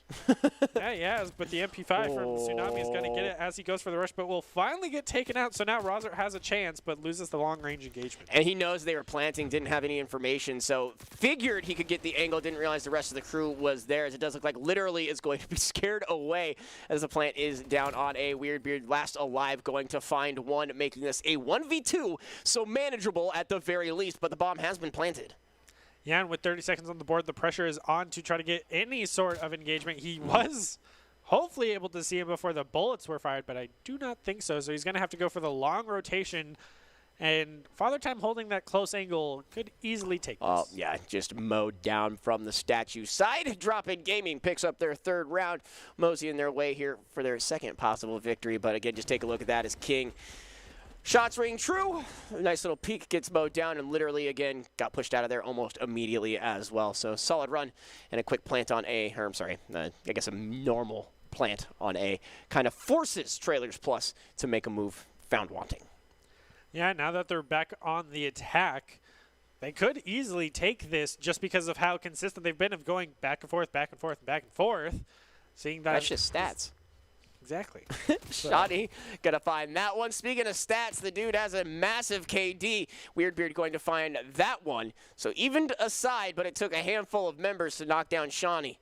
Yeah, he has, but the MP5 from Tsunami is going to get it as he goes for the rush, but will finally get taken out, so now Rosert has a chance, but loses the long-range engagement. And he knows they were planting, didn't have any information, so figured he could get the angle, didn't realize the rest of the crew was there, as it does look like literally is going to be scared away as the plant is down on A. Weirdbeard, last alive, going to find one, making this a 1v2, so manageable at the very least, but the bomb has been planted. Yeah, and with 30 seconds on the board, the pressure is on to try to get any sort of engagement. He was hopefully able to see him before the bullets were fired, but I do not think so, so he's going to have to go for the long rotation, and Father Time holding that close angle could easily take this. Oh, yeah, just mowed down from the statue side. Drop-In Gaming picks up their third round, moseying their way here for their second possible victory, but again, just take a look at that as King. Shots ring true. A nice little peek, gets mowed down, and literally, again, got pushed out of there almost immediately as well. So solid run and a quick plant on A, or I'm sorry, I guess a normal plant on A kind of forces Trailers Plus to make a move found wanting. Yeah, now that they're back on the attack, they could easily take this just because of how consistent they've been of going back and forth, back and forth, and back and forth. Seeing that That's just stats. Exactly. Shawnee gonna find that one. Speaking of stats, the dude has a massive KD. Weirdbeard going to find that one. So evened aside, but it took a handful of members to knock down Shawnee.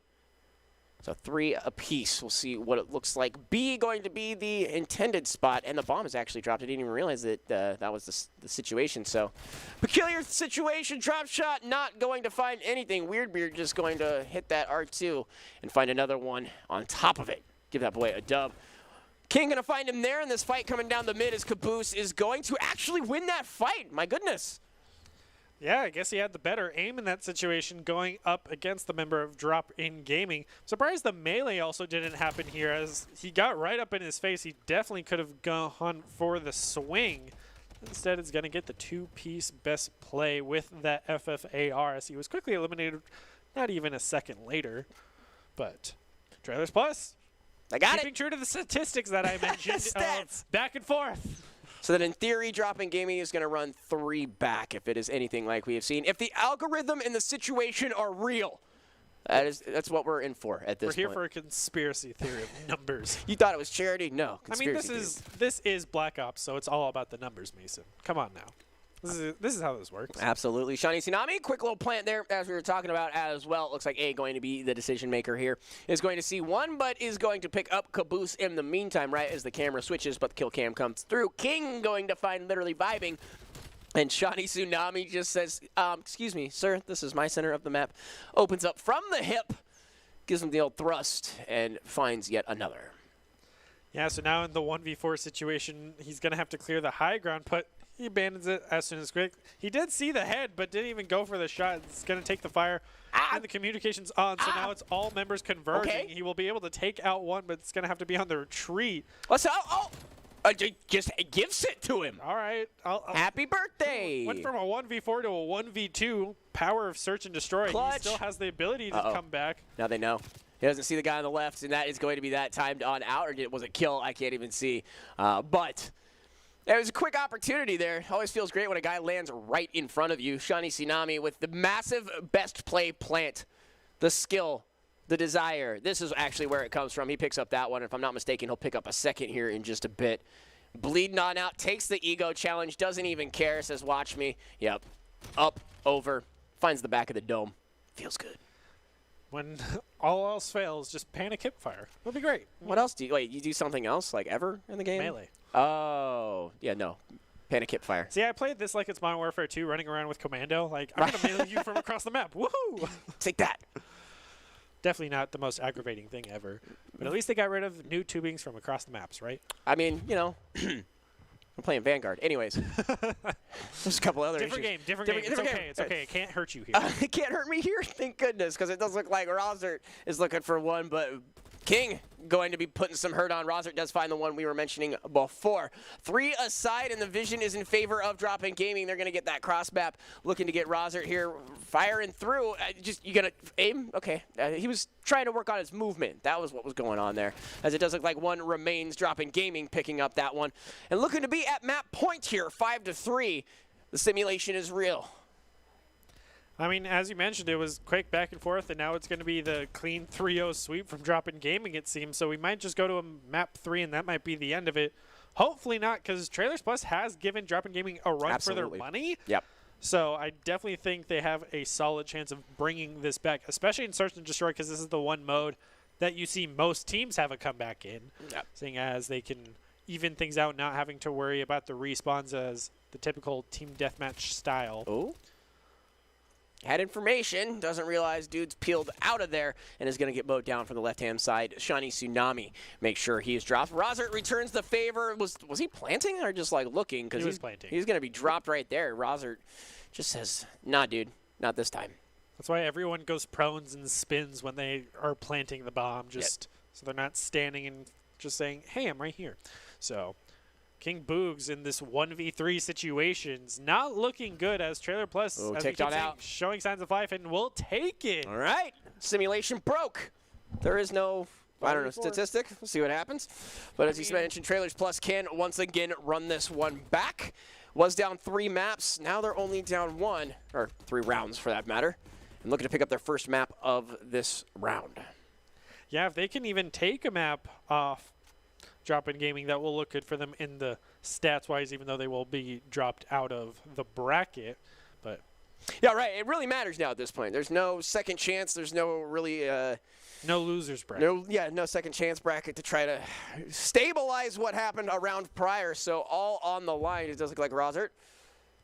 So 3 apiece. We'll see what it looks like. B going to be the intended spot, and the bomb is actually dropped. I didn't even realize that that was the situation. So peculiar situation. Drop shot, not going to find anything. Weirdbeard just going to hit that R2 and find another one on top of it. Give that boy a dub. King gonna find him there in this fight coming down the mid, as Caboose is going to actually win that fight. My goodness. Yeah, I guess he had the better aim in that situation, going up against the member of Drop-In Gaming. Surprised the melee also didn't happen here, as he got right up in his face. He definitely could have gone for the swing. Instead, it's going to get the 2-piece best play with that FFAR, as he was quickly eliminated not even a second later. But Trailers Plus, I got keeping true to the statistics that I mentioned. Stats. Back and forth. So that in theory, Drop-In Gaming is going to run 3 back if it is anything like we have seen. If the algorithm and the situation are real, that's what we're in for at this point. We're here for a conspiracy theory of numbers. You thought it was charity? No. I mean, this is Black Ops, so it's all about the numbers, Mason. Come on now. This is how this works. Absolutely. Shawnee Tsunami, quick little plant there, as we were talking about as well. It looks like A going to be the decision maker here. Is going to see one, but is going to pick up Caboose in the meantime, right as the camera switches, but the kill cam comes through. King going to find literally Vibing. And Shawnee Tsunami just says, excuse me, sir, this is my center of the map. Opens up from the hip, gives him the old thrust, and finds yet another. Yeah, so now in the 1v4 situation, he's going to have to clear the high ground, but he abandons it as soon as quick. He did see the head, but didn't even go for the shot. It's going to take the fire. And the communication's on, so now it's all members converging. Okay. He will be able to take out one, but it's going to have to be on the retreat. Just gives it to him. All right. Happy birthday. Went from a 1v4 to a 1v2. Power of search and destroy. Clutch. He still has the ability to come back. Now they know. He doesn't see the guy on the left, and that is going to be that timed on out, or was it kill? I can't even see. But It was a quick opportunity there. Always feels great when a guy lands right in front of you. Shani Tsunami with the massive best play plant. The skill, the desire. This is actually where it comes from. He picks up that one. If I'm not mistaken, he'll pick up a second here in just a bit. Bleeding on out, takes the ego challenge, doesn't even care, says, watch me. Yep. Up, over, finds the back of the dome. Feels good. When all else fails, just panic hipfire. It'll be great. What else do you, wait, you do something else, like ever in the game? Melee. Oh, yeah, no. Panic hipfire. See, I played this like it's Modern Warfare 2, running around with Commando. Like, I'm going to melee you from across the map. Woohoo! Take that. Definitely not the most aggravating thing ever. But at least they got rid of new tubings from across the maps, right? I mean, you know, I'm playing Vanguard. Anyways, there's a couple other Different issues. game, different game. It's okay, it's okay. It can't hurt you here. It can't hurt me here, thank goodness, because it does look like Rosert is looking for one, but King going to be putting some hurt on. Rosert does find the one we were mentioning before. 3 aside, and the vision is in favor of Drop-In Gaming. They're going to get that cross map, looking to get Rosert here firing through. You going to aim? Okay. He was trying to work on his movement. That was what was going on there, as it does look like one remains. Drop-In Gaming picking up that one. And looking to be at map point here, 5-3. The simulation is real. I mean, as you mentioned, it was quick back and forth, and now it's going to be the clean 3-0 sweep from Drop-In Gaming, it seems. So we might just go to a map 3, and that might be the end of it. Hopefully not, because Trailers Plus has given Drop-In Gaming a run for their money. Yep. So I definitely think they have a solid chance of bringing this back, especially in Search and Destroy, because this is the one mode that you see most teams have a comeback in, seeing as they can even things out, not having to worry about the respawns as the typical team deathmatch style. Oh. Had information, doesn't realize dude's peeled out of there and is going to get mowed down from the left-hand side. Shani Tsunami makes sure he is dropped. Rosert returns the favor. Was he planting or just like looking? Because he was planting. He's going to be dropped right there. Rosert just says, nah, dude, not this time. That's why everyone goes prones and spins when they are planting the bomb, just so they're not standing and just saying, hey, I'm right here. So King Boogs in this 1v3 situation's not looking good, as Trailer Plus as we keep saying, showing signs of life, and will take it. All right. Simulation broke. There is no, I don't know, statistic. We'll see what happens. But as you mentioned, Trailers Plus can once again run this one back. Was down 3 maps. Now they're only down 1, or 3 rounds for that matter, and looking to pick up their first map of this round. Yeah, if they can even take a map off Drop-In Gaming, that will look good for them in the stats-wise, even though they will be dropped out of the bracket. But yeah, right. It really matters now at this point. There's no second chance. There's no really no losers bracket. No second chance bracket to try to stabilize what happened a round prior. So all on the line. It does look like Rosert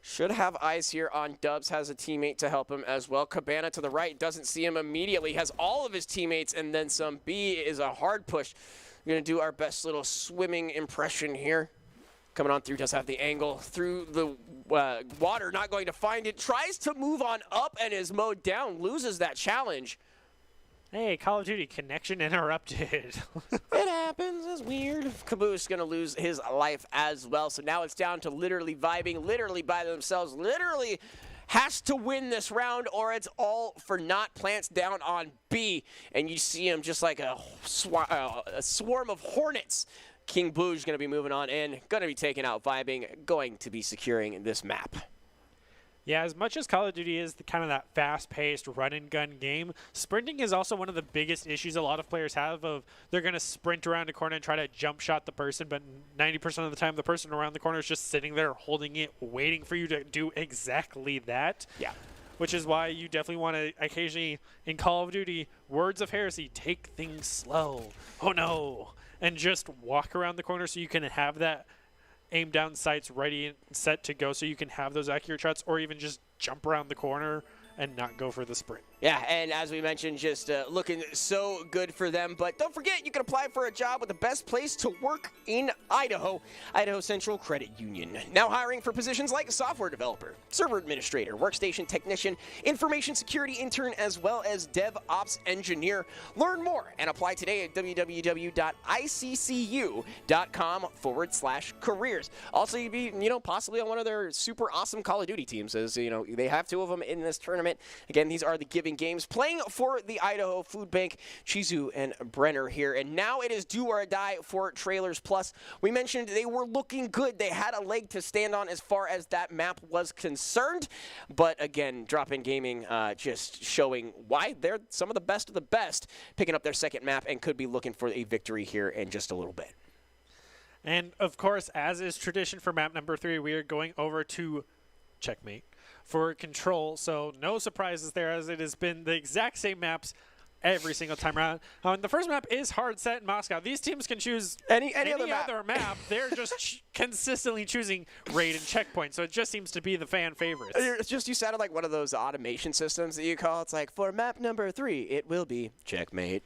should have eyes here on Dubs. Has a teammate to help him as well. Cabana to the right doesn't see him immediately. Has all of his teammates and then some. B is a hard push. We're going to do our best little swimming impression here. Coming on through, does have the angle through the water, not going to find it. Tries to move on up and is mowed down, loses that challenge. Hey, Call of Duty connection interrupted. It happens, it's weird. Caboose going to lose his life as well. So now it's down to literally vibing, literally by themselves, literally has to win this round or it's all for naught. Plants down on B, and you see him just like a swarm of hornets. King Booge going to be moving on in, going to be taking out vibing, going to be securing this map. Yeah, as much as Call of Duty is kind of that fast-paced run-and-gun game, sprinting is also one of the biggest issues a lot of players have. Of they're going to sprint around a corner and try to jump shot the person, but 90% of the time the person around the corner is just sitting there holding it, waiting for you to do exactly that. Yeah. Which is why you definitely want to occasionally, in Call of Duty, Words of Heresy, take things slow. Oh no. And just walk around the corner so you can have that aim down sights ready and set to go so you can have those accurate shots, or even just jump around the corner and not go for the sprint. Yeah, and as we mentioned, just looking so good for them. But don't forget, you can apply for a job with the best place to work in Idaho, Idaho Central Credit Union. Now hiring for positions like software developer, server administrator, workstation technician, information security intern, as well as DevOps engineer. Learn more and apply today at www.iccu.com/careers. Also, you'd be, possibly on one of their super awesome Call of Duty teams, as, they have 2 of them in this tournament. Again, these are the Giving dropping games, playing for the Idaho Food Bank, Chizu and Brenner here. And now it is do or die for Trailers Plus. We mentioned they were looking good. They had a leg to stand on as far as that map was concerned. But again, Drop-In Gaming just showing why they're some of the best, picking up their second map and could be looking for a victory here in just a little bit. And of course, as is tradition for map number 3, we are going over to Checkmate for Control. So no surprises there, as it has been the exact same maps every single time around. The first map is hard set in Moscow. These teams can choose any other map. They're just consistently choosing raid and checkpoint, so it just seems to be the fan favorites. It's just, you sounded like one of those automation systems that you call. It's like, for map number 3, it will be Checkmate.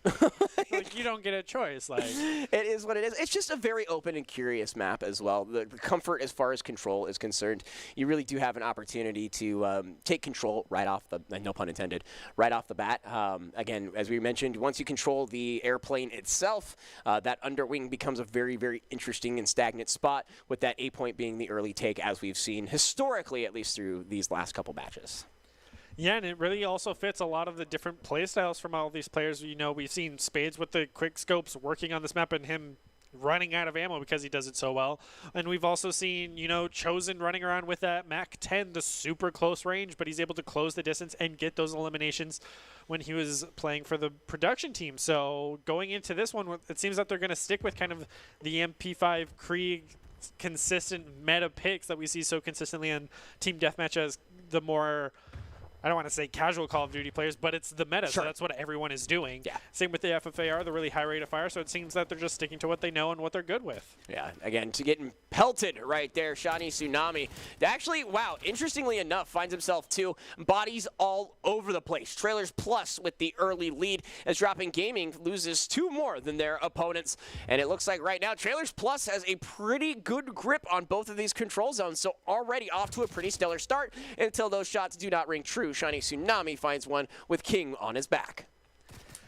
Like, you don't get a choice. Like, it is what it is. It's just a very open and curious map as well. The comfort as far as control is concerned, you really do have an opportunity to take control right off the, no pun intended, right off the bat. Again, as we mentioned, once you control the airplane itself, that underwing becomes a very, very interesting and stagnant spot, with that A point being the early take, as we've seen historically, at least through these last couple matches. Yeah, and it really also fits a lot of the different play styles from all these players. You know, we've seen Spades with the quick scopes working on this map and him running out of ammo because he does it so well. And we've also seen, you know, Chosen running around with that Mac 10, the super close range, but he's able to close the distance and get those eliminations when he was playing for the production team. So going into this one, it seems that they're going to stick with kind of the MP5 Krieg consistent meta picks that we see so consistently on Team Deathmatch as the more, I don't want to say casual Call of Duty players, but it's the meta, Sure. so that's what everyone is doing. Yeah. Same with the FFAR, the really high rate of fire, so it seems that they're just sticking to what they know and what they're good with. Yeah, again, to getting pelted right there, Shani Tsunami. Actually, wow, interestingly enough, finds himself too, bodies all over the place. Trailers Plus with the early lead, as Drop-In Gaming loses 2 more than their opponents. And it looks like right now, Trailers Plus has a pretty good grip on both of these control zones, so already off to a pretty stellar start until those shots do not ring true. Shiny Tsunami finds one with King on his back.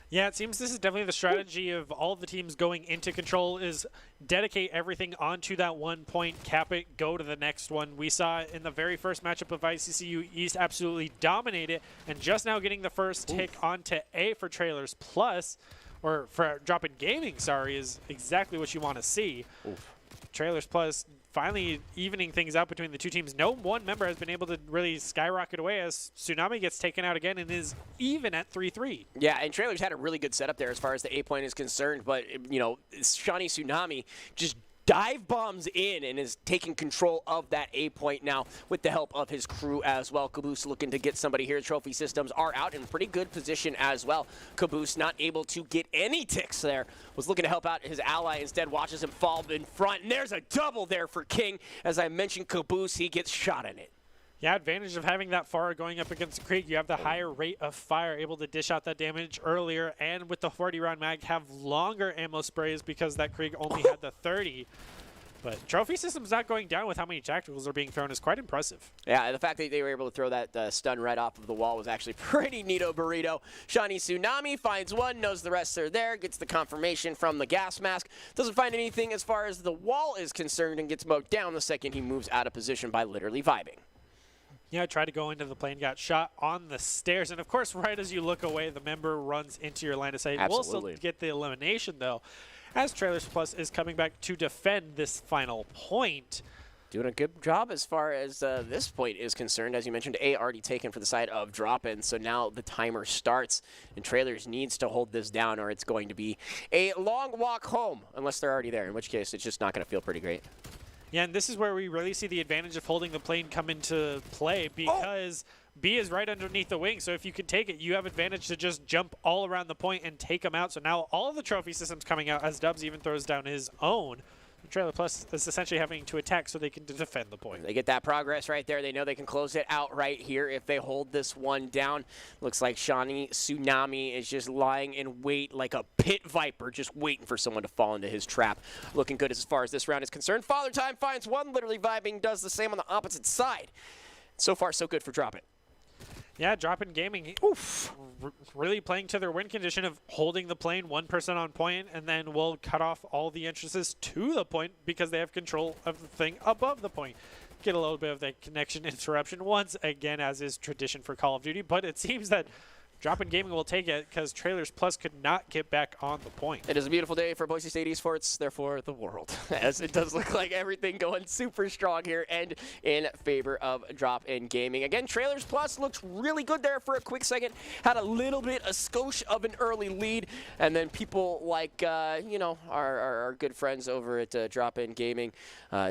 Yeah, it seems this is definitely the strategy of all the teams going into Control, is dedicate everything onto that 1 point, cap it, go to the next one. We saw in the very first matchup of ICCU East absolutely dominate it, and just now getting the first tick onto A for Trailers Plus, or for Drop-In Gaming, sorry, is exactly what you want to see. Oof. Trailers Plus finally evening things out between the two teams. No one member has been able to really skyrocket away, as Tsunami gets taken out again and is even at 3-3. Yeah, and Trailers had a really good setup there as far as the A point is concerned, but, you know, Shani Tsunami just dive bombs in and is taking control of that A point now with the help of his crew as well. Caboose looking to get somebody here. Trophy systems are out in pretty good position as well. Caboose not able to get any ticks there. Was looking to help out his ally. Instead watches him fall in front. And there's a double there for King. As I mentioned, Caboose, he gets shot in it. Yeah, advantage of having that far going up against Krieg. You have the higher rate of fire, able to dish out that damage earlier, and with the 40-round mag, have longer ammo sprays because that Krieg only had the 30. But Trophy System's not going down with how many tacticals are being thrown is quite impressive. Yeah, the fact that they were able to throw that stun right off of the wall was actually pretty neato burrito. Shani Tsunami finds one, knows the rest are there, gets the confirmation from the gas mask, doesn't find anything as far as the wall is concerned, and gets mowed down the second he moves out of position by literally vibing. Yeah, tried to go into the plane, got shot on the stairs. And, of course, right as you look away, the member runs into your line of sight. Absolutely. We'll still get the elimination, though, as Trailers Plus is coming back to defend this final point. Doing a good job as far as this point is concerned. As you mentioned, A already taken for the side of Drop-In, so now the timer starts, and Trailers needs to hold this down or it's going to be a long walk home, unless they're already there, in which case it's just not going to feel pretty great. Yeah, and this is where we really see the advantage of holding the plane come into play, because B is right underneath the wing, so if you can take it, you have advantage to just jump all around the point and take them out. So now all of the trophy systems coming out, as Dubs even throws down his own. Trailer Plus is essentially having to attack so they can defend the point. They get that progress right there. They know they can close it out right here if they hold this one down. Looks like Shani Tsunami is just lying in wait like a pit viper, just waiting for someone to fall into his trap. Looking good as far as this round is concerned. Father Time finds one, literally vibing, does the same on the opposite side. So far, so good for Drop-In. Yeah, Drop-In Gaming, really playing to their win condition of holding the plane, one person on point, and then we'll cut off all the entrances to the point because they have control of the thing above the point. Get a little bit of that connection interruption once again, as is tradition for Call of Duty, but it seems that Drop-In Gaming will take it because Trailers Plus could not get back on the point. It is a beautiful day for Boise State Esports, therefore the world, as it does look like everything going super strong here and in favor of Drop-In Gaming. Again, Trailers Plus looked really good there for a quick second, had a little bit, a skosh of an early lead, and then people like, our good friends over at Drop-In Gaming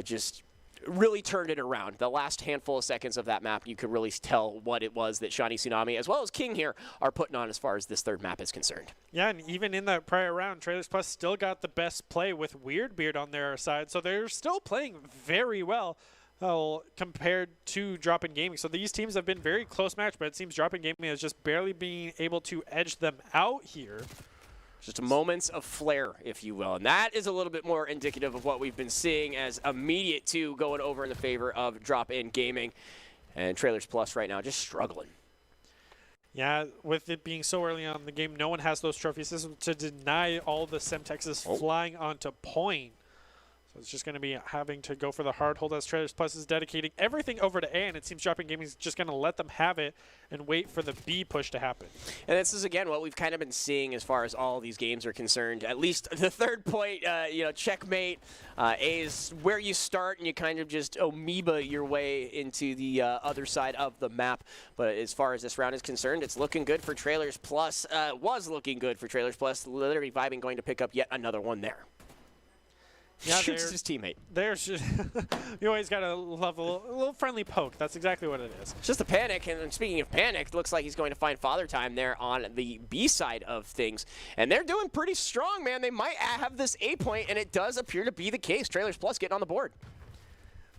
just really turned it around. The last handful of seconds of that map, you could really tell what it was that Shawnee Tsunami, as well as King here, are putting on as far as this third map is concerned. Yeah, and even in that prior round, Trailers Plus still got the best play with Weirdbeard on their side, so they're still playing very well compared to Drop-In Gaming. So these teams have been very close match, but it seems Drop-In Gaming is just barely being able to edge them out here. Just moments of flair, if you will. And that is a little bit more indicative of what we've been seeing as immediate two going over in the favor of Drop-In Gaming. And Trailers Plus right now just struggling. Yeah, with it being so early on in the game, no one has those trophies. This is to deny all the Semtexes flying onto point. So it's just going to be having to go for the hard hold as Trailers Plus is dedicating everything over to A, and it seems Drop-In Gaming is just going to let them have it and wait for the B push to happen. And this is, again, what we've kind of been seeing as far as all these games are concerned. At least the third point, checkmate. A is where you start, and you kind of just amoeba your way into the other side of the map. But as far as this round is concerned, it's looking good for Trailers Plus. Was looking good for Trailers Plus. Literally vibing going to pick up yet another one there. Yeah, shoots his teammate. You always got to love a little friendly poke. That's exactly what it is. It's just a panic, and speaking of panic, it looks like he's going to find Father Time there on the B side of things. And they're doing pretty strong, man. They might have this A point, and it does appear to be the case. Trailers Plus getting on the board.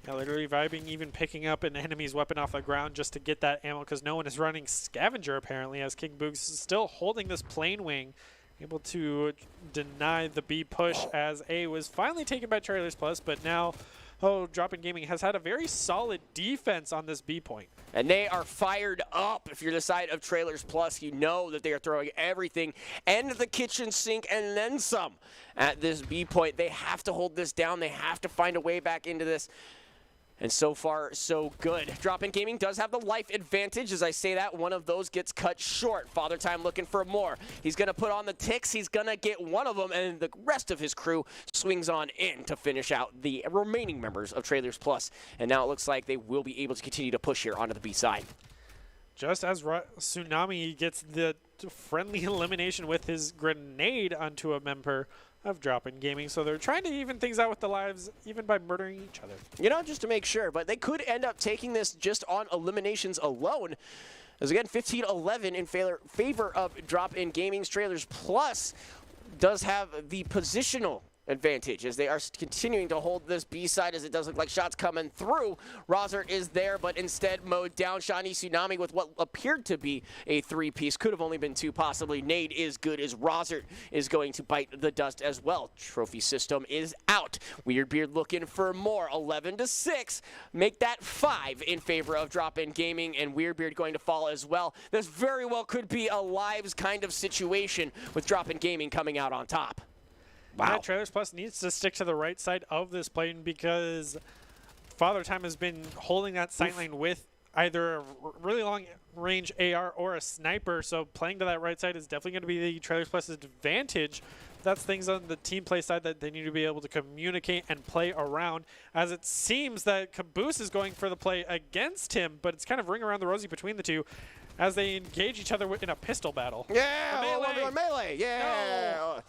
Yeah, literally vibing, even picking up an enemy's weapon off the ground just to get that ammo because no one is running Scavenger, apparently, as King Boogs is still holding this plane wing. Able to deny the B push as A was finally taken by Trailers Plus, but now Drop-In Gaming has had a very solid defense on this B point. And they are fired up. If you're the side of Trailers Plus, you know that they are throwing everything and the kitchen sink and then some at this B point. They have to hold this down. They have to find a way back into this. And so far, so good. Drop-In Gaming does have the life advantage. As I say that, one of those gets cut short. Father Time looking for more. He's going to put on the ticks. He's going to get one of them, and the rest of his crew swings on in to finish out the remaining members of Trailers Plus. And now it looks like they will be able to continue to push here onto the B side. Just as Tsunami gets the friendly elimination with his grenade onto a member of Drop-In Gaming, so they're trying to even things out with the lives, even by murdering each other. Just to make sure, but they could end up taking this just on eliminations alone. As again, 15-11 in favor of Drop-In Gaming's. Trailers Plus does have the positional advantage as they are continuing to hold this B side as it does look like shots coming through. Rozert is there, but instead mowed down. Shawnee Tsunami with what appeared to be a three-piece. Could have only been two, possibly. Nade is good as Rozert is going to bite the dust as well. Trophy system is out. Weirdbeard looking for more. 11-6. Make that 5 in favor of Drop-In Gaming, and Weirdbeard going to fall as well. This very well could be a lives kind of situation with Drop-In Gaming coming out on top. Wow. Yeah, Trailers Plus needs to stick to the right side of this plane because Father Time has been holding that sight line with either a really long range AR or a sniper, so playing to that right side is definitely going to be the Trailers Plus advantage. That's things on the team play side that they need to be able to communicate and play around, as it seems that Caboose is going for the play against him, but it's kind of ring around the rosy between the two as they engage each other in a pistol battle. Yeah, melee. Yeah. No.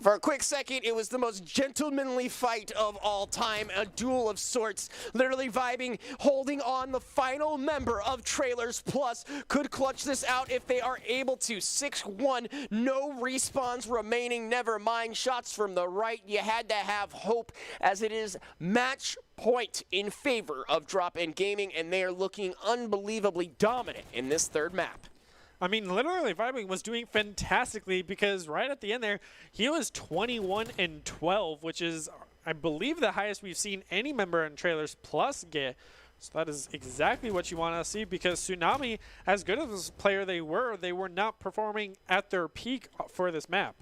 For a quick second, it was the most gentlemanly fight of all time, a duel of sorts. Literally vibing, holding on the final member of Trailers Plus. Could clutch this out if they are able to. 6-1, no respawns remaining, never mind shots from the right. You had to have hope, as it is match point in favor of Drop-In Gaming, and they are looking unbelievably dominant in this third map. I mean, literally, Vibing was doing fantastically because right at the end there, he was 21-12, which is, I believe, the highest we've seen any member in Trailers Plus get. So that is exactly what you want to see because Tsunami, as good as a player they were not performing at their peak for this map.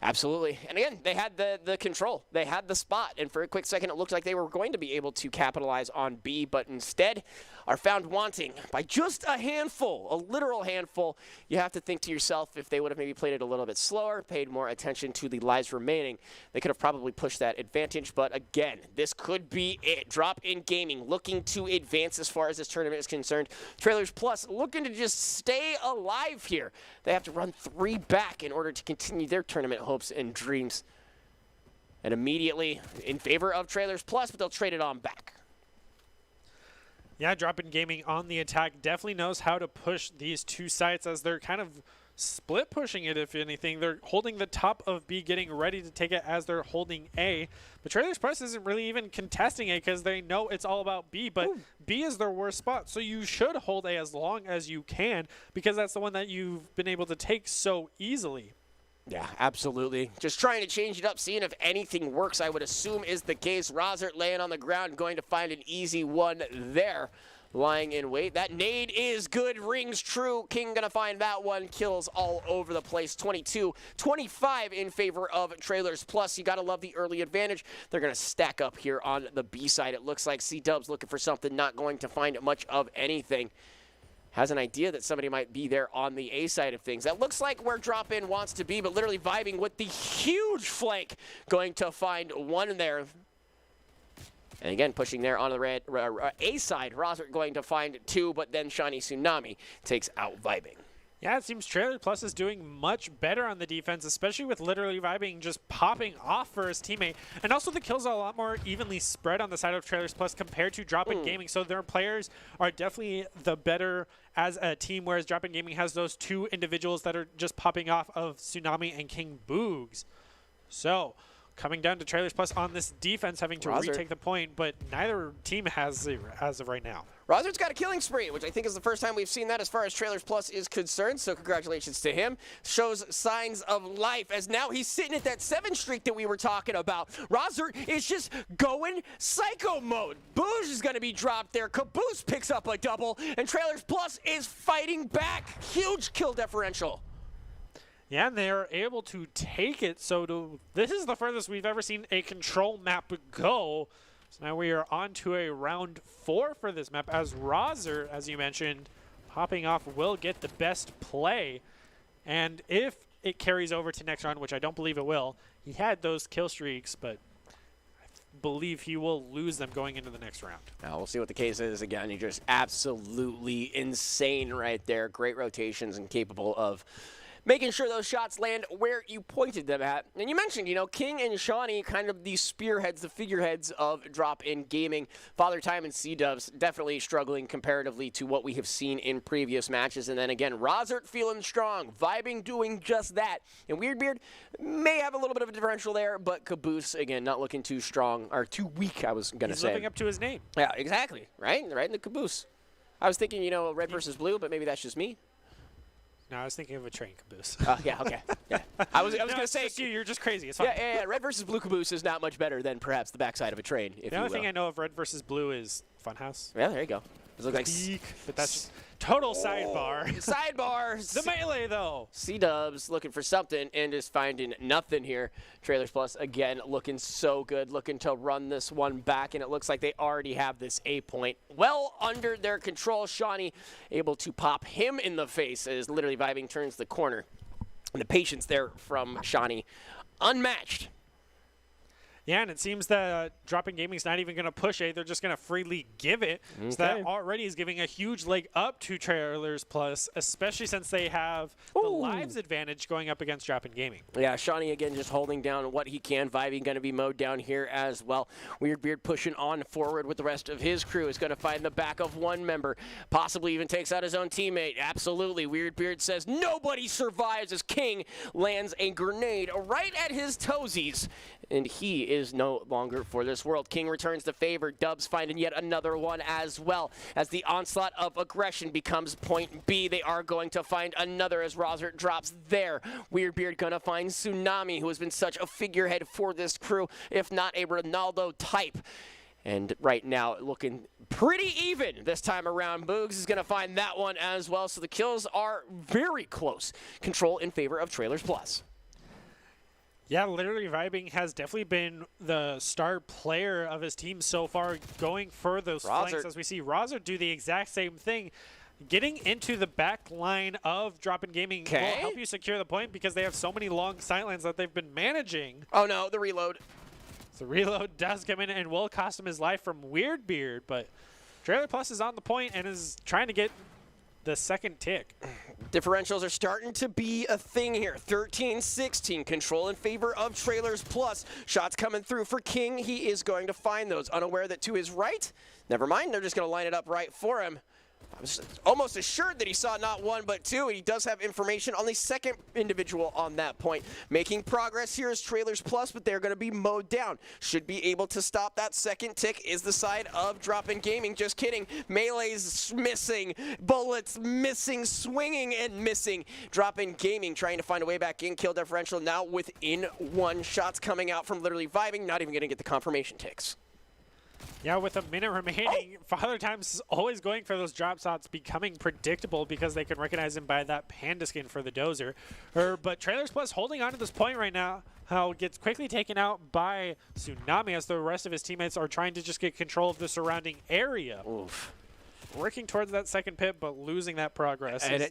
Absolutely. And again, they had the control. They had the spot. And for a quick second, it looked like they were going to be able to capitalize on B. But instead, are found wanting by just a handful, a literal handful. You have to think to yourself, if they would have maybe played it a little bit slower, paid more attention to the lives remaining, they could have probably pushed that advantage. But again, this could be it. Drop in Gaming looking to advance as far as this tournament is concerned. Trailers Plus looking to just stay alive here. They have to run 3 back in order to continue their tournament hopes and dreams. And immediately in favor of Trailers Plus, but they'll trade it on back. Yeah, Drop In Gaming on the attack definitely knows how to push these two sites as they're kind of split pushing it, if anything. They're holding the top of B, getting ready to take it as they're holding A. But Trailers Plus isn't really even contesting A because they know it's all about B, but B is their worst spot. So you should hold A as long as you can because that's the one that you've been able to take so easily. Yeah, absolutely. Just trying to change it up, seeing if anything works, I would assume is the case. Rosert laying on the ground, going to find an easy one there. Lying in wait. That nade is good, rings true. King gonna find that one. Kills all over the place. 22-25 in favor of Trailers Plus. You gotta love the early advantage. They're gonna stack up here on the B side. It looks like C-Dub's looking for something, not going to find much of anything. Has an idea that somebody might be there on the A side of things. That looks like where Drop In wants to be, but literally vibing with the huge flank. Going to find one there. And again, pushing there on the red A side. Rosert going to find 2, but then Shiny Tsunami takes out vibing. Yeah, it seems Trailer Plus is doing much better on the defense, especially with literally vibing just popping off for his teammate. And also the kills are a lot more evenly spread on the side of Trailers Plus compared to Drop In Gaming. So their players are definitely the better as a team, whereas Drop In Gaming has those 2 individuals that are just popping off of Tsunami and King Boogs. So coming down to Trailers Plus on this defense, having to retake the point, but neither team has it as of right now. Rosert's got a killing spree, which I think is the first time we've seen that as far as Trailers Plus is concerned, so congratulations to him. Shows signs of life as now he's sitting at that 7 streak that we were talking about. Rosert is just going psycho mode. Booge is going to be dropped there. Caboose picks up a double, and Trailers Plus is fighting back. Huge kill differential. Yeah, and they are able to take it. So this is the furthest we've ever seen a control map go. So now we are on to a round 4 for this map as Roser, as you mentioned, popping off will get the best play. And if it carries over to next round, which I don't believe it will, he had those kill streaks, but I believe he will lose them going into the next round. Now we'll see what the case is. Again, you're just absolutely insane right there. Great rotations and capable of making sure those shots land where you pointed them at. And you mentioned, you know, King and Shawnee, kind of the spearheads, the figureheads of Drop In Gaming. Father Time and C-Dubs definitely struggling comparatively to what we have seen in previous matches. And then again, Rosert feeling strong, vibing, doing just that. And Weirdbeard may have a little bit of a differential there, but Caboose, again, not looking too strong, or too weak, I was going to say. He's living up to his name. Yeah, exactly, right? Right in the Caboose. I was thinking, you know, red versus blue, but maybe that's just me. No, I was thinking of a train Caboose. Yeah, okay. Yeah. I was no, going to say. You're just crazy. It's fine. Yeah. Red versus blue Caboose is not much better than perhaps the backside of a train, if the only thing I know of red versus blue is Funhouse. Yeah, there you go. It looks like but that's total sidebar. Sidebars. The melee, though. C-Dubs looking for something and is finding nothing here. Trailers Plus, again, looking so good, looking to run this one back, and it looks like they already have this A point well under their control. Shawnee able to pop him in the face as literally vibing turns the corner. And the patience there from Shawnee, unmatched. Yeah, and it seems that Drop In Gaming is not even going to push A. They're just going to freely give it. Okay. So that already is giving a huge leg up to Trailers Plus, especially since they have the lives advantage going up against Drop In Gaming. Yeah, Shawnee again just holding down what he can. Vibing going to be mowed down here as well. Weirdbeard pushing on forward with the rest of his crew. Is going to find the back of one member. Possibly even takes out his own teammate. Absolutely. Weirdbeard says nobody survives as King lands a grenade right at his toesies. And he is no longer for this world. King returns the favor. Dubs finding yet another one as well. As the onslaught of aggression becomes point B, they are going to find another as Rosert drops there. Weirdbeard gonna find Tsunami, who has been such a figurehead for this crew, if not a Ronaldo type. And right now, looking pretty even this time around. Boogs is going to find that one as well. So the kills are very close. Control in favor of Trailers Plus. Yeah, literally vibing has definitely been the star player of his team so far, going for those flanks as we see Rozer do the exact same thing. Getting into the back line of Drop-In Gaming will help you secure the point because they have so many long sightlines that they've been managing. Oh no, the reload. The reload does come in and will cost him his life from Weirdbeard, but Trailer Plus is on the point and is trying to get the second tick. Differentials are starting to be a thing here. 13-16, control in favor of Trailers Plus. Shots coming through for King. He is going to find those. Unaware that to his right, never mind, they're just going to line it up right for him. I was almost assured that he saw not one but two, and he does have information on the second individual on that point. Making progress here is Trailers Plus, but they're going to be mowed down. Should be able to stop that second tick is the side of Drop-In Gaming. Just kidding. Melee's missing. Bullets missing. Swinging and missing. Drop-In Gaming trying to find a way back in. Kill differential now within one. Shots coming out from literally vibing. Not even going to get the confirmation ticks. Yeah, with a minute remaining, Father Time's is always going for those drop shots, becoming predictable because they can recognize him by that panda skin for the dozer. But Trailers Plus holding on to this point right now, how it gets quickly taken out by Tsunami as the rest of his teammates are trying to just get control of the surrounding area. Oof. Working towards that second pit, but losing that progress. And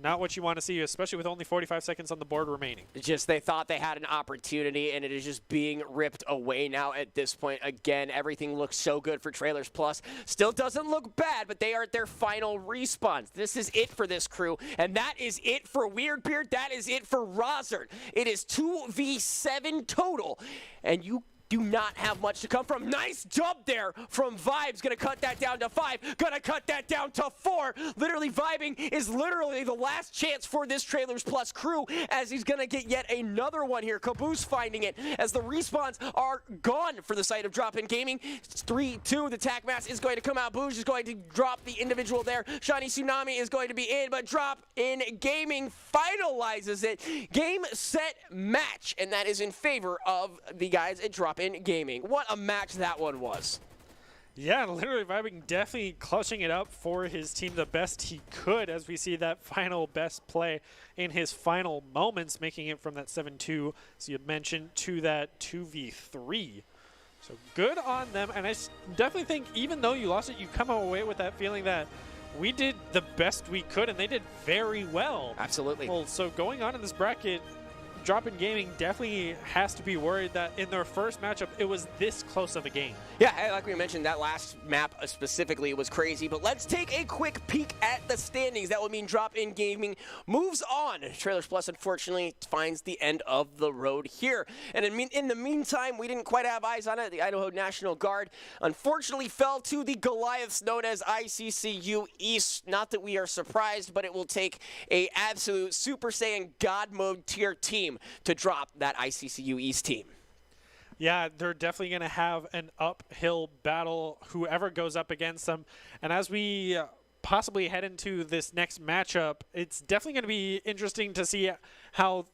not what you want to see, especially with only 45 seconds on the board remaining. Just they thought they had an opportunity, and it is just being ripped away now at this point. Again, everything looks so good for Trailers Plus. Still doesn't look bad, but they are at their final respawns. This is it for this crew, and that is it for Weirdbeard. That is it for Rozer. It is 2v7 total, and you do not have much to come from. Nice jump there from Vibes. Gonna cut that down to 5. Gonna cut that down to 4. Literally vibing is literally the last chance for this Trailers Plus crew as he's gonna get yet another one here. Caboose finding it as the respawns are gone for the side of Drop-In Gaming. 3-2, the tac mass is going to come out. Booge is going to drop the individual there. Shiny Tsunami is going to be in, but Drop-In Gaming finalizes it. Game, set, match, and that is in favor of the guys at Drop-In Gaming. What a match that one was. Yeah, literally vibing, definitely clutching it up for his team the best he could as we see that final best play in his final moments, making it from that 7-2, as you mentioned, to that 2v3. So good on them, and I definitely think even though you lost it, you come away with that feeling that we did the best we could, and they did very well. Absolutely. Well, so going on in this bracket, Drop-In Gaming definitely has to be worried that in their first matchup, it was this close of a game. Yeah, like we mentioned, that last map specifically was crazy, but let's take a quick peek at the standings. That would mean Drop-In Gaming moves on. Trailers Plus, unfortunately, finds the end of the road here. And in the meantime, we didn't quite have eyes on it. The Idaho National Guard, unfortunately, fell to the Goliaths known as ICCU East. Not that we are surprised, but it will take a absolute Super Saiyan God mode tier team to drop that ICCU East team. Yeah, they're definitely going to have an uphill battle, whoever goes up against them. And as we possibly head into this next matchup, it's definitely going to be interesting to see how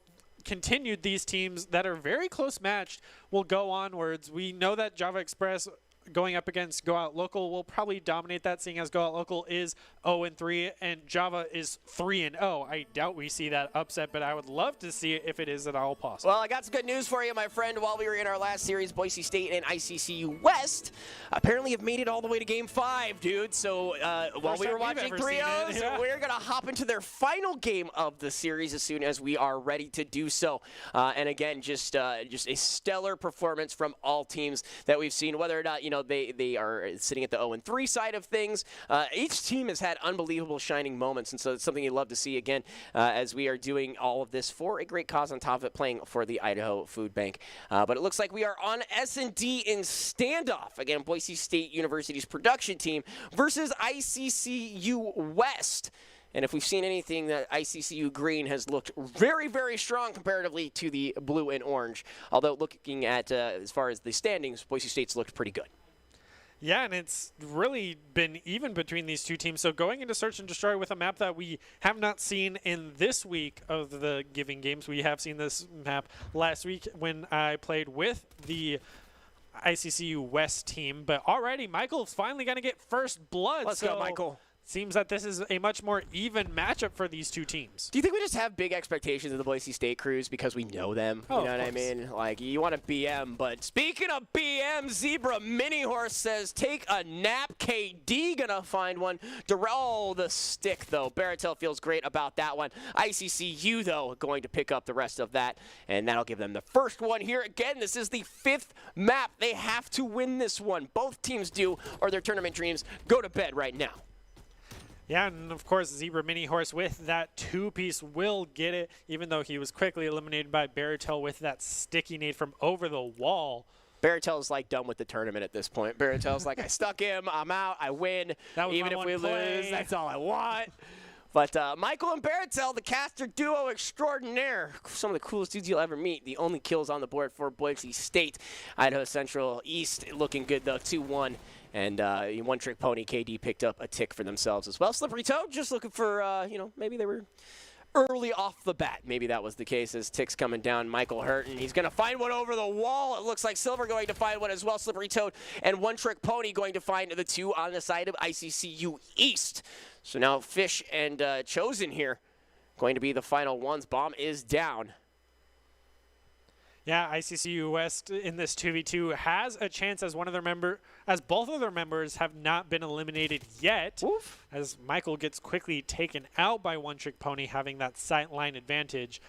continued these teams that are very close matched will go onwards. We know that Java Express going up against Go Out Local will probably dominate that, seeing as Go Out Local is 0-3 and Java is 3-0. I doubt we see that upset, but I would love to see it if it is at all possible. Well, I got some good news for you, my friend. While we were in our last series, Boise State and ICCU West apparently have made it all the way to Game 5, dude. So while we were watching 3-0s, we're going to hop into their final game of the series as soon as we are ready to do so. And again, just a stellar performance from all teams that we've seen, whether or not, they are sitting at the 0-3 side of things. Each team has had unbelievable shining moments, and so it's something you love to see again as we are doing all of this for a great cause on top of it, playing for the Idaho Food Bank. But it looks like we are on S&D in standoff. Again, Boise State University's production team versus ICCU West. And if we've seen anything, that ICCU Green has looked very, very strong comparatively to the blue and orange. Although looking at as far as the standings, Boise State's looked pretty good. Yeah, and it's really been even between these two teams. So going into Search and Destroy with a map that we have not seen in this week of the Giving Games. We have seen this map last week when I played with the ICCU West team. But already, Michael's finally going to get first blood. Let's go, Michael. seems that this is a much more even matchup for these two teams. Do you think we just have big expectations of the Boise State crews because we know them? Oh, you know of what I course. mean? Like, you want a BM, but speaking of BM, Zebra Mini Horse says, take a nap. KD gonna find one. Darrell the stick, though. Baratel feels great about that one. ICCU, though, going to pick up the rest of that, and that'll give them the first one here. Again, this is the 5th map. They have to win this one. Both teams do, or their tournament dreams go to bed right now. Yeah, and of course, Zebra Mini Horse with that 2-piece will get it, even though he was quickly eliminated by Baratel with that sticky nade from over the wall. Baratel's like done with the tournament at this point. Baratel's like, I stuck him, I'm out, I win. That was Even my if one we play. lose, that's all I want. But Michael and Baratel, the caster duo extraordinaire. Some of the coolest dudes you'll ever meet. The only kills on the board for Boise State. Idaho Central East looking good, though, 2-1. And One Trick Pony, KD picked up a tick for themselves as well. Slippery Toad just looking for, maybe they were early off the bat. Maybe that was the case as ticks coming down. Michael Hurton, he's going to find one over the wall. It looks like Silver going to find one as well. Slippery Toad and One Trick Pony going to find the 2 on the side of ICCU East. So now Fish and Chosen here going to be the final ones. Bomb is down. Yeah, ICCU West in this 2v2 has a chance as both of their members have not been eliminated yet. Oof. As Michael gets quickly taken out by One Trick Pony, having that sight line advantage.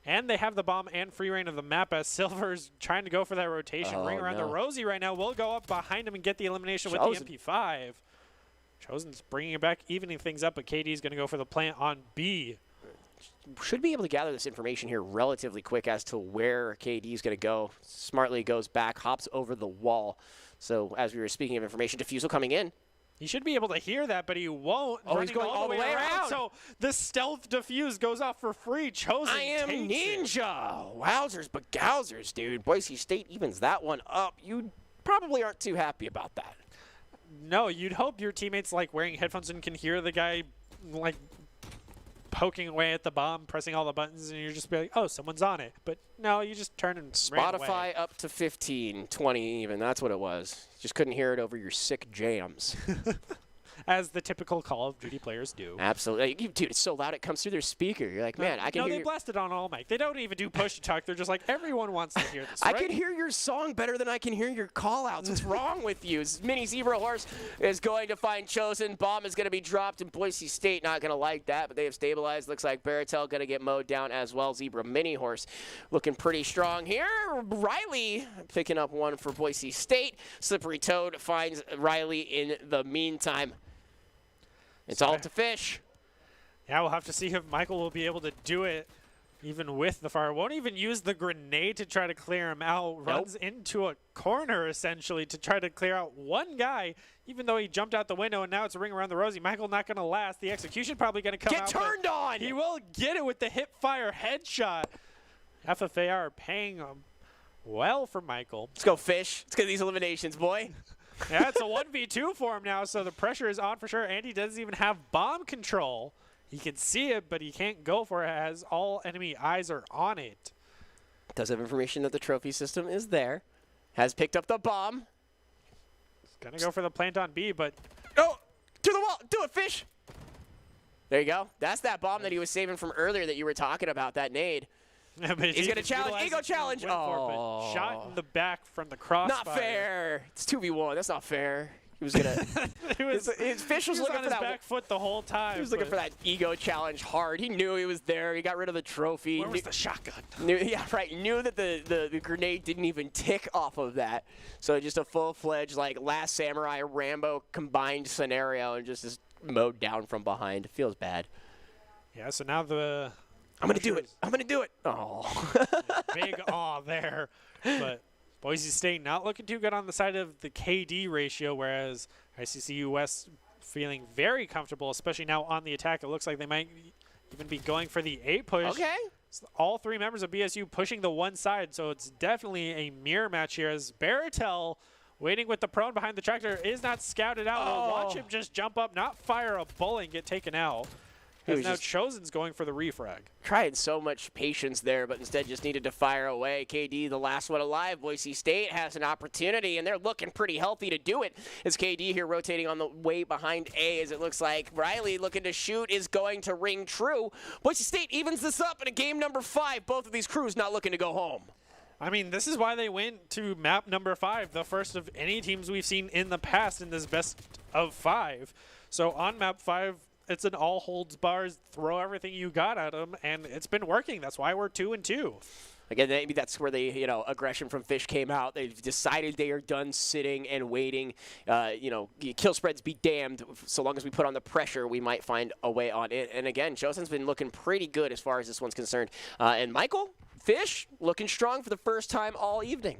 And they have the bomb and free reign of the map as Silver's trying to go for that rotation. Oh, Ring around no. the Rosie right now will go up behind him and get the elimination Chosen. with the MP5. Chosen's bringing it back, evening things up, but KD's going to go for the plant on B. Should be able to gather this information here relatively quick as to where KD is going to go. Smartly goes back, hops over the wall. So as we were speaking of information, Diffusal coming in. He should be able to hear that, but he won't. Oh, he's running going all the way around. So the stealth diffuse goes off for free. Chosen I am takes it. Ninja. Wowzers, but gowsers, dude. Boise State evens that one up. You probably aren't too happy about that. No, you'd hope your teammates like wearing headphones and can hear the guy like poking away at the bomb, pressing all the buttons, and you're just be like, oh, someone's on it. But no, you just turn and ran away. Spotify up to 15, 20 even. That's what it was. Just couldn't hear it over your sick jams. As the typical Call of Duty players do. Absolutely. Dude, it's so loud it comes through their speaker. You're like, man, I can no, hear they your- blast it on all mic. They don't even do push to talk. They're just like, everyone wants to hear this, I right? can hear your song better than I can hear your call-outs. What's wrong with you? Mini Zebra Horse is going to find Chosen. Bomb is going to be dropped, and Boise State not going to like that, but they have stabilized. Looks like Baratel going to get mowed down as well. Zebra Mini Horse looking pretty strong here. Riley picking up one for Boise State. Slippery Toad finds Riley in the meantime. It's all to Fish. Yeah, we'll have to see if Michael will be able to do it even with the fire. Won't even use the grenade to try to clear him out. Runs into a corner, essentially, to try to clear out one guy, even though he jumped out the window, and now it's a ring around the Rosie. Michael not going to last. The execution probably going to come out. Get turned on! He will get it with the hip fire headshot. FFAR are paying well for Michael. Let's go, Fish. Let's get these eliminations, boy. Yeah, it's a 1v2 for him now, so the pressure is on for sure. And he doesn't even have bomb control. He can see it, but he can't go for it as all enemy eyes are on it. Does have information that the trophy system is there. Has picked up the bomb. He's going to go for the plant on B, but Oh, to the wall. Do it, Fish. There you go. That's that bomb that he was saving from earlier that you were talking about, that nade. He's going to challenge. Ego challenge. Oh. Shot in the back from the crossfire. Not fair. It's 2v1. That's not fair. He was going to. His Fish was he looking on for his that. back foot the whole time. He was looking for that ego challenge hard. He knew he was there. He got rid of the trophy. Where was the shotgun? Yeah, right. Knew that the grenade didn't even tick off of that. So just a full-fledged, like, Last Samurai, Rambo combined scenario and just mowed down from behind. It feels bad. Yeah, so now the... I'm going to do it. I'm going to do it. Oh. Big awe there. But Boise State not looking too good on the side of the KD ratio, whereas ICCU West feeling very comfortable, especially now on the attack. It looks like they might even be going for the 8 push. Okay. So all 3 members of BSU pushing the one side, so it's definitely a mirror match here as Baratel waiting with the prone behind the tractor is not scouted out. We'll watch him just jump up, not fire a bullet and get taken out. As now Chosen's going for the refrag. Tried so much patience there, but instead just needed to fire away. KD, the last one alive. Boise State has an opportunity, and they're looking pretty healthy to do it. As KD here rotating on the way behind A, as it looks like Riley looking to shoot is going to ring true. Boise State evens this up in a game number 5. Both of these crews not looking to go home. I mean, this is why they went to map number 5, the first of any teams we've seen in the past in this best of 5. So on map 5, it's an all holds bars, throw everything you got at them, and it's been working. That's why we're 2-2. Again, maybe that's where the aggression from Fish came out. They've decided they are done sitting and waiting. Kill spreads be damned. So long as we put on the pressure, we might find a way on it. And again, Chosen's been looking pretty good as far as this one's concerned. And Michael Fish looking strong for the first time all evening.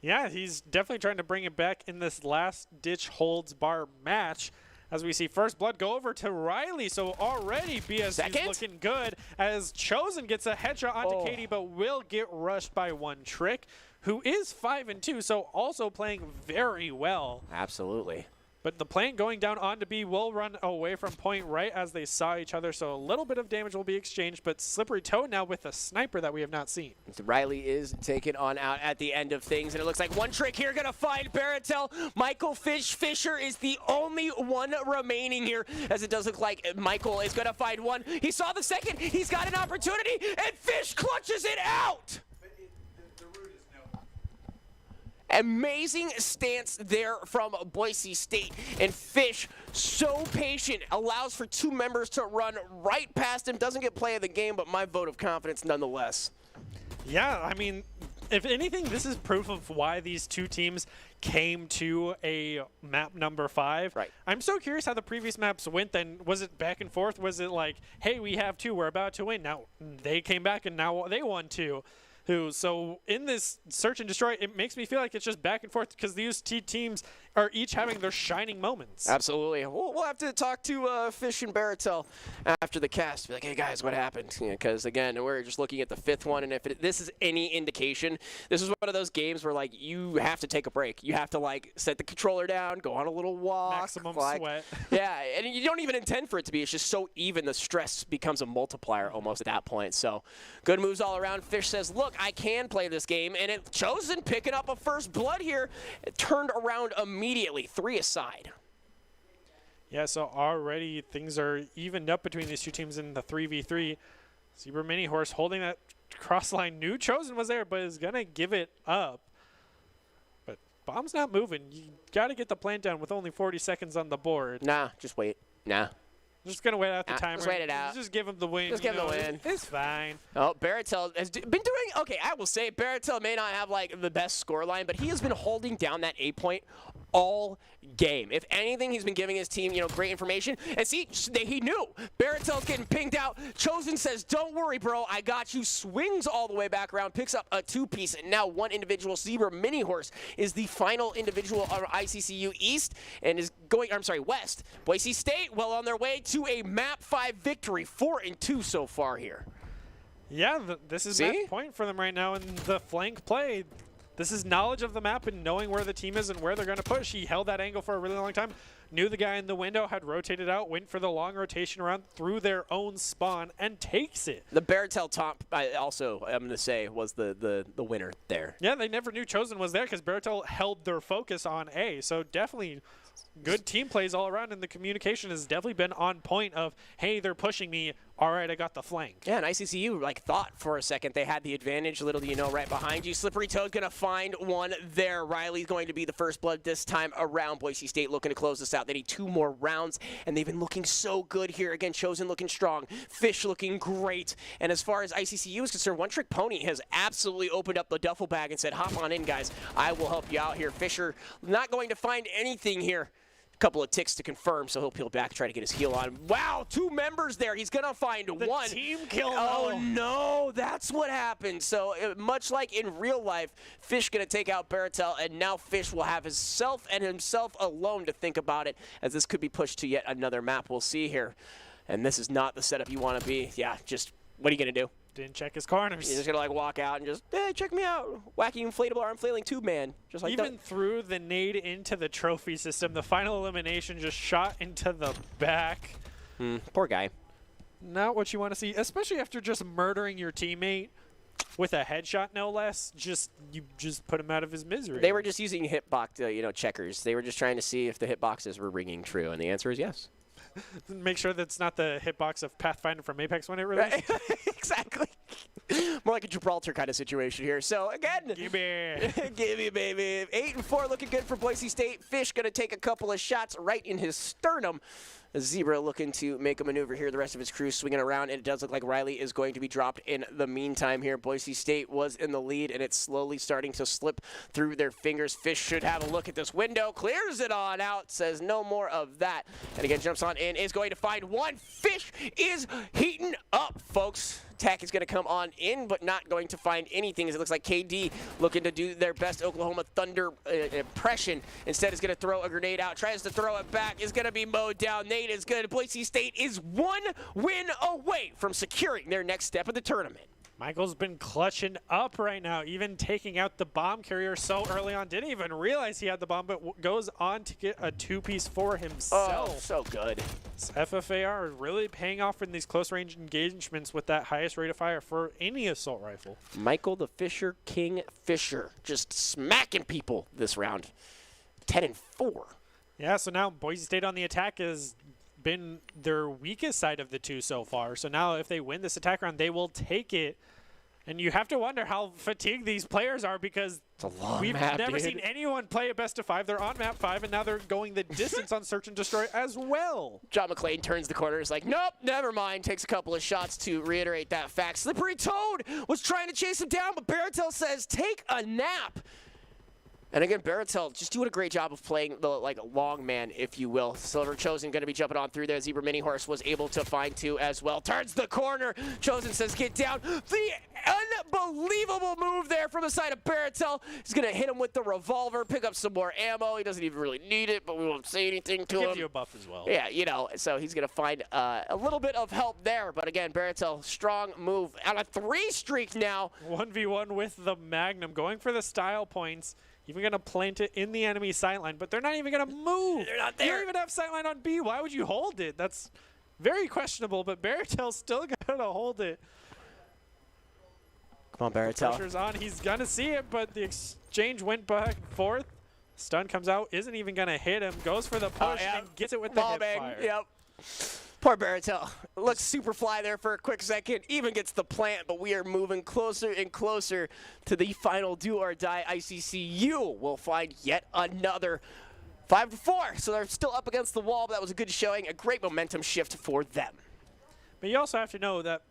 Yeah, he's definitely trying to bring it back in this last-ditch holds bar match. As we see First Blood go over to Riley, so already BSU is looking good as Chosen gets a headshot onto Katie, but will get rushed by One Trick, who is 5-2, so also playing very well. Absolutely. But the plant going down onto B will run away from point right as they saw each other, so a little bit of damage will be exchanged, but Slippery Toad now with a sniper that we have not seen. Riley is taken on out at the end of things, and it looks like One Trick here going to find Baratel. Michael Fisher is the only one remaining here, as it does look like Michael is going to find one. He saw the second, he's got an opportunity, and Fish clutches it out! Amazing stance there from Boise State. And Fish, so patient, allows for 2 members to run right past him. Doesn't get play of the game, but my vote of confidence nonetheless. Yeah, I mean, if anything, this is proof of why these 2 teams came to a map number 5. Right. I'm so curious how the previous maps went then. Was it back and forth? Was it like, hey, we have 2, we're about to win. Now they came back and now they won 2. So in this search and destroy, it makes me feel like it's just back and forth because these teams are each having their shining moments. Absolutely. We'll have to talk to Fish and Baratel after the cast. Be like, hey, guys, what happened? Because, again, we're just looking at the 5th one, and if this is any indication, this is one of those games where, like, you have to take a break. You have to, like, set the controller down, go on a little walk. Maximum sweat. Yeah, and you don't even intend for it to be. It's just so even. The stress becomes a multiplier almost at that point. So good moves all around. Fish says, look, I can play this game, and it Chosen picking up a First Blood here. It turned around immediately, 3 aside. Yeah, so already things are evened up between these 2 teams in the 3v3. Zebra Mini Horse holding that cross line. Knew Chosen was there, but is going to give it up. But Bomb's not moving. You got to get the plant down with only 40 seconds on the board. Nah, just wait. Nah. Just going to wait out the timer. Just wait it out. Just give him the win. Just give him the win. It's fine. Oh, Baratel has been doing, okay, I will say, Baratel may not have, like, the best scoreline, but he has been holding down that A point all game. If anything, he's been giving his team, great information. And see, he knew. Baratel's getting pinged out. Chosen says, don't worry, bro, I got you. Swings all the way back around, picks up a 2-piece, and now 1 individual. Zebra Mini Horse is the final individual of ICCU East and is going, West. Boise State, well on their way to a map 5 victory, 4-2 so far here. Yeah, this is match point for them right now in the flank play. This is knowledge of the map and knowing where the team is and where they're going to push. He held that angle for a really long time, knew the guy in the window, had rotated out, went for the long rotation around through their own spawn, and takes it. The Baratel top, I'm going to say, was the winner there. Yeah, they never knew Chosen was there because Baratel held their focus on A. So definitely good team plays all around, and the communication has definitely been on point of, hey, they're pushing me. All right, I got the flank. Yeah, and ICCU, thought for a second they had the advantage. Little do you know, right behind you. Slippery Toad's going to find one there. Riley's going to be the First Blood this time around. Boise State looking to close this out. They need 2 more rounds, and they've been looking so good here. Again, Chosen looking strong. Fish looking great. And as far as ICCU is concerned, One Trick Pony has absolutely opened up the duffel bag and said, hop on in, guys. I will help you out here. Fisher not going to find anything here. Couple of ticks to confirm, so he'll peel back, try to get his heel on. Wow, 2 members there. He's going to find one. Team kill. Oh, no, that's what happened. So much like in real life, Fish going to take out Baratel, and now Fish will have himself alone to think about it, as this could be pushed to yet another map. We'll see here. And this is not the setup you want to be. Yeah, just what are you going to do? Didn't check his corners. You're just going to walk out and just, hey, check me out. Wacky inflatable arm flailing tube man. Just like even through the nade into the trophy system, the final elimination just shot into the back. Poor guy. Not what you want to see, especially after just murdering your teammate with a headshot, no less. You just put him out of his misery. They were just using hitbox, checkers. They were just trying to see if the hitboxes were ringing true, and the answer is yes. Make sure that's not the hitbox of Pathfinder from Apex when it released. Exactly. More like a Gibraltar kind of situation here. So again, Gimme. gimme, baby. 8-4, looking good for Boise State. Fish gonna take a couple of shots right in his sternum. Zebra looking to make a maneuver here. The rest of his crew swinging around, and it does look like Riley is going to be dropped in the meantime here. Boise State was in the lead, and it's slowly starting to slip through their fingers. Fish should have a look at this window, clears it on out, says no more of that, and again jumps on in, is going to find one. Fish is heating up, folks. Tech is going to come on in, but not going to find anything, as it looks like KD looking to do their best Oklahoma Thunder impression. Instead is going to throw a grenade out, tries to throw it back, is going to be mowed down. Nate is good. Boise State is one win away from securing their next step of the tournament. Michael's been clutching up right now, even taking out the bomb carrier so early on. Didn't even realize he had the bomb, but goes on to get a two-piece for himself. Oh, so good. FFAR is really paying off in these close-range engagements with that highest rate of fire for any assault rifle. Michael the Fisher King Fisher just smacking people this round. 10-4. Yeah, so now Boise State on the attack has been their weakest side of the two so far. So now if they win this attack round, they will take it. And you have to wonder how fatigued these players are, because we've never seen anyone play a best of 5. They're on map 5, and now they're going the distance on Search and Destroy as well. John McClain turns the corner, is like, nope, never mind. Takes a couple of shots to reiterate that fact. Slippery Toad was trying to chase him down, but Baratel says, take a nap. And again, Baratel just doing a great job of playing the long man, if you will. Silver Chosen going to be jumping on through there. Zebra Mini Horse was able to find 2 as well. Turns the corner. Chosen says, get down. The unbelievable move there from the side of Baratel. He's going to hit him with the revolver, pick up some more ammo. He doesn't even really need it, but we won't say anything to him. Gives you a buff as well. Yeah, so he's going to find a little bit of help there. But again, Baratel, strong move. On a 3 streak now. 1v1 with the Magnum, going for the style points. Even going to plant it in the enemy sightline, but they're not even going to move. They're not there. You don't even have sightline on B. Why would you hold it? That's very questionable, but Baratel's still going to hold it. Come on, Baratel. Pressure's on. He's going to see it, but the exchange went back and forth. Stun comes out, isn't even going to hit him. Goes for the push and gets it with the hip fire. Yep. Poor Baratel. Looks super fly there for a quick second. Even gets the plant, but we are moving closer and closer to the final do or die. ICCU will find yet another 5-4. So they're still up against the wall, but that was a good showing. A great momentum shift for them. But you also have to know that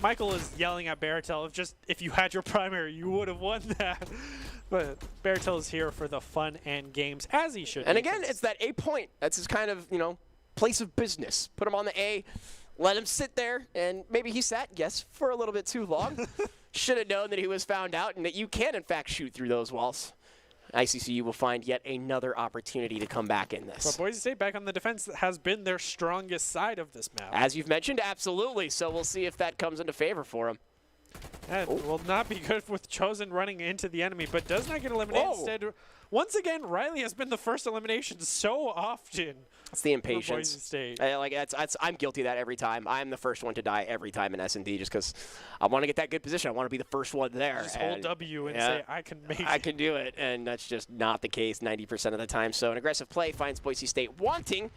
Michael is yelling at Baratel. If you had your primary, you would have won that. But Baratel is here for the fun and games, as he should. And again, it's that A point. That's his kind of, place of business. Put him on the A, let him sit there, and maybe he sat, yes, for a little bit too long. Should have known that he was found out and that you can, in fact, shoot through those walls. ICCU will find yet another opportunity to come back in this. But Boise State back on the defense has been their strongest side of this map. As you've mentioned, absolutely. So we'll see if that comes into favor for him. That will not be good with Chosen running into the enemy, but does not get eliminated. Instead, once again, Riley has been the first elimination so often. It's the impatience. For Boise State. I'm guilty of that every time. I'm the first one to die every time in S&D just because I want to get that good position. I want to be the first one there. Just hold W and say, I can make it. I can do it, and that's just not the case 90% of the time. So an aggressive play finds Boise State wanting,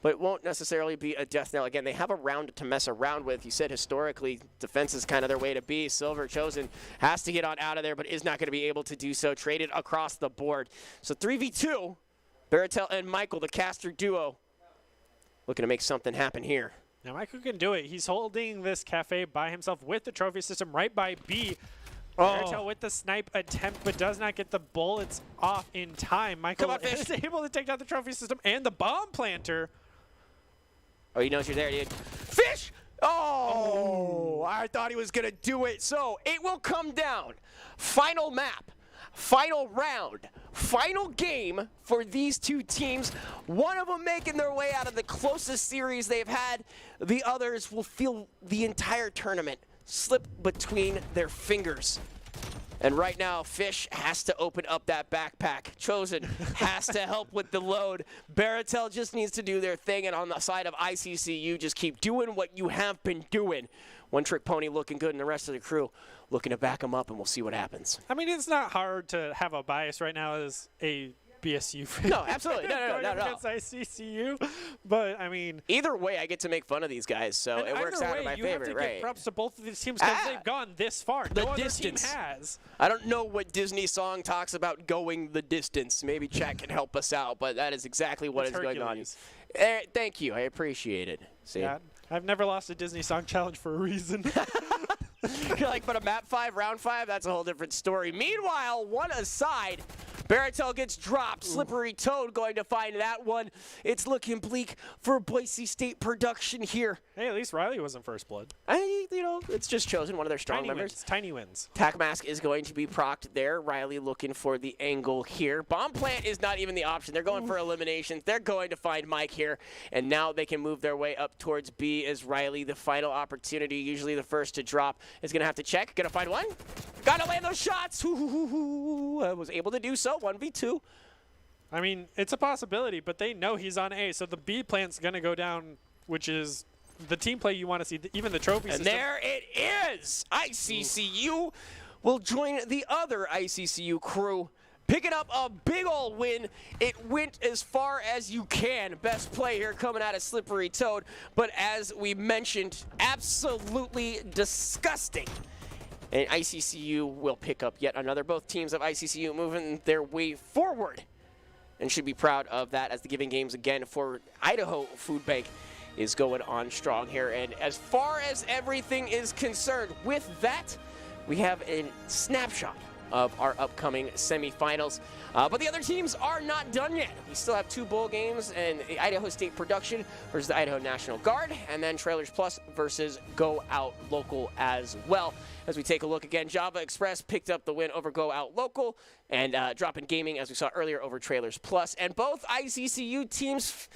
but it won't necessarily be a death knell. Again, they have a round to mess around with. You said historically, defense is kind of their way to be. Silver Chosen has to get on out of there, but is not going to be able to do so. Traded across the board. So 3v2, Baratel and Michael, the caster duo, looking to make something happen here. Now Michael can do it. He's holding this cafe by himself with the trophy system right by B. Baratel with the snipe attempt, but does not get the bullets off in time. Michael is able to take down the trophy system and the bomb planter. Oh, he knows you're there, dude. Fish! Oh, I thought he was going to do it. So it will come down. Final map, final round, final game for these two teams. One of them making their way out of the closest series they've had. The others will feel the entire tournament slip between their fingers. And right now, Fish has to open up that backpack. Chosen has to help with the load. Baratel just needs to do their thing, and on the side of ICCU, just keep doing what you have been doing. One Trick Pony looking good, and the rest of the crew looking to back him up, and we'll see what happens. I mean, it's not hard to have a bias right now as a BSU fan. No, absolutely. No. Against ICCU. But, I mean. Either way, I get to make fun of these guys, so it works out in my favor, you have to right? give props to both of these teams because they've gone this far. The no distance. other team has. I don't know what Disney song talks about going the distance. Maybe Chat can help us out, but that is exactly what is going on. Thank you. I appreciate it. See? Yeah, I've never lost a Disney song challenge for a reason. You're like, but a map 5, round 5, that's a whole different story. Meanwhile, one aside, Baratel gets dropped. Slippery Toad going to find that one. It's looking bleak for Boise State production here. Hey, at least Riley wasn't first blood. It's just chosen one of their strong members. Tiny wins. Tac Mask is going to be procced there. Riley looking for the angle here. Bomb Plant is not even the option. They're going for eliminations. They're going to find Mike here. And now they can move their way up towards B as Riley, the final opportunity, usually the first to drop, is going to have to check. Going to find one. Got to land those shots. I was able to do so. 1v2. I mean, it's a possibility, but they know he's on A, so the B plant's going to go down, which is the team play you want to see, even the trophy system. And there it is. ICCU will join the other ICCU crew, picking up a big old win. It went as far as you can. Best play here coming out of Slippery Toad, but as we mentioned, absolutely disgusting. And ICCU will pick up yet another. Both teams of ICCU moving their way forward and should be proud of that as the giving games again for Idaho Food Bank is going on strong here. And as far as everything is concerned, with that, we have a snapshot of our upcoming semifinals. But the other teams are not done yet. We still have 2 bowl games, and the Idaho State Production versus the Idaho National Guard, and then Trailers Plus versus Go Out Local as well. As we take a look again, Java Express picked up the win over Go Out Local, and Drop In Gaming, as we saw earlier, over Trailers Plus. And both ICCU teams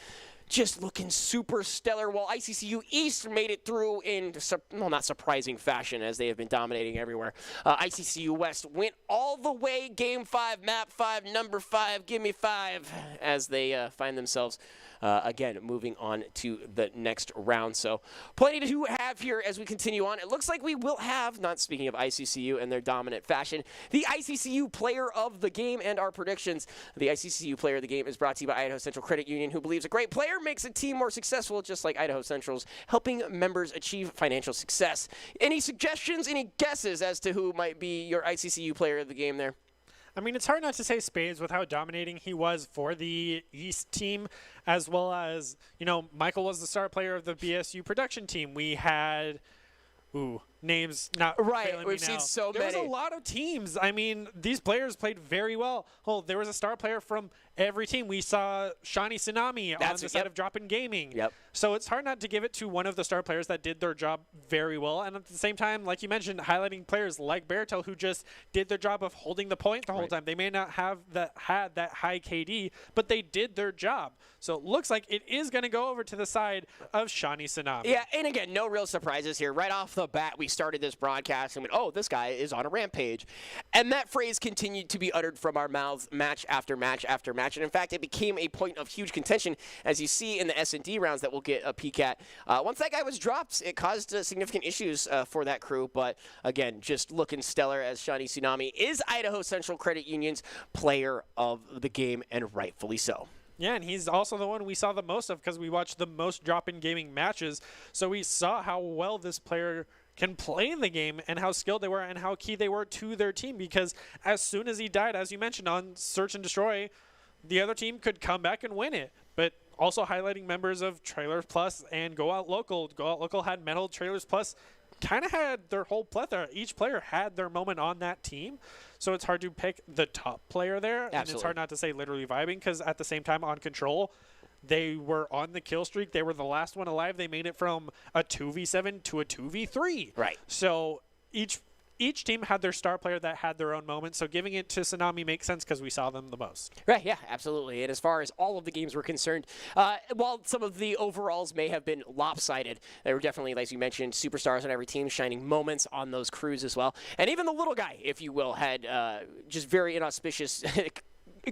just looking super stellar, while ICCU East made it through in, well, not surprising fashion, as they have been dominating everywhere. ICCU West went all the way, Game 5, Map 5, Number 5, Give Me 5, as they find themselves, again, moving on to the next round. So plenty to have here as we continue on. It looks like we will have, not speaking of ICCU and their dominant fashion, the ICCU Player of the Game and our predictions. The ICCU Player of the Game is brought to you by Idaho Central Credit Union, who believes a great player makes a team more successful, just like Idaho Central's, helping members achieve financial success. Any suggestions, any guesses as to who might be your ICCU Player of the Game there? I mean, it's hard not to say Spades with how dominating he was for the East team, as well as, Michael was the star player of the BSU production team. We had, names not right. We've seen so many. There was a lot of teams. I mean, these players played very well. Well, there was a star player from every team. We saw Shawnee Tsunami on the side of Drop In Gaming. Yep. So it's hard not to give it to one of the star players that did their job very well. And at the same time, like you mentioned, highlighting players like Baratel who just did their job of holding the point the whole time. They may not have had that high KD, but they did their job. So it looks like it is going to go over to the side of Shawnee Tsunami. Yeah, and again, no real surprises here. Right off the bat, we started this broadcast and went, oh, this guy is on a rampage. And that phrase continued to be uttered from our mouths match after match after match. And in fact, it became a point of huge contention, as you see in the S&D rounds that we'll get a peek at. Once that guy was dropped, it caused significant issues for that crew. But again, just looking stellar, as Shawnee Tsunami is Idaho Central Credit Union's Player of the Game, and rightfully so. Yeah, and he's also the one we saw the most of because we watched the most Drop-In Gaming matches. So we saw how well this player can play in the game and how skilled they were and how key they were to their team, because as soon as he died, as you mentioned, on Search and Destroy, the other team could come back and win it. But also highlighting members of Trailers Plus and Go Out Local. Go Out Local had Metal. Trailers Plus kind of had their whole plethora. Each player had their moment on that team. So it's hard to pick the top player there. Absolutely. And it's hard not to say literally vibing, because at the same time on Control, they were on the kill streak. They were the last one alive. They made it from a 2v7 to a 2v3. Right. So each each team had their star player that had their own moment, so giving it to Tsunami makes sense because we saw them the most. Right, yeah, absolutely. And as far as all of the games were concerned, while some of the overalls may have been lopsided, there were definitely, like you mentioned, superstars on every team shining moments on those crews as well. And even the little guy, if you will, had just very inauspicious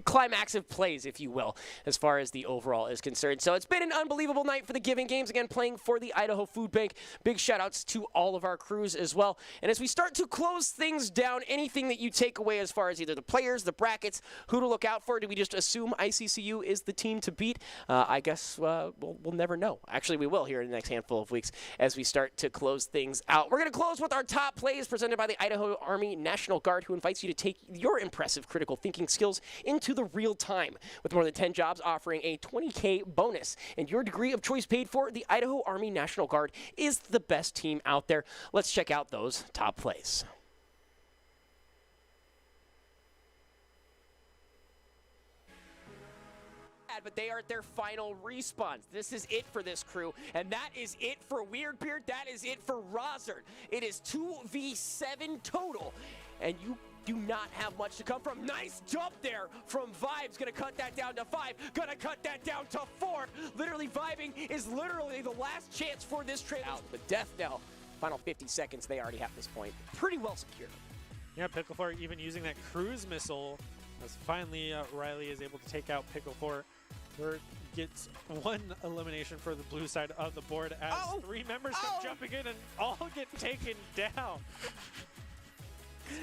climaxive plays, if you will, as far as the overall is concerned. So it's been an unbelievable night for the Giving Games, again, playing for the Idaho Food Bank. Big shout-outs to all of our crews as well. And as we start to close things down, anything that you take away as far as either the players, the brackets, who to look out for? Do we just assume ICCU is the team to beat? I guess we'll never know. Actually, we will here in the next handful of weeks as we start to close things out. We're going to close with our top plays presented by the Idaho Army National Guard, who invites you to take your impressive critical thinking skills into the real time. With more than 10 jobs offering a $20K bonus and your degree of choice paid for, the Idaho Army National Guard is the best team out there. Let's check out those top plays. But they are at their final respawn. This is it for this crew, and that is it for Weirdbeard. That is it for Rozard. It is 2v7 total, and you do not have much to come from. Nice jump there from Vibes. Gonna cut that down to 5. Gonna cut that down to 4. Literally vibing is literally the last chance for this trade out. But Death Knell, final 50 seconds, they already have this point pretty well secured. Yeah, Picklefort even using that cruise missile as finally Riley is able to take out Picklefort. Where gets one elimination for the blue side of the board as 3 members come jumping in and all get taken down.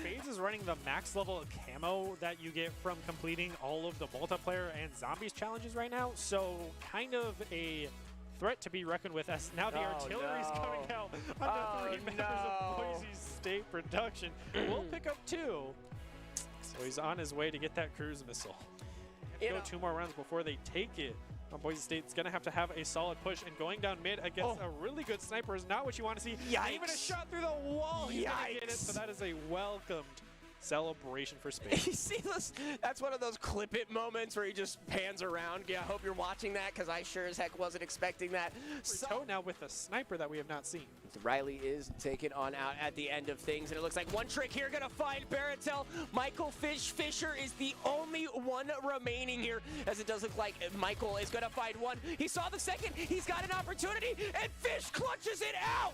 Spades is running the max level camo that you get from completing all of the multiplayer and zombies challenges right now, so kind of a threat to be reckoned with as now the artillery's coming out under 3 members of Boise State production. We'll pick up 2, so he's on his way to get that cruise missile. Go 2 more rounds before they take it. Boise State's going to have a solid push, and going down mid against a really good sniper is not what you want to see. Yikes. Even a shot through the wall, he's going to get it, so that is a welcomed celebration for Space. You see this? That's one of those clip it moments where he just pans around. Yeah, I hope you're watching that because I sure as heck wasn't expecting that. So now with a sniper that we have not seen. Riley is taken on out at the end of things, and it looks like one trick here gonna find Baratel. Michael Fisher is the only one remaining here, as it does look like Michael is gonna find one. He saw the second, he's got an opportunity, and Fish clutches it out!